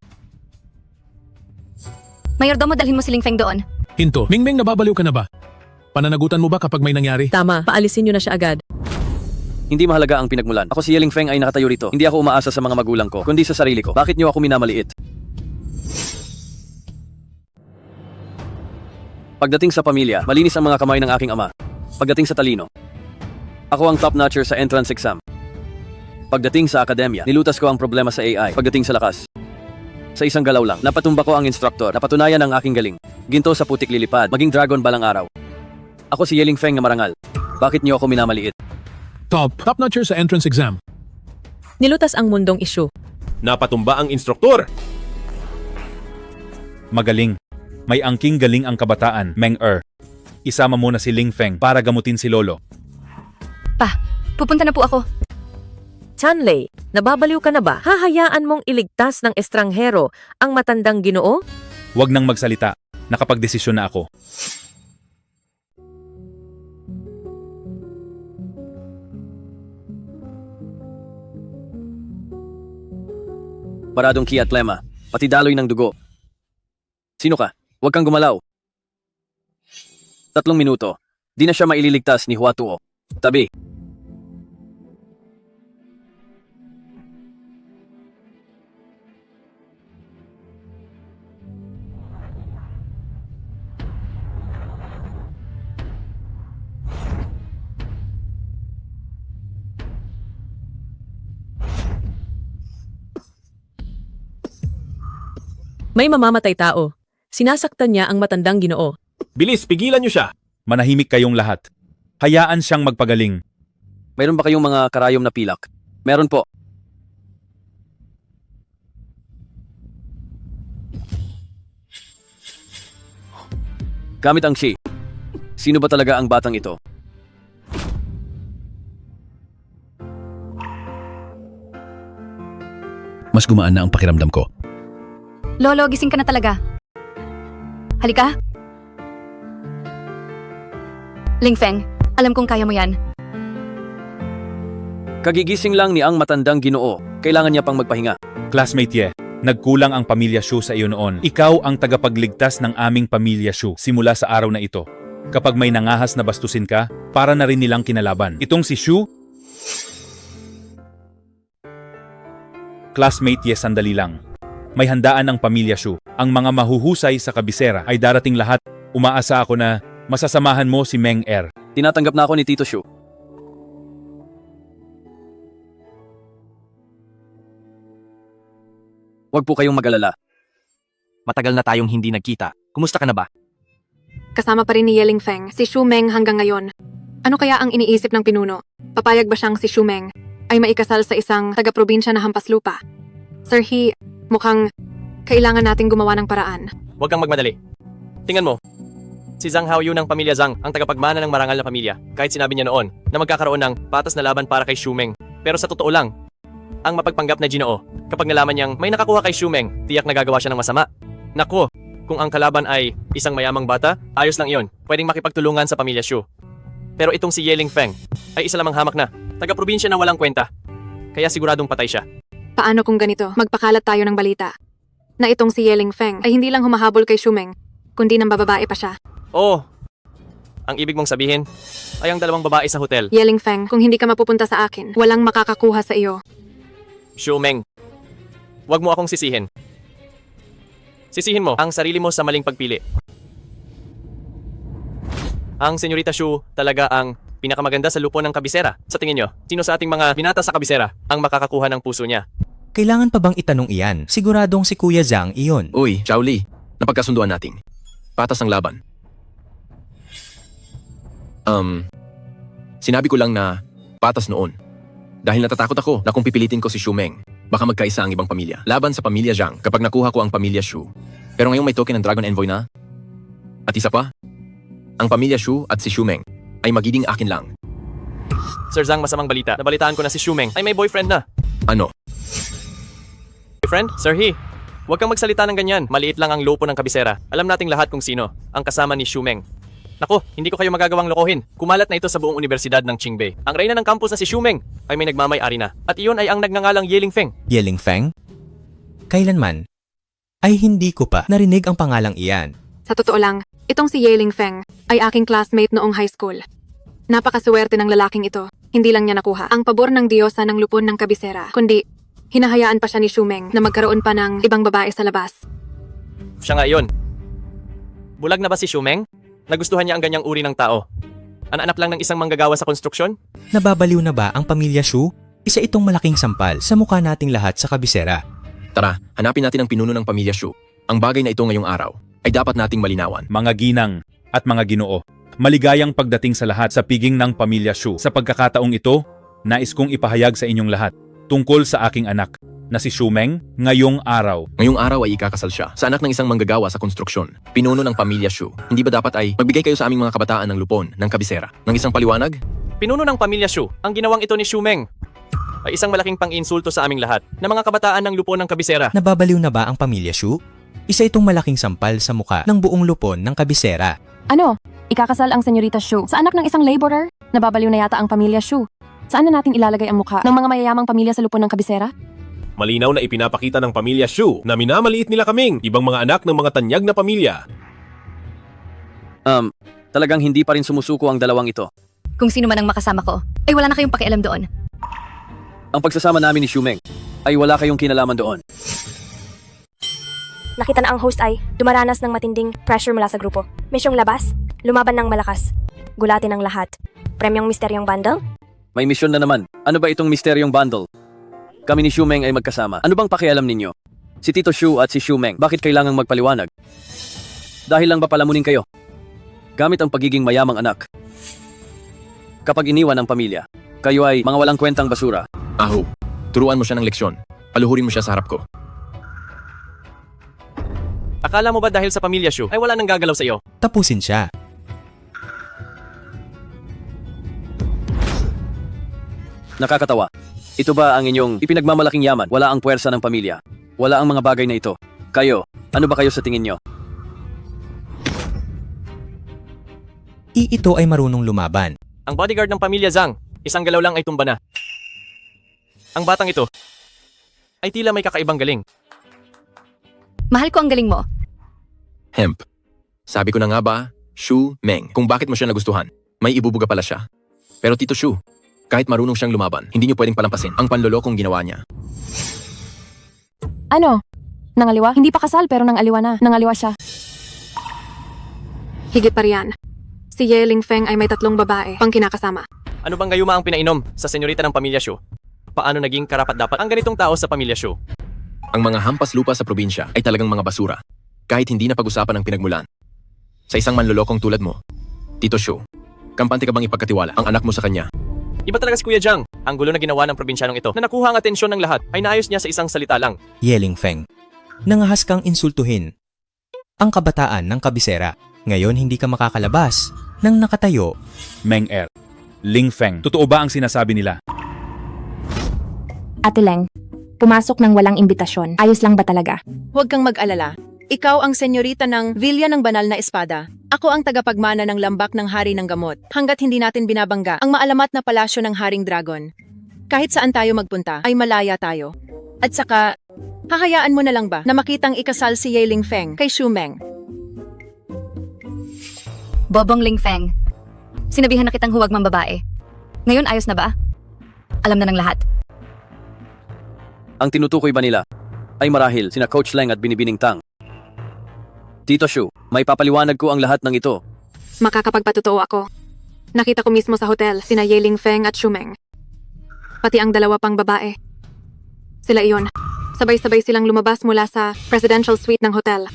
Mayordomo, dalhin mo si Lingfeng doon. Hinto, Mingming, nababaliw ka na ba? Pananagutan mo ba kapag may nangyari? Tama, paalisin niyo na siya agad. Hindi mahalaga ang pinagmulan. Ako si Yeling Feng ay nakatayo rito. Hindi ako umaasa sa mga magulang ko, kundi sa sarili ko. Bakit niyo ako minamaliit? Pagdating sa pamilya, malinis ang mga kamay ng aking ama. Pagdating sa talino, ako ang top notcher sa entrance exam. Pagdating sa akademya, nilutas ko ang problema sa AI. Pagdating sa lakas, sa isang galaw lang, napatumba ko ang instructor, napatunayan ang aking galing. Ginto sa putik lilipad, maging dragon balang araw. Ako si Yeling Feng na marangal. Bakit niyo ako minamaliit? Top notcher sa entrance exam. Nilutas ang mundong isyu. Napatumba ang instruktor. Magaling. May angking galing ang kabataan, Meng-er. Isama mo na si Lingfeng para gamutin si Lolo. Pa, pupunta na po ako. Chanlei, nababaliw ka na ba? Hahayaan mong iligtas ng estranghero ang matandang Ginoo? Huwag nang magsalita. Nakapagdesisyon na ako. Paradong ki at lema, pati daloy ng dugo. Sino ka? Huwag kang gumalaw. 3 minuto. Di na siya maililigtas ni Huatuo. Tabi. May mamamatay tao. Sinasaktan niya ang matandang Ginoo. Bilis, pigilan niyo siya. Manahimik kayong lahat. Hayaan siyang magpagaling. Mayroon ba kayong mga karayom na pilak? Meron po. Gamit ang Shi. Sino ba talaga ang batang ito? Mas gumaan na ang pakiramdam ko. Lolo, gising ka na talaga. Halika. Lingfeng, alam kong kaya mo yan. Kagigising lang ni ang matandang Ginoo. Kailangan niya pang magpahinga. Classmate Ye, nagkulang ang pamilya Shu sa iyo noon. Ikaw ang tagapagligtas ng aming pamilya Shu simula sa araw na ito. Kapag may nangahas na bastusin ka, para na rin nilang kinalaban. Itong si Shu... Classmate Ye, sandali lang. May handaan ng pamilya Shu. Ang mga mahuhusay sa kabisera ay darating lahat. Umaasa ako na masasamahan mo si Meng-er. Tinatanggap na ako ni Tito Shu. Huwag po kayong mag-alala. Matagal na tayong hindi nagkita. Kumusta ka na ba? Kasama pa rin ni Yeling Feng, si Xu Meng hanggang ngayon. Ano kaya ang iniisip ng pinuno? Papayag ba siyang si Xu Meng ay maikasal sa isang taga-probinsya na hampas lupa? Sir He, mukhang kailangan nating gumawa ng paraan. Huwag kang magmadali. Tingnan mo. Si Zhang Haoyu ng pamilya Zhang ang tagapagmana ng marangal na pamilya kahit sinabi niya noon na magkakaroon ng patas na laban para kay Xu Meng. Pero sa totoo lang, ang mapagpanggap na Ginoo, kapag nalaman niyang may nakakuha kay Xu Meng, tiyak na gagawa siya ng masama. Naku, kung ang kalaban ay isang mayamang bata, ayos lang iyon. Pwedeng makipagtulungan sa pamilya Xu. Pero itong si Yeling Feng ay isa lamang hamak na, taga-probinsya na walang kwenta. Kaya siguradong patay siya. Paano kung ganito, magpakalat tayo ng balita? Na itong si Yeling Feng ay hindi lang humahabol kay Xu Meng, kundi nang bababae pa siya. Oh, ang ibig mong sabihin ay ang 2 babae sa hotel. Yeling Feng, kung hindi ka mapupunta sa akin, walang makakakuha sa iyo. Xu Meng, huwag mo akong sisihin. Sisihin mo ang sarili mo sa maling pagpili. Ang Senyorita Xu talaga ang pinakamaganda sa lupo ng kabisera. Sa tingin nyo, sino sa ating mga binata sa kabisera ang makakakuha ng puso niya? Kailangan pa bang itanong iyan? Siguradong si Kuya Zhang iyon. Uy, Xiaoli, napagkasunduan natin. Patas ang laban. Sinabi ko lang na patas noon. Dahil natatakot ako na kung pipilitin ko si Xu Meng, baka magkaisa ang ibang pamilya. Laban sa pamilya Zhang kapag nakuha ko ang pamilya Xu. Pero ngayong may token ng Dragon Envoy na. At isa pa, ang pamilya Xu at si Xu Meng ay magiging akin lang. Sir Zhang, masamang balita. Nabalitaan ko na si Xu Meng ay may boyfriend na. Ano? Boyfriend? Sir He, Huwag kang magsalita ng ganyan. Maliit lang ang lopo ng kabisera. Alam nating lahat kung sino, ang kasama ni Shumeng. Nako, hindi ko kayo magagawang lokohin. Kumalat na ito sa buong universidad ng Qingbei. Ang reyna ng campus na si Shumeng ay may nagmamay-ari na. At iyon ay ang nagngangalang Yeling Feng. Yeling Feng? Kailanman? Ay hindi ko pa narinig ang pangalang iyan. Sa totoo lang, itong si Yeling Feng ay aking classmate noong high school. Napakaswerte ng lalaking ito. Hindi lang niya nakuha ang pabor ng diyosa ng lupon ng kabisera, kundi hinahayaan pa siya ni Shumeng na magkaroon pa ng ibang babae sa labas. Siya nga iyon. Bulag na ba si Shumeng? Nagustuhan niya ang ganyang uri ng tao? Anak lang ng isang manggagawa sa konstruksyon? Nababaliw na ba ang pamilya Shu? Isa itong malaking sampal sa mukha nating lahat sa kabisera. Tara, hanapin natin ang pinuno ng pamilya Shu. Ang bagay na ito ngayong araw ay dapat nating malinawan. Mga ginang at mga ginoo, maligayang pagdating sa lahat sa piging ng pamilya Shu. Sa pagkakataong ito, nais kong ipahayag sa inyong lahat tungkol sa aking anak na si Shumeng ngayong araw. Ngayong araw ay ikakasal siya sa anak ng isang manggagawa sa konstruksyon, pinuno ng pamilya Shu. Hindi ba dapat ay magbigay kayo sa aming mga kabataan ng lupon ng kabisera ng isang paliwanag? Pinuno ng pamilya Shu, ang ginawang ito ni Shumeng ay isang malaking pang-insulto sa aming lahat na mga kabataan ng lupon ng kabisera. Nababaliw na ba ang pamilya Shu? Isa itong malaking sampal sa mukha ng buong lupon ng kabisera. Ano? Ikakasal ang senyorita Shu sa anak ng isang laborer? Nababaliw na yata ang pamilya Shu. Saan na natin ilalagay ang mukha ng mga mayayamang pamilya sa lupon ng kabisera? Malinaw na ipinapakita ng pamilya Shu na minamaliit nila kaming ibang mga anak ng mga tanyag na pamilya. Talagang hindi pa rin sumusuko ang dalawang ito. Kung sino man ang makasama ko, ay wala na kayong pakialam doon. Ang pagsasama namin ni Shumeng ay wala kayong kinalaman doon. Nakita na ang host ay dumaranas ng matinding pressure mula sa grupo. Misyong labas, lumaban ng malakas, gulatin ang lahat. Premyong misteryong bundle? May misyon na naman. Ano ba itong misteryong bundle? Kami ni Shumeng ay magkasama. Ano bang pakialam ninyo? Si Tito Shu at si Shumeng, bakit kailangang magpaliwanag? Dahil lang ba palamunin kayo? Gamit ang pagiging mayamang anak. Kapag iniwan ang pamilya, kayo ay mga walang kwentang basura. Aho, turuan mo siya ng leksyon. Paluhurin mo siya sa harap ko. Akala mo ba dahil sa pamilya Shu ay wala nang gagalaw sa iyo? Tapusin siya. Nakakatawa. Ito ba ang inyong ipinagmamalaking yaman? Wala ang puwersa ng pamilya. Wala ang mga bagay na ito. Kayo, ano ba kayo sa tingin nyo? Ito ay marunong lumaban. Ang bodyguard ng pamilya Zhang, isang galaw lang ay tumba na. Ang batang ito ay tila may kakaibang galing. Mahal ko ang galing mo. Hemp. Sabi ko na nga ba, Shu Meng, kung bakit mo siya nagustuhan. May ibubuga pala siya. Pero Tito Shu, kahit marunong siyang lumaban, hindi niyo pwedeng palampasin ang panlolokong ginawa niya. Ano? Nangaliwa? Hindi pa kasal pero nangaliwa na. Nangaliwa siya. Higit pa riyan. Si Yeling Feng ay may 3 babae pang kinakasama. Ano bang gayuma ang pinainom sa senyorita ng pamilya Shu? Paano naging karapat-dapat ang ganitong tao sa pamilya Shu? Ang mga hampas lupa sa probinsya ay talagang mga basura, kahit hindi na pag-usapan ang pinagmulan. Sa isang manlolokong tulad mo, Tito Shu, kampante ka bang ipagkatiwala ang anak mo sa kanya? Iba talaga si Kuya Zhang. Ang gulo na ginawa ng probinsyanong ito na nakuha ang atensyon ng lahat ay naayos niya sa isang salita lang. Yeling Feng, nangahas kang insultuhin ang kabataan ng kabisera. Ngayon hindi ka makakalabas nang nakatayo. Meng Er, Ling Feng, totoo ba ang sinasabi nila? Ate Leng, pumasok ng walang imbitasyon. Ayos lang ba talaga? Huwag kang mag-alala. Ikaw ang senyorita ng Villa ng Banal na Espada. Ako ang tagapagmana ng lambak ng Hari ng Gamot. Hanggat hindi natin binabangga ang maalamat na palasyo ng Haring Dragon. Kahit saan tayo magpunta, ay malaya tayo. At saka, hahayaan mo na lang ba na makitang ikasal si Yeling Feng kay Shumeng? Bobong Ling Feng, sinabihan na kitang huwag mang babae. Ngayon ayos na ba? Alam na ng lahat. Ang tinutukoy ba nila ay marahil sina Coach Leng at Binibining Tang. Tito Shu, may papaliwanag ko ang lahat ng ito. Makakapagpatotoo ako. Nakita ko mismo sa hotel sina Yeling Feng at Shumeng. Pati ang 2 pang babae. Sila iyon. Sabay-sabay silang lumabas mula sa presidential suite ng hotel.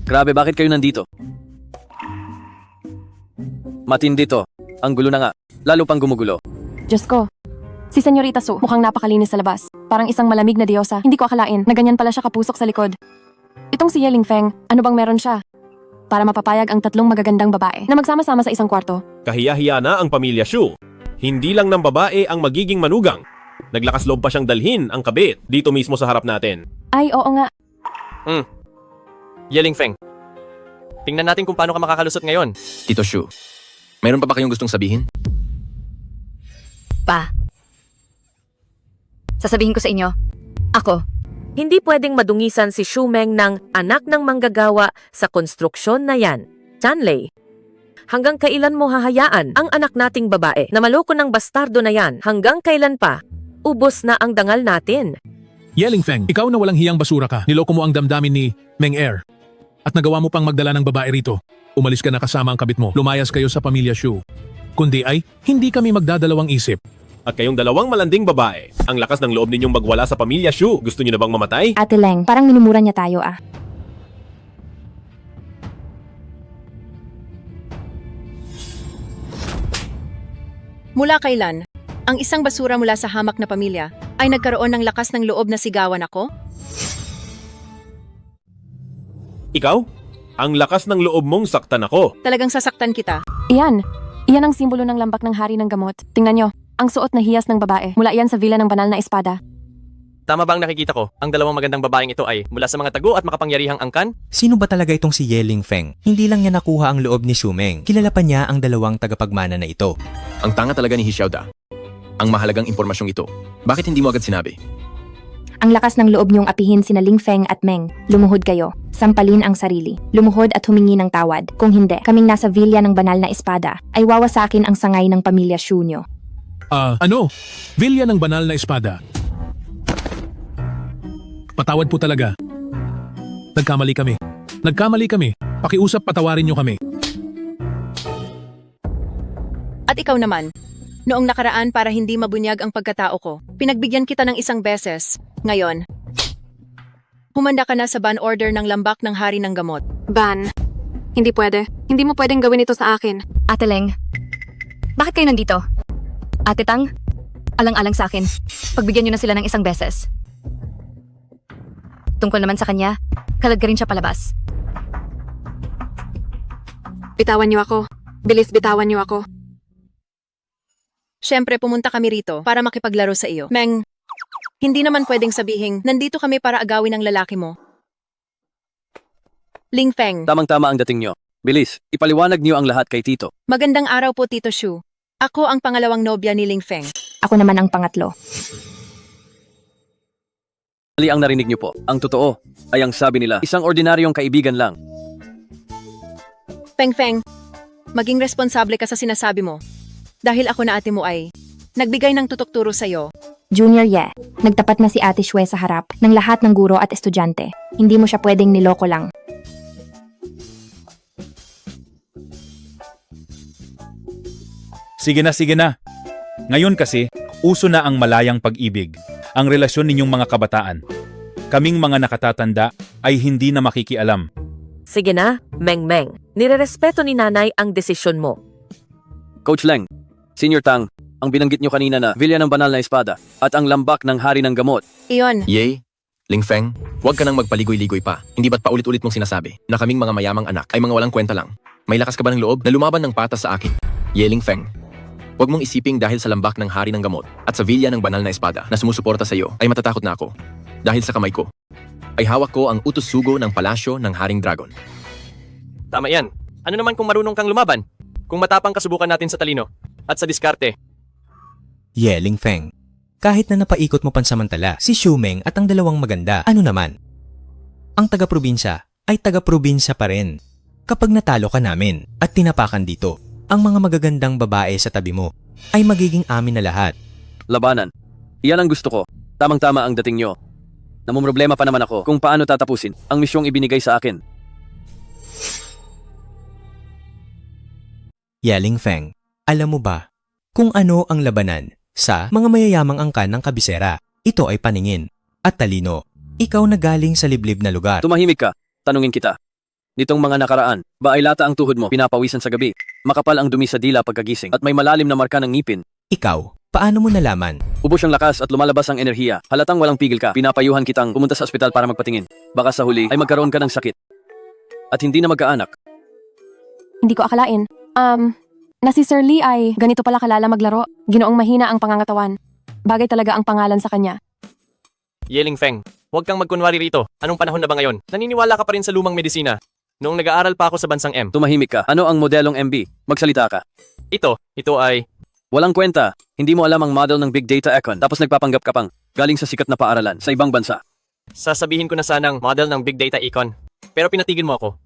Grabe, bakit kayo nandito? Matindi to. Ang gulo na nga. Lalo pang gumugulo. Diyos ko. Si Senyorita Su, mukhang napakalinis sa labas. Parang isang malamig na diyosa. Hindi ko akalain na ganyan pala siya kapusok sa likod. Itong si Yeling Feng, ano bang meron siya? Para mapapayag ang 3 magagandang babae na magsama-sama sa isang kwarto. Kahiya-hiya na ang pamilya Shu. Hindi lang ng babae ang magiging manugang. Naglakas loob pa siyang dalhin ang kabit dito mismo sa harap natin. Ay, oo nga. Yeling Feng. Tingnan natin kung paano ka makakalusot ngayon. Tito Shu, mayroon pa ba kayong gustong sabihin? Pa. Sasabihin ko sa inyo, ako, Hindi pwedeng madungisan si Shumeng ng anak ng manggagawa sa konstruksyon na yan. Chanley, hanggang kailan mo hahayaan ang anak nating babae na maloko ng bastardo na yan? Hanggang kailan pa? Ubos na ang dangal natin. Yeling Feng, ikaw na walang hiyang basura ka. Niloko mo ang damdamin ni Meng Er. At nagawa mo pang magdala ng babae rito. Umalis ka na kasama ang kabit mo. Lumayas kayo sa pamilya Shu. Kundi ay, hindi kami magdadalawang isip. At kayong dalawang malanding babae, ang lakas ng loob ninyong magwala sa pamilya Shu. Gusto niyo na bang mamatay? Ate Leng, parang minumura niya tayo ah. Mula kailan, ang isang basura mula sa hamak na pamilya ay nagkaroon ng lakas ng loob na sigawan ako? Ikaw? Ang lakas ng loob mong saktan ako. Talagang sasaktan kita. Iyan. Iyan ang simbolo ng lambak ng hari ng gamot. Tingnan nyo, ang suot na hiyas ng babae. Mula iyan sa villa ng banal na espada. Tama ba ang nakikita ko? Ang dalawang magandang babaeng ito ay mula sa mga tago at makapangyarihang angkan? Sino ba talaga itong si Yeling Feng? Hindi lang niya nakuha ang loob ni Shumeng. Kilala pa niya ang dalawang tagapagmana na ito. Ang tanga talaga ni Xiaoda. Ang mahalagang impormasyong ito. Bakit hindi mo agad sinabi? Ang lakas ng loob niyong apihin sina Ling Feng at Meng. Lumuhod kayo. Sampalin ang sarili. Lumuhod at humingi ng tawad. Kung hindi, kaming nasa villa ng banal na espada ay wawasakin ang sangay ng pamilya Shu nyo. Villa ng banal na espada. Patawad po talaga. Nagkamali kami. Nagkamali kami. Pakiusap, patawarin niyo kami. At ikaw naman, noong nakaraan para hindi mabunyag ang pagkatao ko, pinagbigyan kita ng isang beses. Ngayon, humanda ka na sa ban order ng lambak ng hari ng gamot. Ban. Hindi pwede. Hindi mo pwedeng gawin ito sa akin. Ate Leng, bakit kayo nandito? Ate Tang, alang-alang sa akin. Pagbigyan niyo na sila ng isang beses. Tungkol naman sa kanya, kalag ka rin siya palabas. Bitawan niyo ako. Bilis, bitawan niyo ako. Siyempre, pumunta kami rito para makipaglaro sa iyo. Meng, hindi naman pwedeng sabihin, nandito kami para agawin ang lalaki mo. Ling Feng, Tamang-tama ang dating nyo. Bilis, ipaliwanag niyo ang lahat kay Tito. magandang araw po Tito Shu. Ako ang pangalawang nobya ni Ling Feng. Ako naman ang pangatlo. Mali ang narinig niyo po. Ang totoo ay ang sabi nila, isang ordinaryong kaibigan lang. Peng Feng, maging responsable ka sa sinasabi mo. Dahil ako na ate mo ay nagbigay ng tutok-turo sa'yo. Junior Ye, nagtapat na si Ate Shue sa harap ng lahat ng guro at estudyante. Hindi mo siya pwedeng niloko lang. Sige na. Ngayon kasi, uso na ang malayang pag-ibig, ang relasyon ninyong mga kabataan. Kaming mga nakatatanda ay hindi na makikialam. Sige na, Meng. Nirerespeto ni nanay ang desisyon mo. Coach Leng, Senior Tang, ang binanggit nyo kanina na Villa ng Banal na Espada at ang lambak ng Hari ng Gamot. Iyon. Yay, Ling Feng, huwag ka nang magpaligoy-ligoy pa. Hindi ba't paulit-ulit mong sinasabi na kaming mga mayamang anak ay mga walang kwenta lang? May lakas ka ba ng loob na lumaban ng patas sa akin? Yay, Ling Feng, huwag mong isiping dahil sa lambak ng Hari ng Gamot at sa Villa ng Banal na Espada na sumusuporta sa iyo ay matatakot na ako. Dahil sa kamay ko, ay hawak ko ang utos sugo ng palasyo ng Haring Dragon. Tama yan. Ano naman kung marunong kang lumaban? Kung matapang kasubukan natin sa talino at sa diskarte. Yeling Feng, kahit na napaikot mo pansamantala si Shumeng at ang dalawang maganda, ano naman? Ang taga-probinsya ay taga-probinsya pa rin. Kapag natalo ka namin at tinapakan dito, ang mga magagandang babae sa tabi mo ay magiging amin na lahat. Labanan. Iyan ang gusto ko. Tamang-tama ang dating nyo. Namumroblema pa naman ako kung paano tatapusin ang misyong ibinigay sa akin. Yeling Feng, alam mo ba kung ano ang labanan sa mga mayayamang angkan ng kabisera? Ito ay paningin at talino. Ikaw na galing sa liblib na lugar. Tumahimik ka. Tanungin kita. Nitong mga nakaraan, ba ay lata ang tuhod mo, pinapawisan sa gabi, makapal ang dumi sa dila pagkagising, at may malalim na marka ng ngipin? Ikaw, paano mo nalaman? Ubos ang lakas at lumalabas ang enerhiya. Halatang walang pigil ka. Pinapayuhan kitang pumunta sa ospital para magpatingin. Baka sa huli ay magkaroon ka ng sakit. At hindi na magkaanak. Hindi ko akalain. Na si Sir Lee ay ganito pala kalala maglaro. Ginoong mahina ang pangangatawan. Bagay talaga ang pangalan sa kanya. Yeling Feng, huwag kang magkunwari rito. Anong panahon na ba ngayon? Naniniwala ka pa rin sa lumang medisina. Noong nag-aaral pa ako sa bansang M. Tumahimik ka. Ano ang modelong MB? Magsalita ka. Ito ay... Walang kwenta. Hindi mo alam ang model ng Big Data Econ. Tapos nagpapanggap ka pang galing sa sikat na paaralan sa ibang bansa. Sasabihin ko na sanang model ng Big Data Econ. Pero pinatigil mo ako.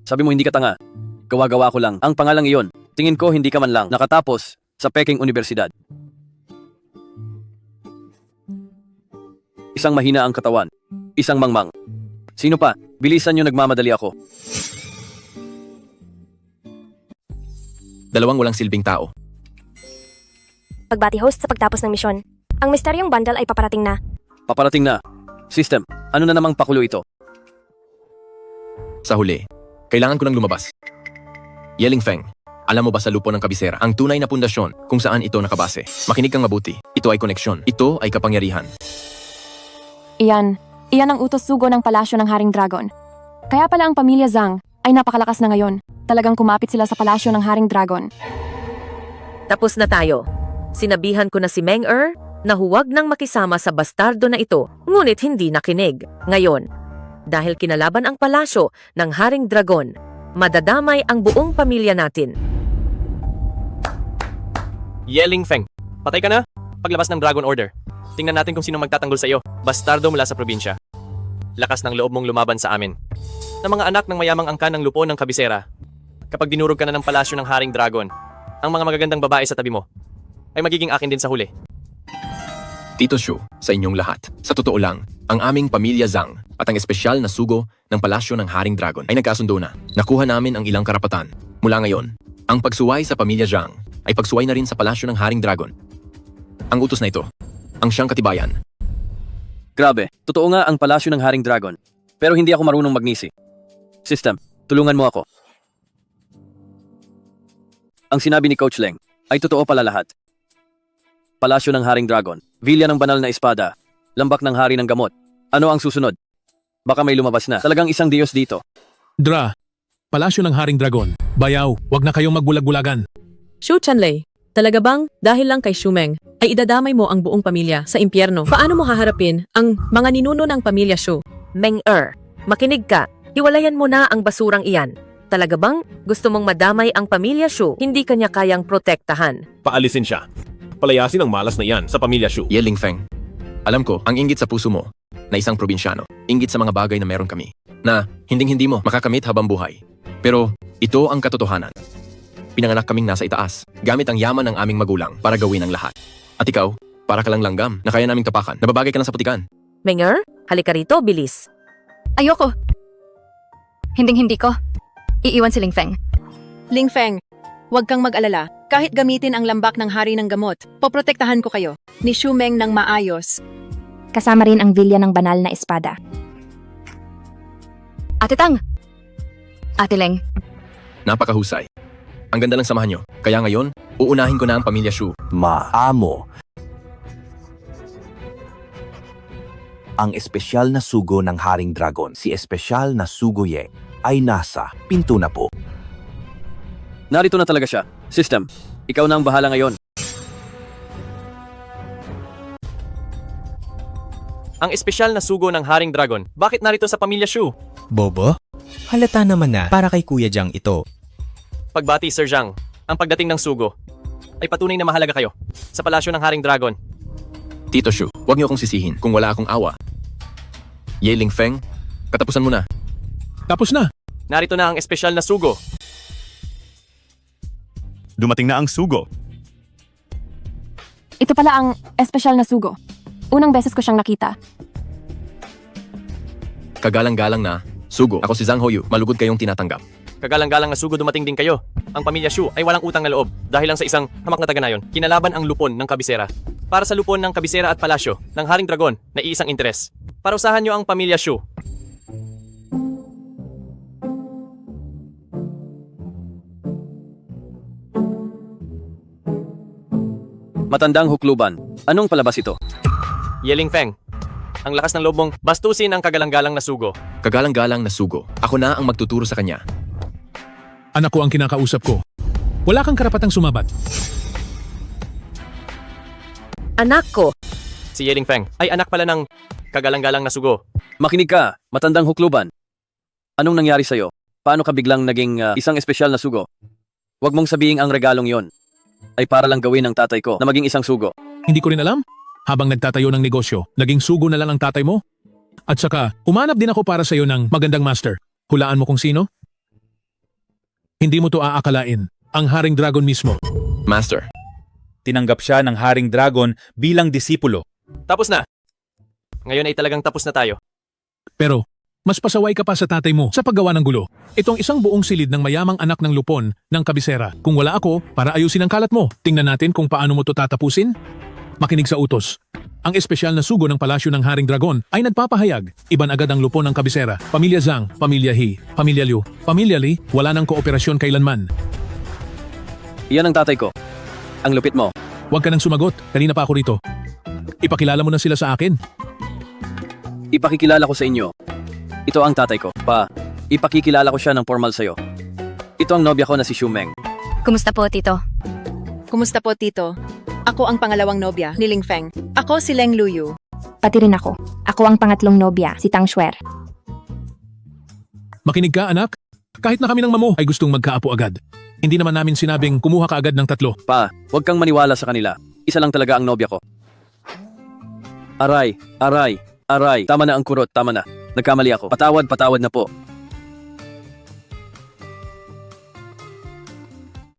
Sabi mo hindi ka tanga. Gawa-gawa ko lang. Ang pangalang iyon. Tingin ko hindi ka man lang nakatapos sa Peking Universidad. Isang mahina ang katawan. Isang mangmang. Sino pa? Bilisan nyo, nagmamadali ako. Dalawang walang silbing tao. Pagbati host sa pagtapos ng misyon. Ang misteryong bundle ay paparating na. Paparating na. System, ano na namang pakulo ito? Sa huli, kailangan ko nang lumabas. Yeling Feng, alam mo ba sa lupo ng kabisera ang tunay na pundasyon kung saan ito nakabase? Makinig kang mabuti. Ito ay koneksyon. Ito ay kapangyarihan. Iyan ang utos sugo ng palasyo ng Haring Dragon. Kaya pala ang pamilya Zhang ay napakalakas na ngayon. Talagang kumapit sila sa palasyo ng Haring Dragon. Tapos na tayo. Sinabihan ko na si Meng na huwag nang makisama sa bastardo na ito, ngunit hindi nakinig. Ngayon, dahil kinalaban ang palasyo ng Haring Dragon, madadamay ang buong pamilya natin. Yeling Feng, patay ka na? Paglabas ng Dragon Order. Tingnan natin kung sino magtatanggol sa iyo. Bastardo mula sa probinsya. Lakas ng loob mong lumaban sa amin. Na mga anak ng mayamang angkan ng lupo ng kabisera. Kapag dinurog ka na ng palasyo ng Haring Dragon, ang mga magagandang babae sa tabi mo ay magiging akin din sa huli. Tito Shu, sa inyong lahat. Sa totoo lang, ang aming pamilya Zhang at ang espesyal na sugo ng palasyo ng Haring Dragon ay nagkasundo na. Nakuha namin ang ilang karapatan. Mula ngayon, ang pagsuway sa pamilya Zhang ay pagsuway na rin sa palasyo ng Haring Dragon. Ang utos na ito, ang siyang katibayan. Grabe, totoo nga ang palasyo ng Haring Dragon. Pero hindi ako marunong magnisi. System, tulungan mo ako. Ang sinabi ni Coach Leng ay totoo pala lahat. Palasyo ng Haring Dragon, Villa ng Banal na Espada, Lambak ng Hari ng Gamot. Ano ang susunod? Baka may lumabas na. Talagang isang Diyos dito. Dra, palasyo ng Haring Dragon. Bayaw, wag na kayong magbulag-bulagan. Shu Chanlei, talaga bang dahil lang kay Shumeng ay idadamay mo ang buong pamilya sa impyerno? Paano mo haharapin ang mga ninuno ng pamilya Shu? Meng makinig ka. Hiwalayan mo na ang basurang iyan. Talaga bang gusto mong madamay ang pamilya Shu? Hindi kanya kayang protektahan. Paalisin siya. Palayasin ang malas na iyan sa pamilya Shu. Yeling Feng, alam ko, ang inggit sa puso mo na isang probinsyano, inggit sa mga bagay na meron kami, na hinding-hindi mo makakamit habang buhay. Pero ito ang katotohanan. Pinanganak kaming nasa itaas, gamit ang yaman ng aming magulang para gawin ang lahat. At ikaw, para ka lang langgam na kaya naming tapakan, nababagay ka lang sa putikan. Meng halika rito, bilis. Ayoko. Hinding-hindi ko. Iiwan si Ling Feng. Ling Feng, huwag kang mag-alala. Kahit gamitin ang lambak ng hari ng gamot, poprotektahan ko kayo ni Shumeng ng maayos. Kasama rin ang Villa ng Banal na Espada. Ate Tang! Ate Leng, Napakahusay. Ang ganda ng samahan nyo. Kaya ngayon, uunahin ko na ang pamilya Shu. Maamo. Ang espesyal na sugo ng Haring Dragon, si espesyal na Sugo Ye, ay nasa pinto na po. Narito na talaga siya. System, ikaw na ang bahala ngayon. Ang espesyal na sugo ng Haring Dragon, bakit narito sa pamilya Shu? Bobo? Halata naman na para kay Kuya Jiang ito. Pagbati, Sir Zhang, ang pagdating ng sugo ay patunay na mahalaga kayo sa palasyo ng Haring Dragon. Tito Shu, huwag niyo akong sisihin kung wala akong awa. Yeling Feng, katapusan mo na. Tapos na. Narito na ang espesyal na sugo. Dumating na ang sugo. Ito pala ang espesyal na sugo. Unang beses ko siyang nakita. Kagalang-galang na, sugo. Ako si Zhang Hoyu, malugod kayong tinatanggap. Kagalang-galang na sugo dumating din kayo. Ang pamilya Shu ay walang utang na loob dahil lang sa isang hamak na taga-nayon. Kinalaban ang lupon ng kabisera. Para sa lupon ng kabisera at palasyo ng Haring Dragon na iisang interes. Parusahan niyo ang pamilya Shu. Matandang hukluban. Anong palabas ito? Yeling Feng, ang lakas ng loob mong bastusin ang kagalang-galang na sugo. Kagalang-galang na sugo. Ako na ang magtuturo sa kanya. Anak ko ang kinakausap ko. Wala kang karapatang sumabat. Anak ko. Si Ye Lingfeng ay anak pala ng kagalang-galang na sugo. Makinig ka, matandang hukluban. Anong nangyari sa'yo? Paano ka biglang naging isang espesyal na sugo? Huwag mong sabihin ang regalong yon ay para lang gawin ng tatay ko na maging isang sugo. Hindi ko rin alam. Habang nagtatayo ng negosyo, naging sugo na lang ang tatay mo. At saka, humanap din ako para sa'yo ng magandang master. Hulaan mo kung sino? Hindi mo to aakalain. Ang Haring Dragon mismo. Master. Tinanggap siya ng Haring Dragon bilang disipulo. Tapos na. Ngayon ay talagang tapos na tayo. Pero, mas pasaway ka pa sa tatay mo sa paggawa ng gulo. Itong isang buong silid ng mayamang anak ng lupon ng kabisera. Kung wala ako, para ayusin ang kalat mo. Tingnan natin kung paano mo to tatapusin. Makinig sa utos. Ang espesyal na sugo ng palasyo ng Haring Dragon ay nagpapahayag. Iban agad ang lupon ng kabisera. Pamilya Zhang, Pamilya He, Pamilya Liu, Pamilya Li, wala nang kooperasyon kailanman. Iyan ang tatay ko. Ang lupit mo. Huwag ka nang sumagot. Kanina pa ako rito. Ipakilala mo na sila sa akin. Ipakikilala ko sa inyo. Ito ang tatay ko. Ipakikilala ko siya ng formal sa'yo. Ito ang nobya ko na si Shumeng. Kumusta po, Tito? Kumusta po, Tito? Ako ang pangalawang nobya ni Lingfeng. Ako si Leng Luyu. Pati rin ako. Ako ang pangatlong nobya, si Tang Xuer. Makinig ka, anak. Kahit na kami ng mamo ay gustong magkaapo agad. Hindi naman namin sinabing kumuha ka agad ng 3. Huwag kang maniwala sa kanila. Isa lang talaga ang nobya ko. Aray. Tama na ang kurot, tama na. Nagkamali ako. Patawad na po.